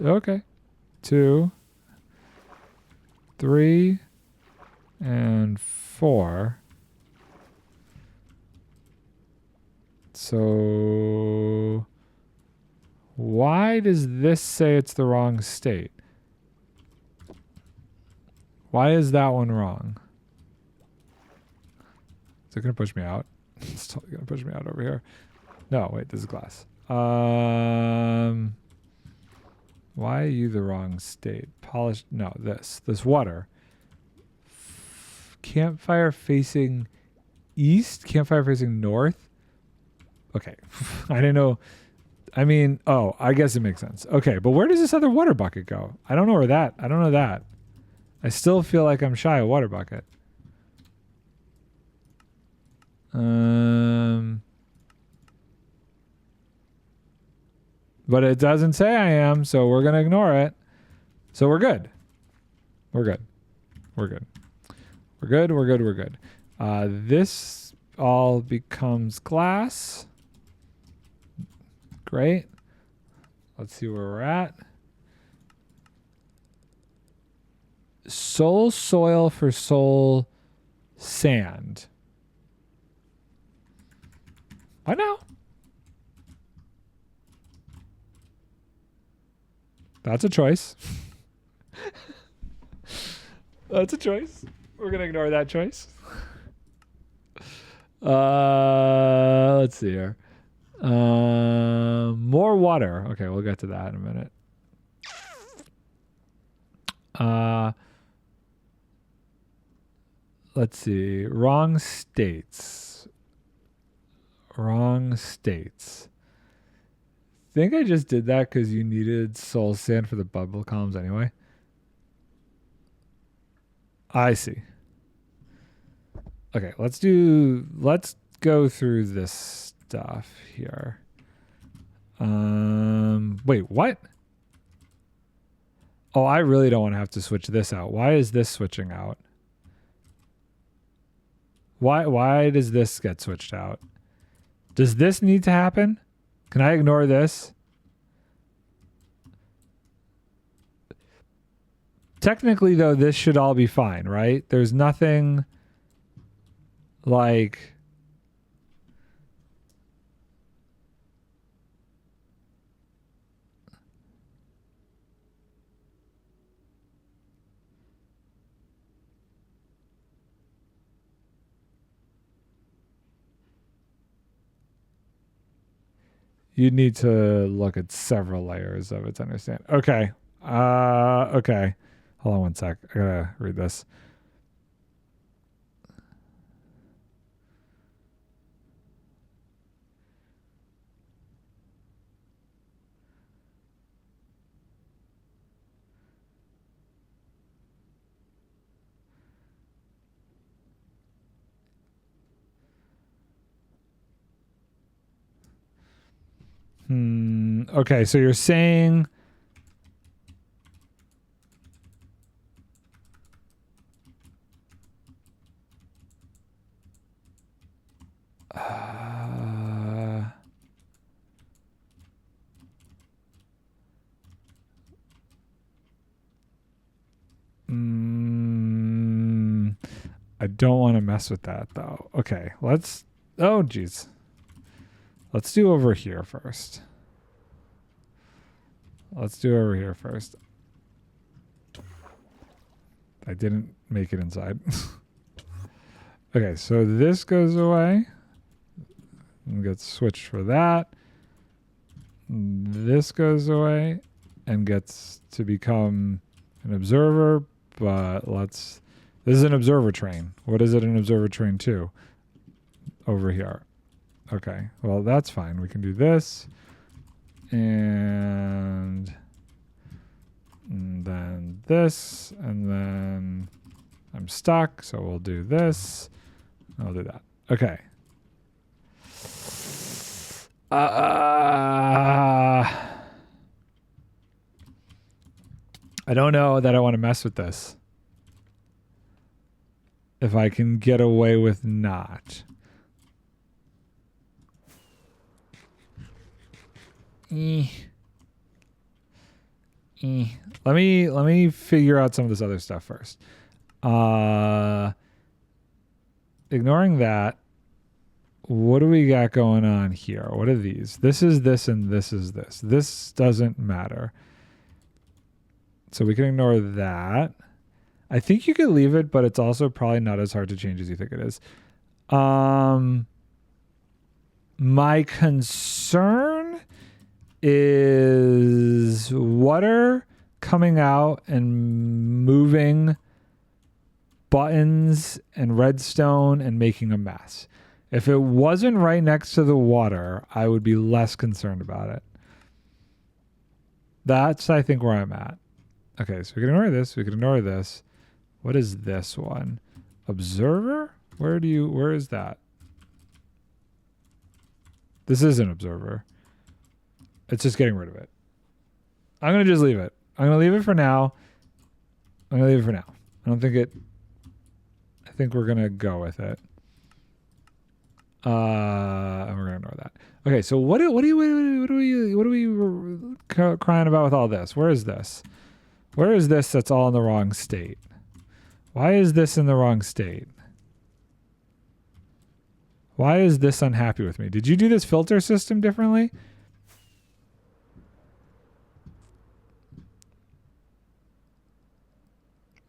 S1: Okay. 2, 3, and 4. So why does this say it's the wrong state? Why is that one wrong? Is it going to push me out? It's totally going to push me out over here. No, wait, this is glass. Why are you the wrong state? Polished, no, this water. Campfire facing east, campfire facing north. Okay, I didn't know. I mean, oh, I guess it makes sense. Okay, but where does this other water bucket go? I don't know where that, I don't know that. I still feel like I'm shy of water bucket. But it doesn't say I am, so we're going to ignore it. So we're good. We're good. We're good. We're good. We're good. We're good. This all becomes glass. Great. Let's see where we're at. Soul soil for soul sand. Why now? That's a choice. That's a choice. We're going to ignore that choice. Let's see here. More water. Okay, we'll get to that in a minute. Let's see. Wrong states. Wrong states. Think I just did that because you needed soul sand for the bubble columns anyway. I see. Okay, let's go through this stuff here. Wait, what? Oh, I really don't want to have to switch this out. Why is this switching out? Why does this get switched out? Does this need to happen? Can I ignore this? Technically, though, this should all be fine, right? There's nothing like... You need to look at several layers of it to understand. Okay. Okay. Hold on one sec. I gotta read this. Okay, so you're saying... I don't want to mess with that, though. Okay, let's... Oh, geez. Let's do over here first. Let's do over here first. I didn't make it inside. Okay, so this goes away. And gets switched for that. This goes away and gets to become an observer, but let's... This is an observer train. What is it an observer train to? Over here. Okay, well, that's fine. We can do this. And then this. And then I'm stuck, so we'll do this. I'll do that. Okay. I don't know that I want to mess with this. If I can get away with not. Let me figure out some of this other stuff first. Ignoring that. what do we got going on here? What are these? This is this and this is this. This doesn't matter. So we can ignore that. I think you could leave it, but it's also probably not as hard to change as you think it is. My concern is water coming out and moving buttons and redstone and making a mess. If it wasn't right next to the water, I would be less concerned about it. That's, I think, where I'm at. Okay, so we can ignore this. We can ignore this. What is this one? Observer? Where is that? This is an observer. It's just getting rid of it. I'm going to just leave it. I'm going to leave it for now. I don't think it... I think we're going to go with it. And we're going to ignore that. Okay, so what are we crying about with all this? Where is this? Where is this that's all in the wrong state? Why is this in the wrong state? Why is this unhappy with me? Did you do this filter system differently?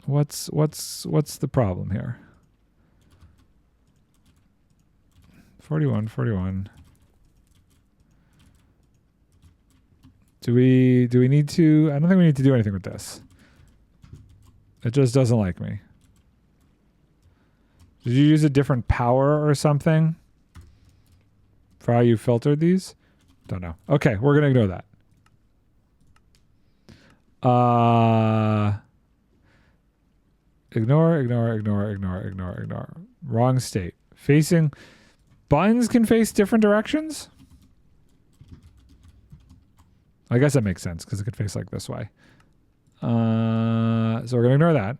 S1: What's the problem here? 41. Do we need to? I don't think we need to do anything with this. It just doesn't like me. Did you use a different power or something for how you filtered these? Don't know. Okay, we're gonna ignore that. Ignore. Wrong state. Facing buttons can face different directions? I guess that makes sense because it could face like this way. So we're going to ignore that.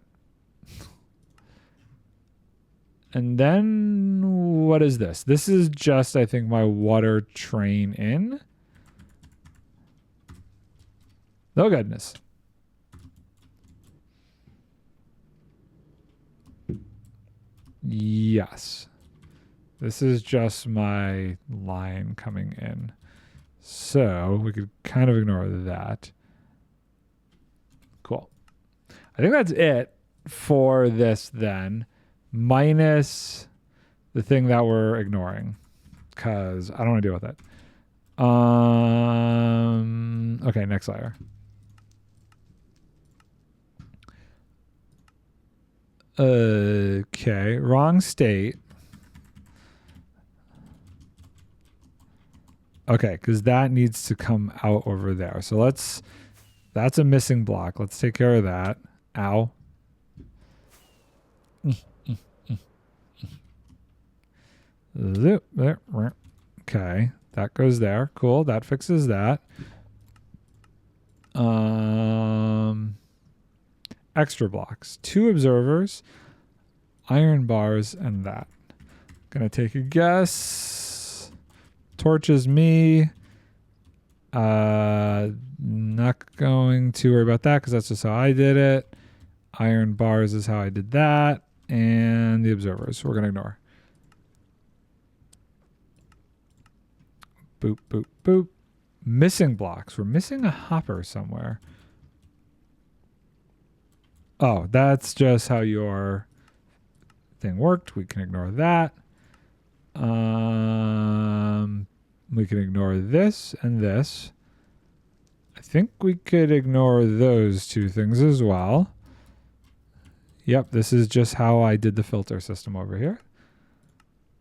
S1: And then what is this? This is just, I think, my water train in. Oh, goodness. Yes. This is just my line coming in. So we could kind of ignore that. Cool. I think that's it for this then, minus the thing that we're ignoring, because I don't want to deal with it. Okay, next layer. Okay, wrong state. Okay, because that needs to come out over there. So that's a missing block. Let's take care of that. Ow. There. Okay, that goes there. Cool, that fixes that. Extra blocks. 2 observers, iron bars, and that. Gonna take a guess. Torches me. Not going to worry about that because that's just how I did it. Iron bars is how I did that. And the observers we're going to ignore. Boop, boop, boop. Missing blocks. We're missing a hopper somewhere. Oh, that's just how your thing worked. We can ignore that. We can ignore this and this. I think we could ignore those 2 things as well. Yep, this is just how I did the filter system over here.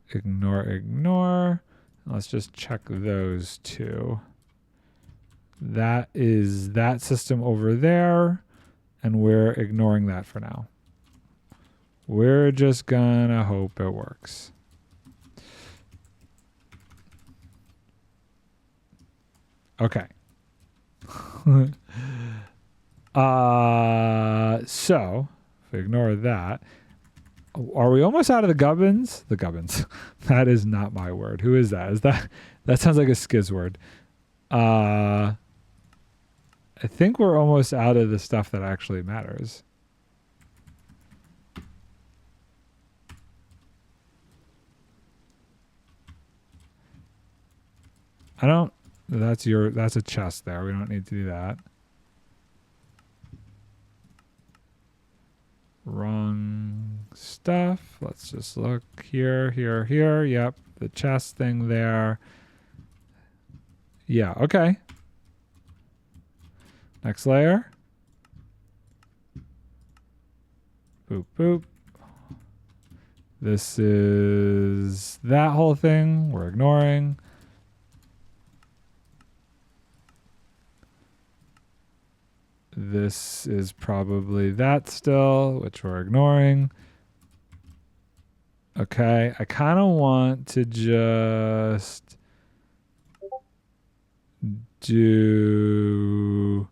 S1: Ignore. Let's just check those 2. That is that system over there, and we're ignoring that for now. We're just gonna hope it works. Okay. So if we ignore that, are we almost out of the gubbins? The gubbins. That is not my word. Who is that? That sounds like a skiz word. I think we're almost out of the stuff that actually matters. I don't, that's a chest there. We don't need to do that. Wrong stuff. Let's just look here, here, here. Yep. The chest thing there. Yeah. Okay. Next layer. Boop, boop. This is that whole thing we're ignoring. This is probably that still, which we're ignoring. Okay, I kind of want to just do...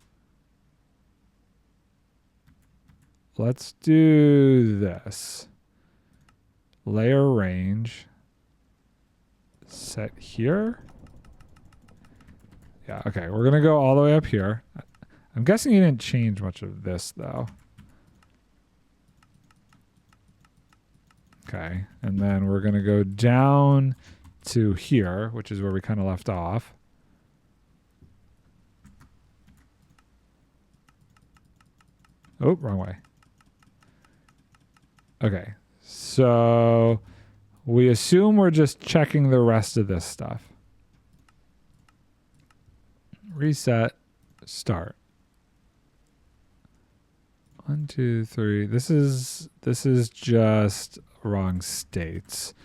S1: Let's do this. Layer range. Set here. Yeah, okay, we're going to go all the way up here. I'm guessing you didn't change much of this, though. Okay, and then we're going to go down to here, which is where we kind of left off. Oh, wrong way. Okay, so we assume we're just checking the rest of this stuff. Reset, start. 1, 2, 3. This is just wrong states,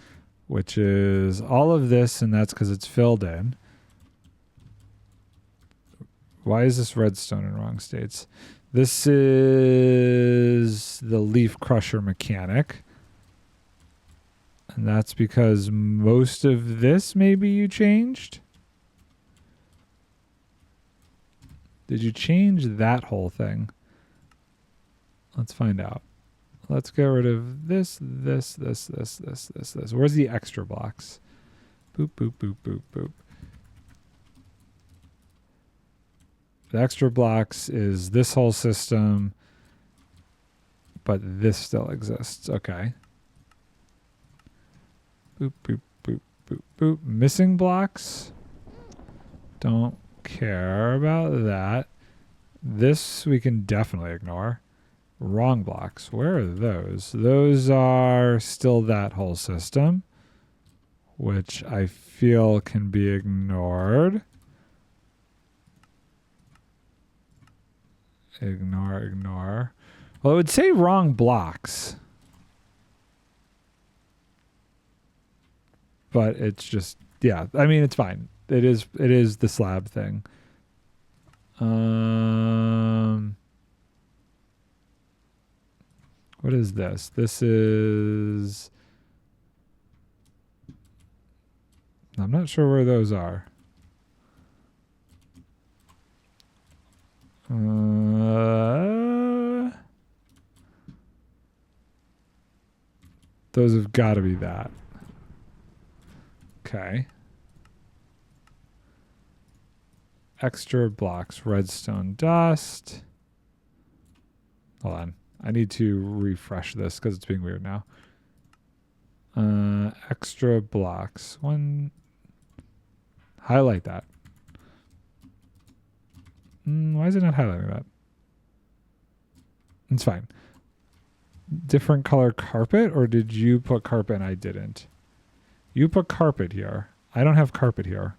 S1: which is all of this, and that's because it's filled in. Why is this redstone in wrong states? This is the leaf crusher mechanic. And that's because most of this maybe you changed? Did you change that whole thing? Let's find out. Let's get rid of this. Where's the extra blocks? Boop, boop, boop, boop, boop. The extra blocks is this whole system, but this still exists. Okay. Boop, boop, boop, boop, boop. Missing blocks. Don't care about that. This we can definitely ignore. Wrong blocks. Where are those? Those are still that whole system, which I feel can be ignored. Ignore. Well, it would say wrong blocks. But it's just, yeah, I mean, it's fine. It is the slab thing. What is this? This is... I'm not sure where those are. Those have got to be that. Okay. Extra blocks, redstone dust. Hold on. I need to refresh this because it's being weird now. Extra blocks. One. Highlight that. Why is it not highlighting that? It's fine. Different color carpet, or did you put carpet and I didn't? You put carpet here. I don't have carpet here.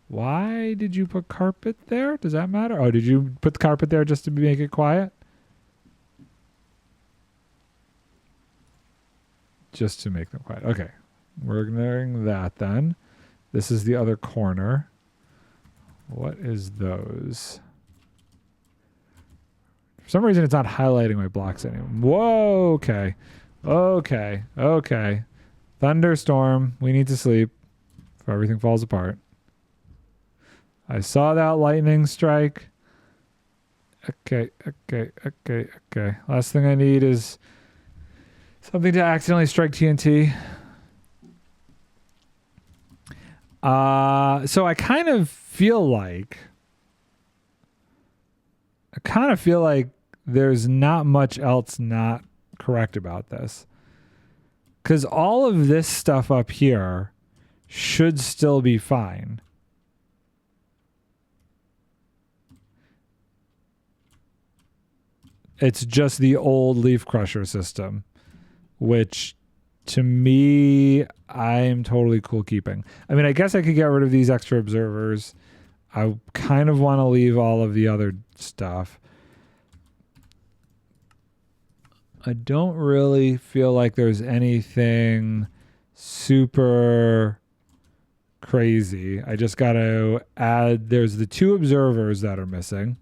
S1: Why did you put carpet there? Does that matter? Oh, did you put the carpet there just to make it quiet? Just to make them quiet. Okay. We're ignoring that then. This is the other corner. What is those? For some reason, it's not highlighting my blocks anymore. Whoa, okay. Okay, okay. Thunderstorm. We need to sleep before everything falls apart. I saw that lightning strike. Okay. Last thing I need is something to accidentally strike TNT. So I kind of feel like there's not much else not correct about this. Because all of this stuff up here should still be fine. It's just the old leaf crusher system, which to me, I'm totally cool keeping. I mean, I guess I could get rid of these extra observers. I kind of want to leave all of the other stuff. I don't really feel like there's anything super crazy. I just got to add, there's the 2 observers that are missing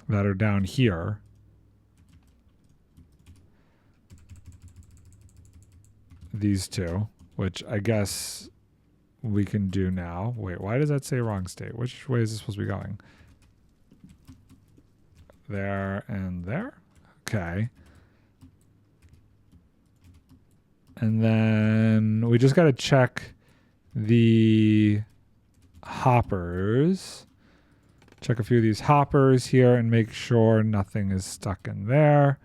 S1: that are down here. These 2, which I guess we can do now. Wait, why does that say wrong state? Which way is this supposed to be going? There and there? Okay. And then we just got to check the hoppers. Check a few of these hoppers here and make sure nothing is stuck in there.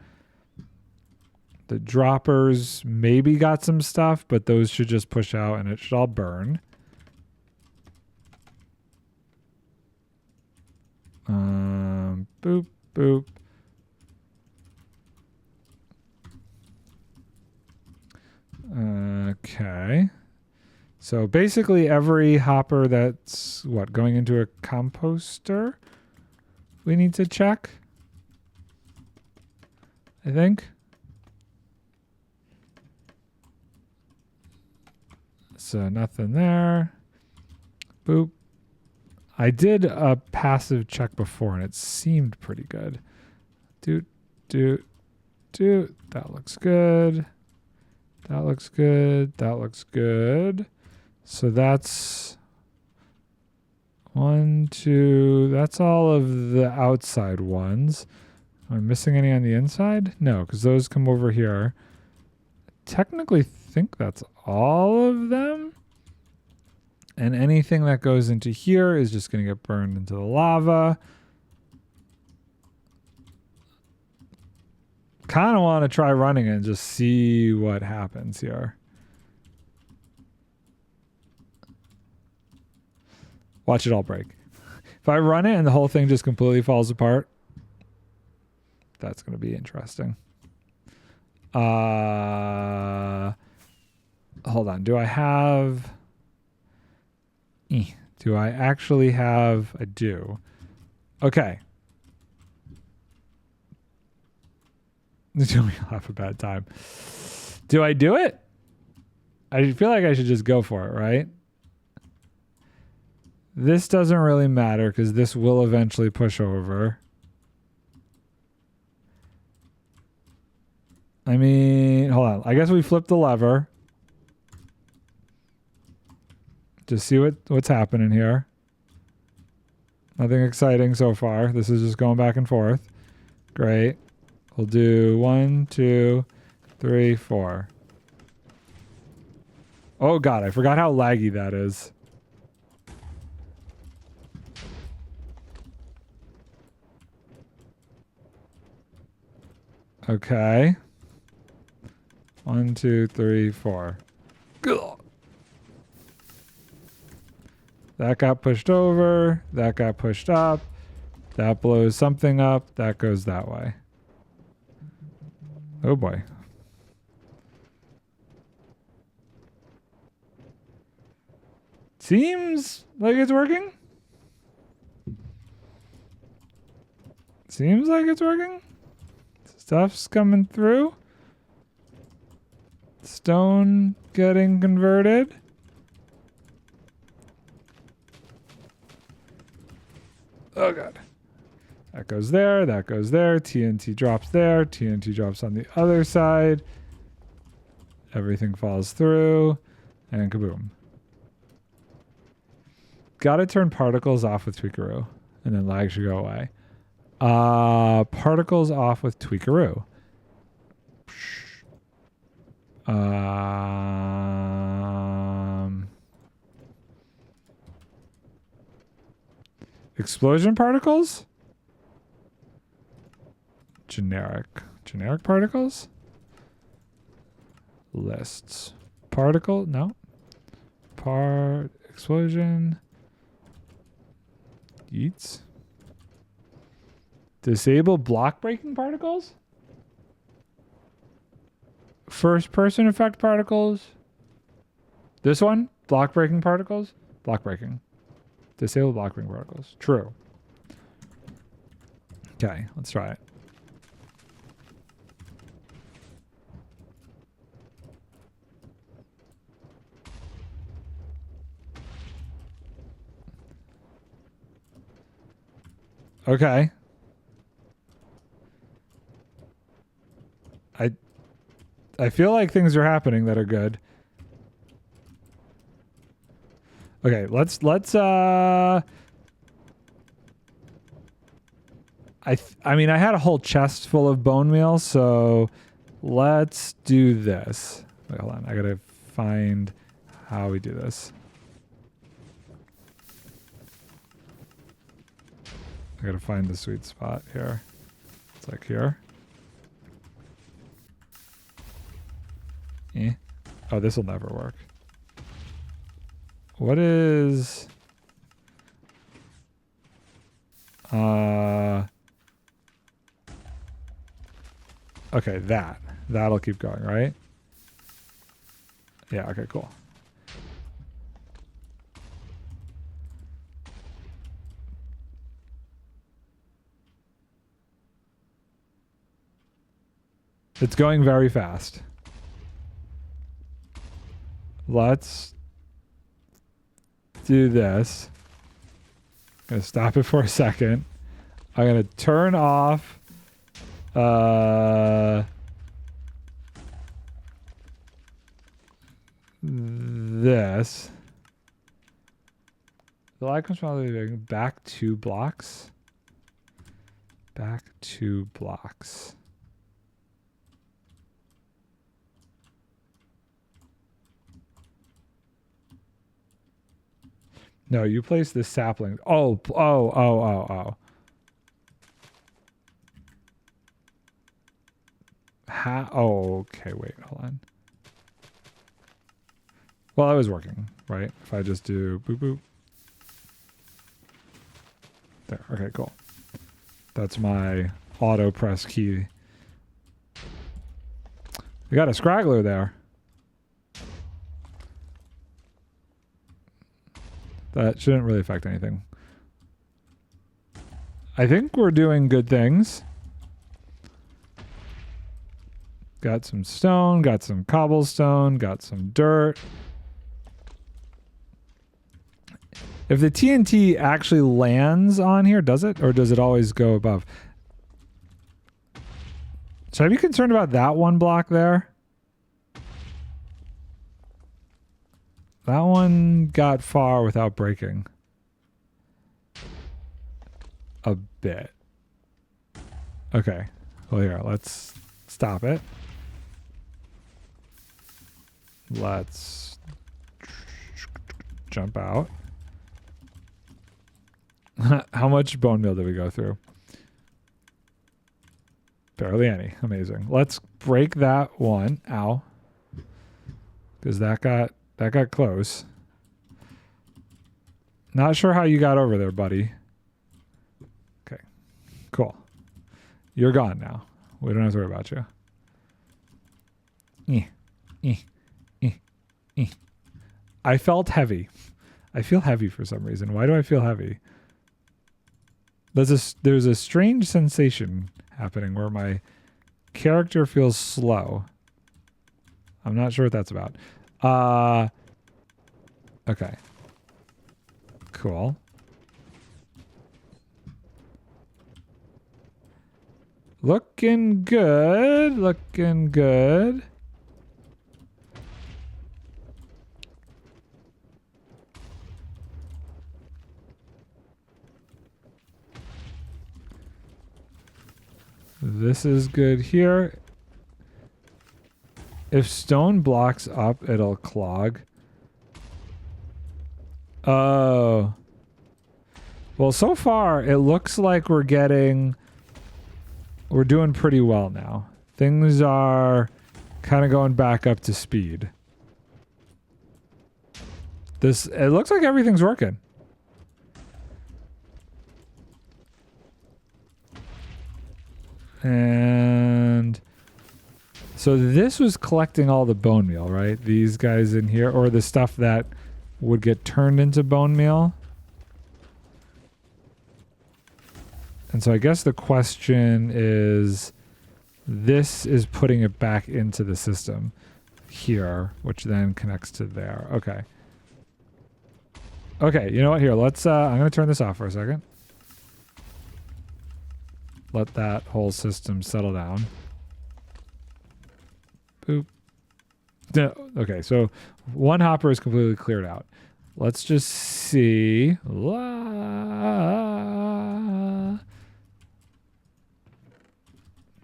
S1: The droppers maybe got some stuff, but those should just push out and it should all burn. Boop, boop. Okay. So basically every hopper that's, going into a composter, we need to check, I think. So nothing there. Boop. I did a passive check before and it seemed pretty good. That looks good. That looks good. That looks good. So that's 1, 2. That's all of the outside ones. Am I missing any on the inside? No, because those come over here. Technically think that's all of them. And anything that goes into here is just going to get burned into the lava. Kind of want to try running it and just see what happens here. Watch it all break. If I run it and the whole thing just completely falls apart, that's going to be interesting. Hold on. Do I have... Do I actually have... I do. Okay. You'll have a bad time. Do I do it? I feel like I should just go for it, right? This doesn't really matter because this will eventually push over. I mean, hold on. I guess we flip the lever. Just see what's happening here. Nothing exciting so far. This is just going back and forth. Great. We'll do 1, 2, 3, 4. Oh god, I forgot how laggy that is. Okay. 1, 2, 3, 4. Ugh. That got pushed over. That got pushed up. That blows something up. That goes that way. Oh boy. Seems like it's working. Seems like it's working. Stuff's coming through. Stone getting converted. Oh god. That goes there, that goes there. TNT drops there. TNT drops on the other side. Everything falls through. And kaboom. Gotta turn particles off with Tweakaroo. And then lag should go away. Particles off with Tweakaroo. Explosion particles? Generic particles? Lists. Particle? No. Explosion. Yeets. Disable block breaking particles? First person effect particles? This one? Block breaking particles? Block breaking. Disable block breaking particles. True. Okay, let's try it. Okay. I feel like things are happening that are good. Okay, let's I mean I had a whole chest full of bone meal, so let's do this. Wait, hold on. I got to find how we do this. I got to find the sweet spot here. It's like here. Eh. Oh, this will never work. What is... Okay, that'll keep going, right? Yeah, okay, cool. It's going very fast. Let's do this. I'm gonna stop it for a second. I'm gonna turn off this. The light comes from back 2 blocks. Back 2 blocks. No, you place the sapling. Oh. Oh, okay, wait, hold on. Well, that was working, right? If I just do boop boop. There, okay, cool. That's my auto press key. We got a scraggler there. That shouldn't really affect anything. I think we're doing good things. Got some stone, got some cobblestone, got some dirt. If the TNT actually lands on here, does it? Or does it always go above? Should I be concerned about that one block there? That one got far without breaking. A bit. Okay. Well, here, let's stop it. Let's jump out. How much bone meal did we go through? Barely any. Amazing. Let's break that one. Ow. Because that got close. Not sure how you got over there, buddy. Okay. Cool. You're gone now. We don't have to worry about you. I felt heavy. I feel heavy for some reason. Why do I feel heavy? There's a strange sensation happening where my character feels slow. I'm not sure what that's about. Okay. Cool. Looking good. Looking good. This is good here. If stone blocks up, it'll clog. Oh. Well, so far, it looks like we're doing pretty well now. Things are kind of going back up to speed. It looks like everything's working. And so this was collecting all the bone meal, right? These guys in here, or the stuff that would get turned into bone meal. And so I guess the question is, this is putting it back into the system here, which then connects to there. Okay. Okay, you know what? Here, let's, I'm going to turn this off for a second. Let that whole system settle down. Boop. Okay, so one hopper is completely cleared out. Let's just see.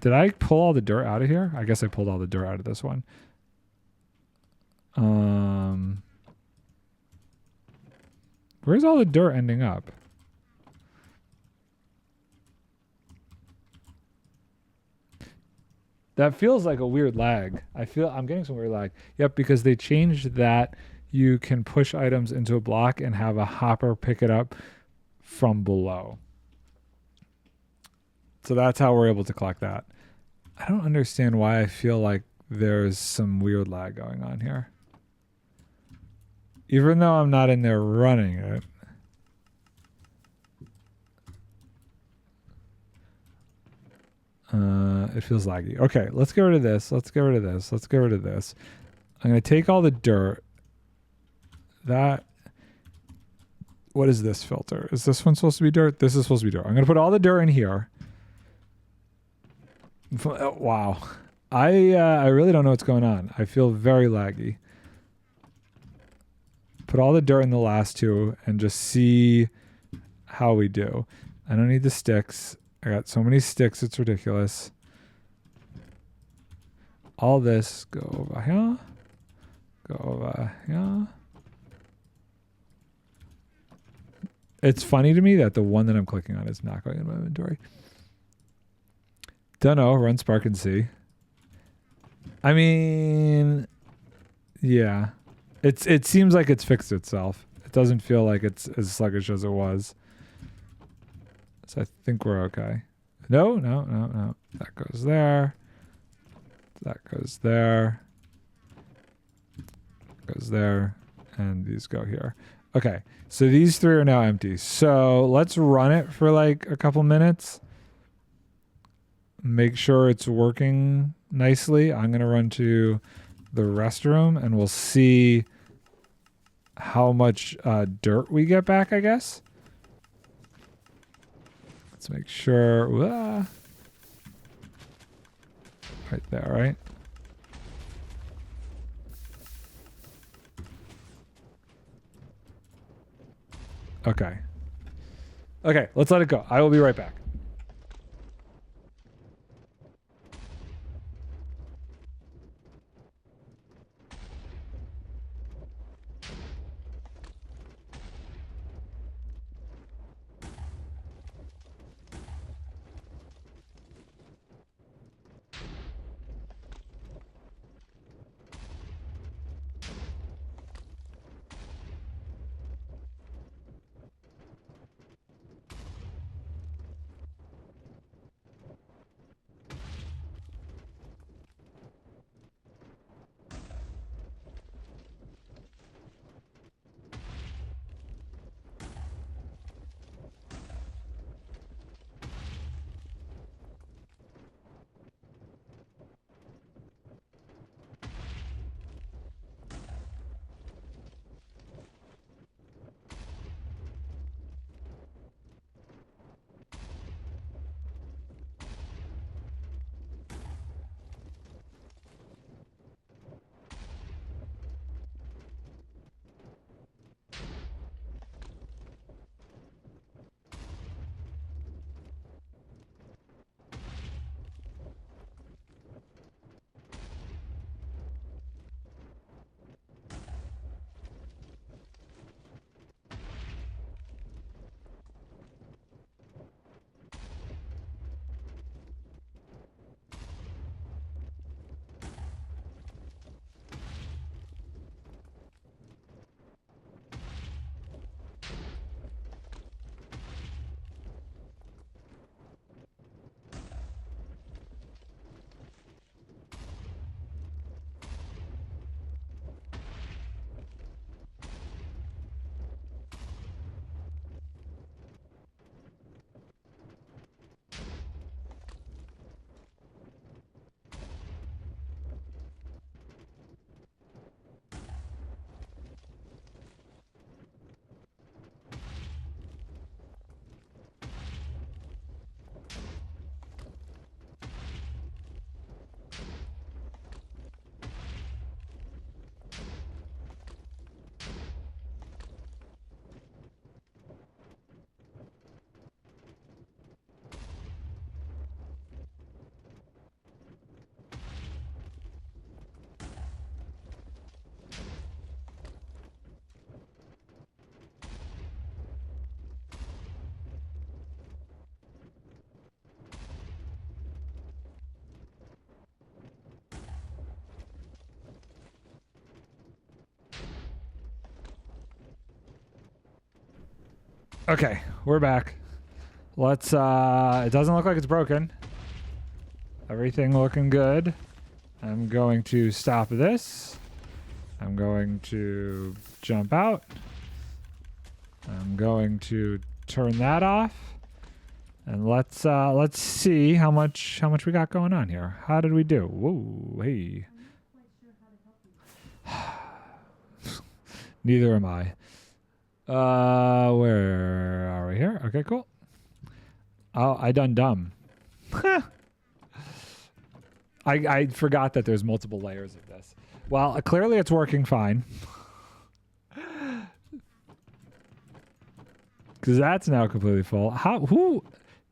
S1: Did I pull all the dirt out of here? I guess I pulled all the dirt out of this one. Where's all the dirt ending up? That feels like a weird lag. I'm getting some weird lag. Yep, because they changed that you can push items into a block and have a hopper pick it up from below. So that's how we're able to collect that. I don't understand why I feel like there's some weird lag going on here. Even though I'm not in there running it. It feels laggy. Okay, let's get rid of this. Let's get rid of this. Let's get rid of this. I'm going to take all the dirt. What is this filter? Is this one supposed to be dirt? This is supposed to be dirt. I'm going to put all the dirt in here. Oh, wow. I really don't know what's going on. I feel very laggy. Put all the dirt in the last two and just see how we do. I don't need the sticks. I got so many sticks, it's ridiculous. All this, go over here. Go over here. It's funny to me that the one that I'm clicking on is not going in my inventory. Dunno, run Spark and see. I mean, yeah. It seems like it's fixed itself. It doesn't feel like it's as sluggish as it was. So I think we're okay. No. That goes there. That goes there. Goes there. And these go here. Okay. So these three are now empty. So let's run it for like a couple minutes. Make sure it's working nicely. I'm going to run to the restroom and we'll see how much dirt we get back, I guess. Let's make sure. Right there, right? Okay. Okay, let's let it go. I will be right back. Okay, we're back. Let's, it doesn't look like it's broken. Everything looking good. I'm going to stop this. I'm going to jump out. I'm going to turn that off. And let's see how much we got going on here. How did we do? Whoa, hey. Neither am I. Where are we here? Okay, cool. Oh, I done dumb. I forgot that there's multiple layers of this. Well, clearly it's working fine. Because that's now completely full.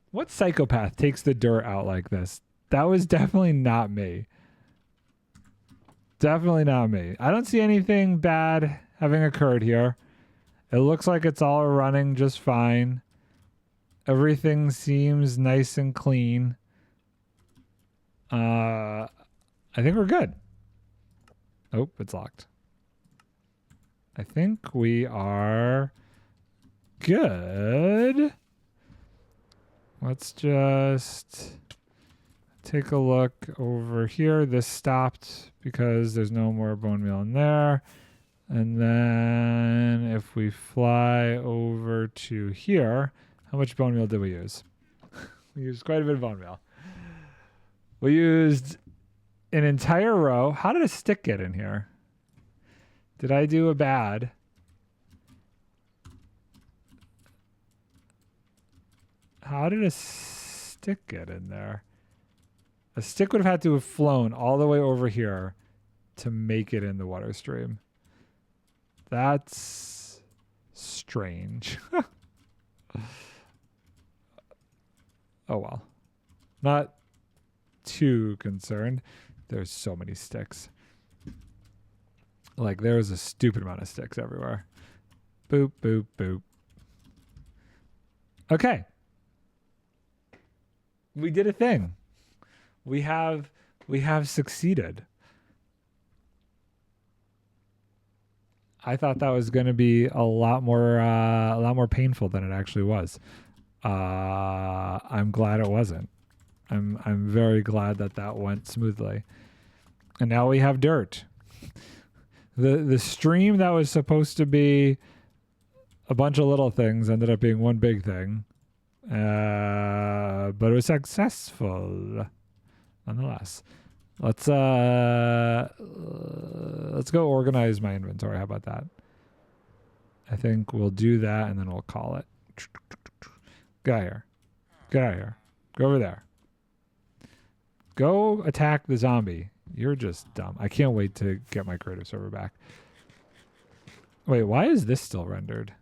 S1: What psychopath takes the dirt out like this? That was definitely not me. Definitely not me. I don't see anything bad having occurred here. It looks like it's all running just fine. Everything seems nice and clean. I think we're good. Oh, it's locked. I think we are good. Let's just take a look over here. This stopped because there's no more bone meal in there. And then if we fly over to here, how much bone meal did we use? We used quite a bit of bone meal. We used an entire row. How did a stick get in here? Did I do a bad? How did a stick get in there? A stick would have had to have flown all the way over here to make it in the water stream. That's strange. Oh well. Not too concerned. There's so many sticks. Like there's a stupid amount of sticks everywhere. Boop, boop, boop. Okay. We did a thing. We have succeeded. I thought that was going to be a lot more painful than it actually was. I'm glad it wasn't. I'm very glad that went smoothly. And now we have dirt. The stream that was supposed to be a bunch of little things ended up being one big thing. But it was successful nonetheless. Let's go organize my inventory. How about that? I think we'll do that and then we'll call it. Get out of here. Get out of here. Go over there. Go attack the zombie. You're just dumb. I can't wait to get my creative server back. Wait, why is this still rendered?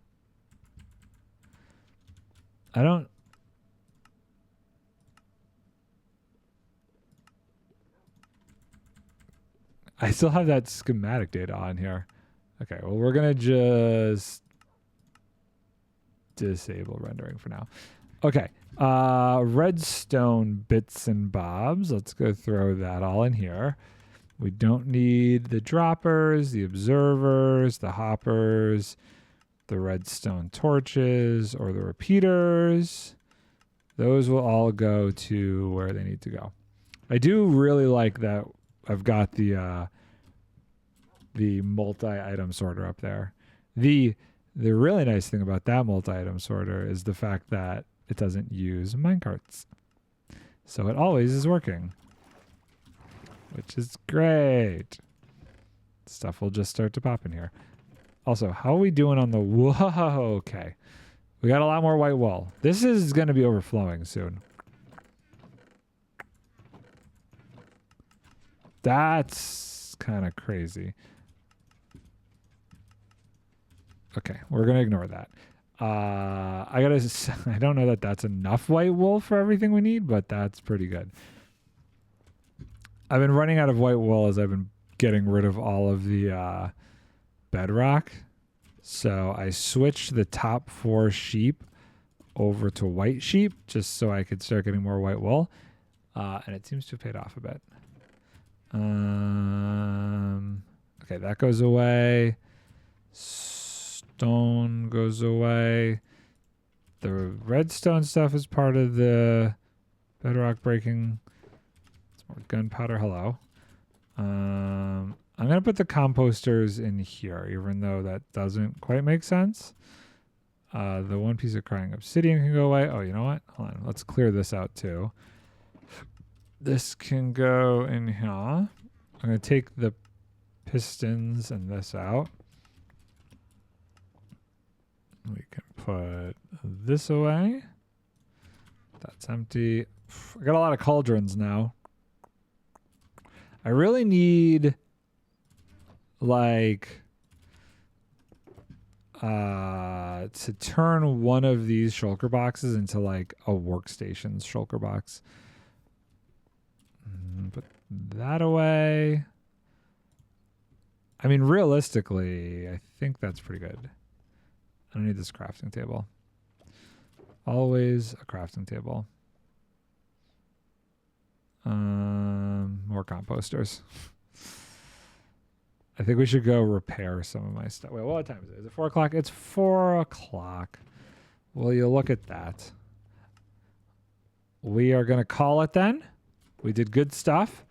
S1: I still have that schematic data on here. Okay, well, we're going to just disable rendering for now. Okay, redstone bits and bobs. Let's go throw that all in here. We don't need the droppers, the observers, the hoppers, the redstone torches, or the repeaters. Those will all go to where they need to go. I do really like that I've got the multi-item sorter up there. The really nice thing about that multi-item sorter is the fact that it doesn't use minecarts. So it always is working, which is great. Stuff will just start to pop in here. Also, how are we doing on the... Whoa, okay. We got a lot more white wool. This is going to be overflowing soon. That's kind of crazy. Okay, we're going to ignore that. I don't know that that's enough white wool for everything we need, but that's pretty good. I've been running out of white wool as I've been getting rid of all of the bedrock. So I switched the top 4 sheep over to white sheep just so I could start getting more white wool. And it seems to have paid off a bit. Okay, that goes away. Stone goes away. the redstone stuff is part of the bedrock breaking. It's more gunpowder. Hello. I'm gonna put the composters in here, even though that doesn't quite make sense. The one piece of crying obsidian can go away. Oh, you know what? Hold on. Let's clear this out too. This can go in here. I'm gonna take the pistons and this out. We can put this away. That's empty. I got a lot of cauldrons now. I really need like to turn one of these shulker boxes into like a workstation's shulker box. Put that away. I mean, realistically, I think that's pretty good. I don't need this crafting table. Always a crafting table. More composters. I think we should go repair some of my stuff. Wait, what time is it? Is it 4 o'clock? It's 4 o'clock. Well, you look at that. We are going to call it then. We did good stuff.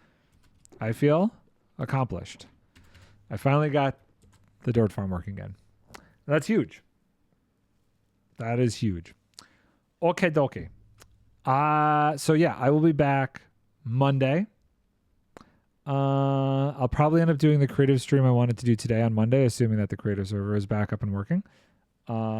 S1: I feel accomplished. I finally got the dirt farm working again. That's huge. That is huge. Okay, dokie. So yeah, I will be back Monday. I'll probably end up doing the creative stream I wanted to do today on Monday, assuming that the creative server is back up and working.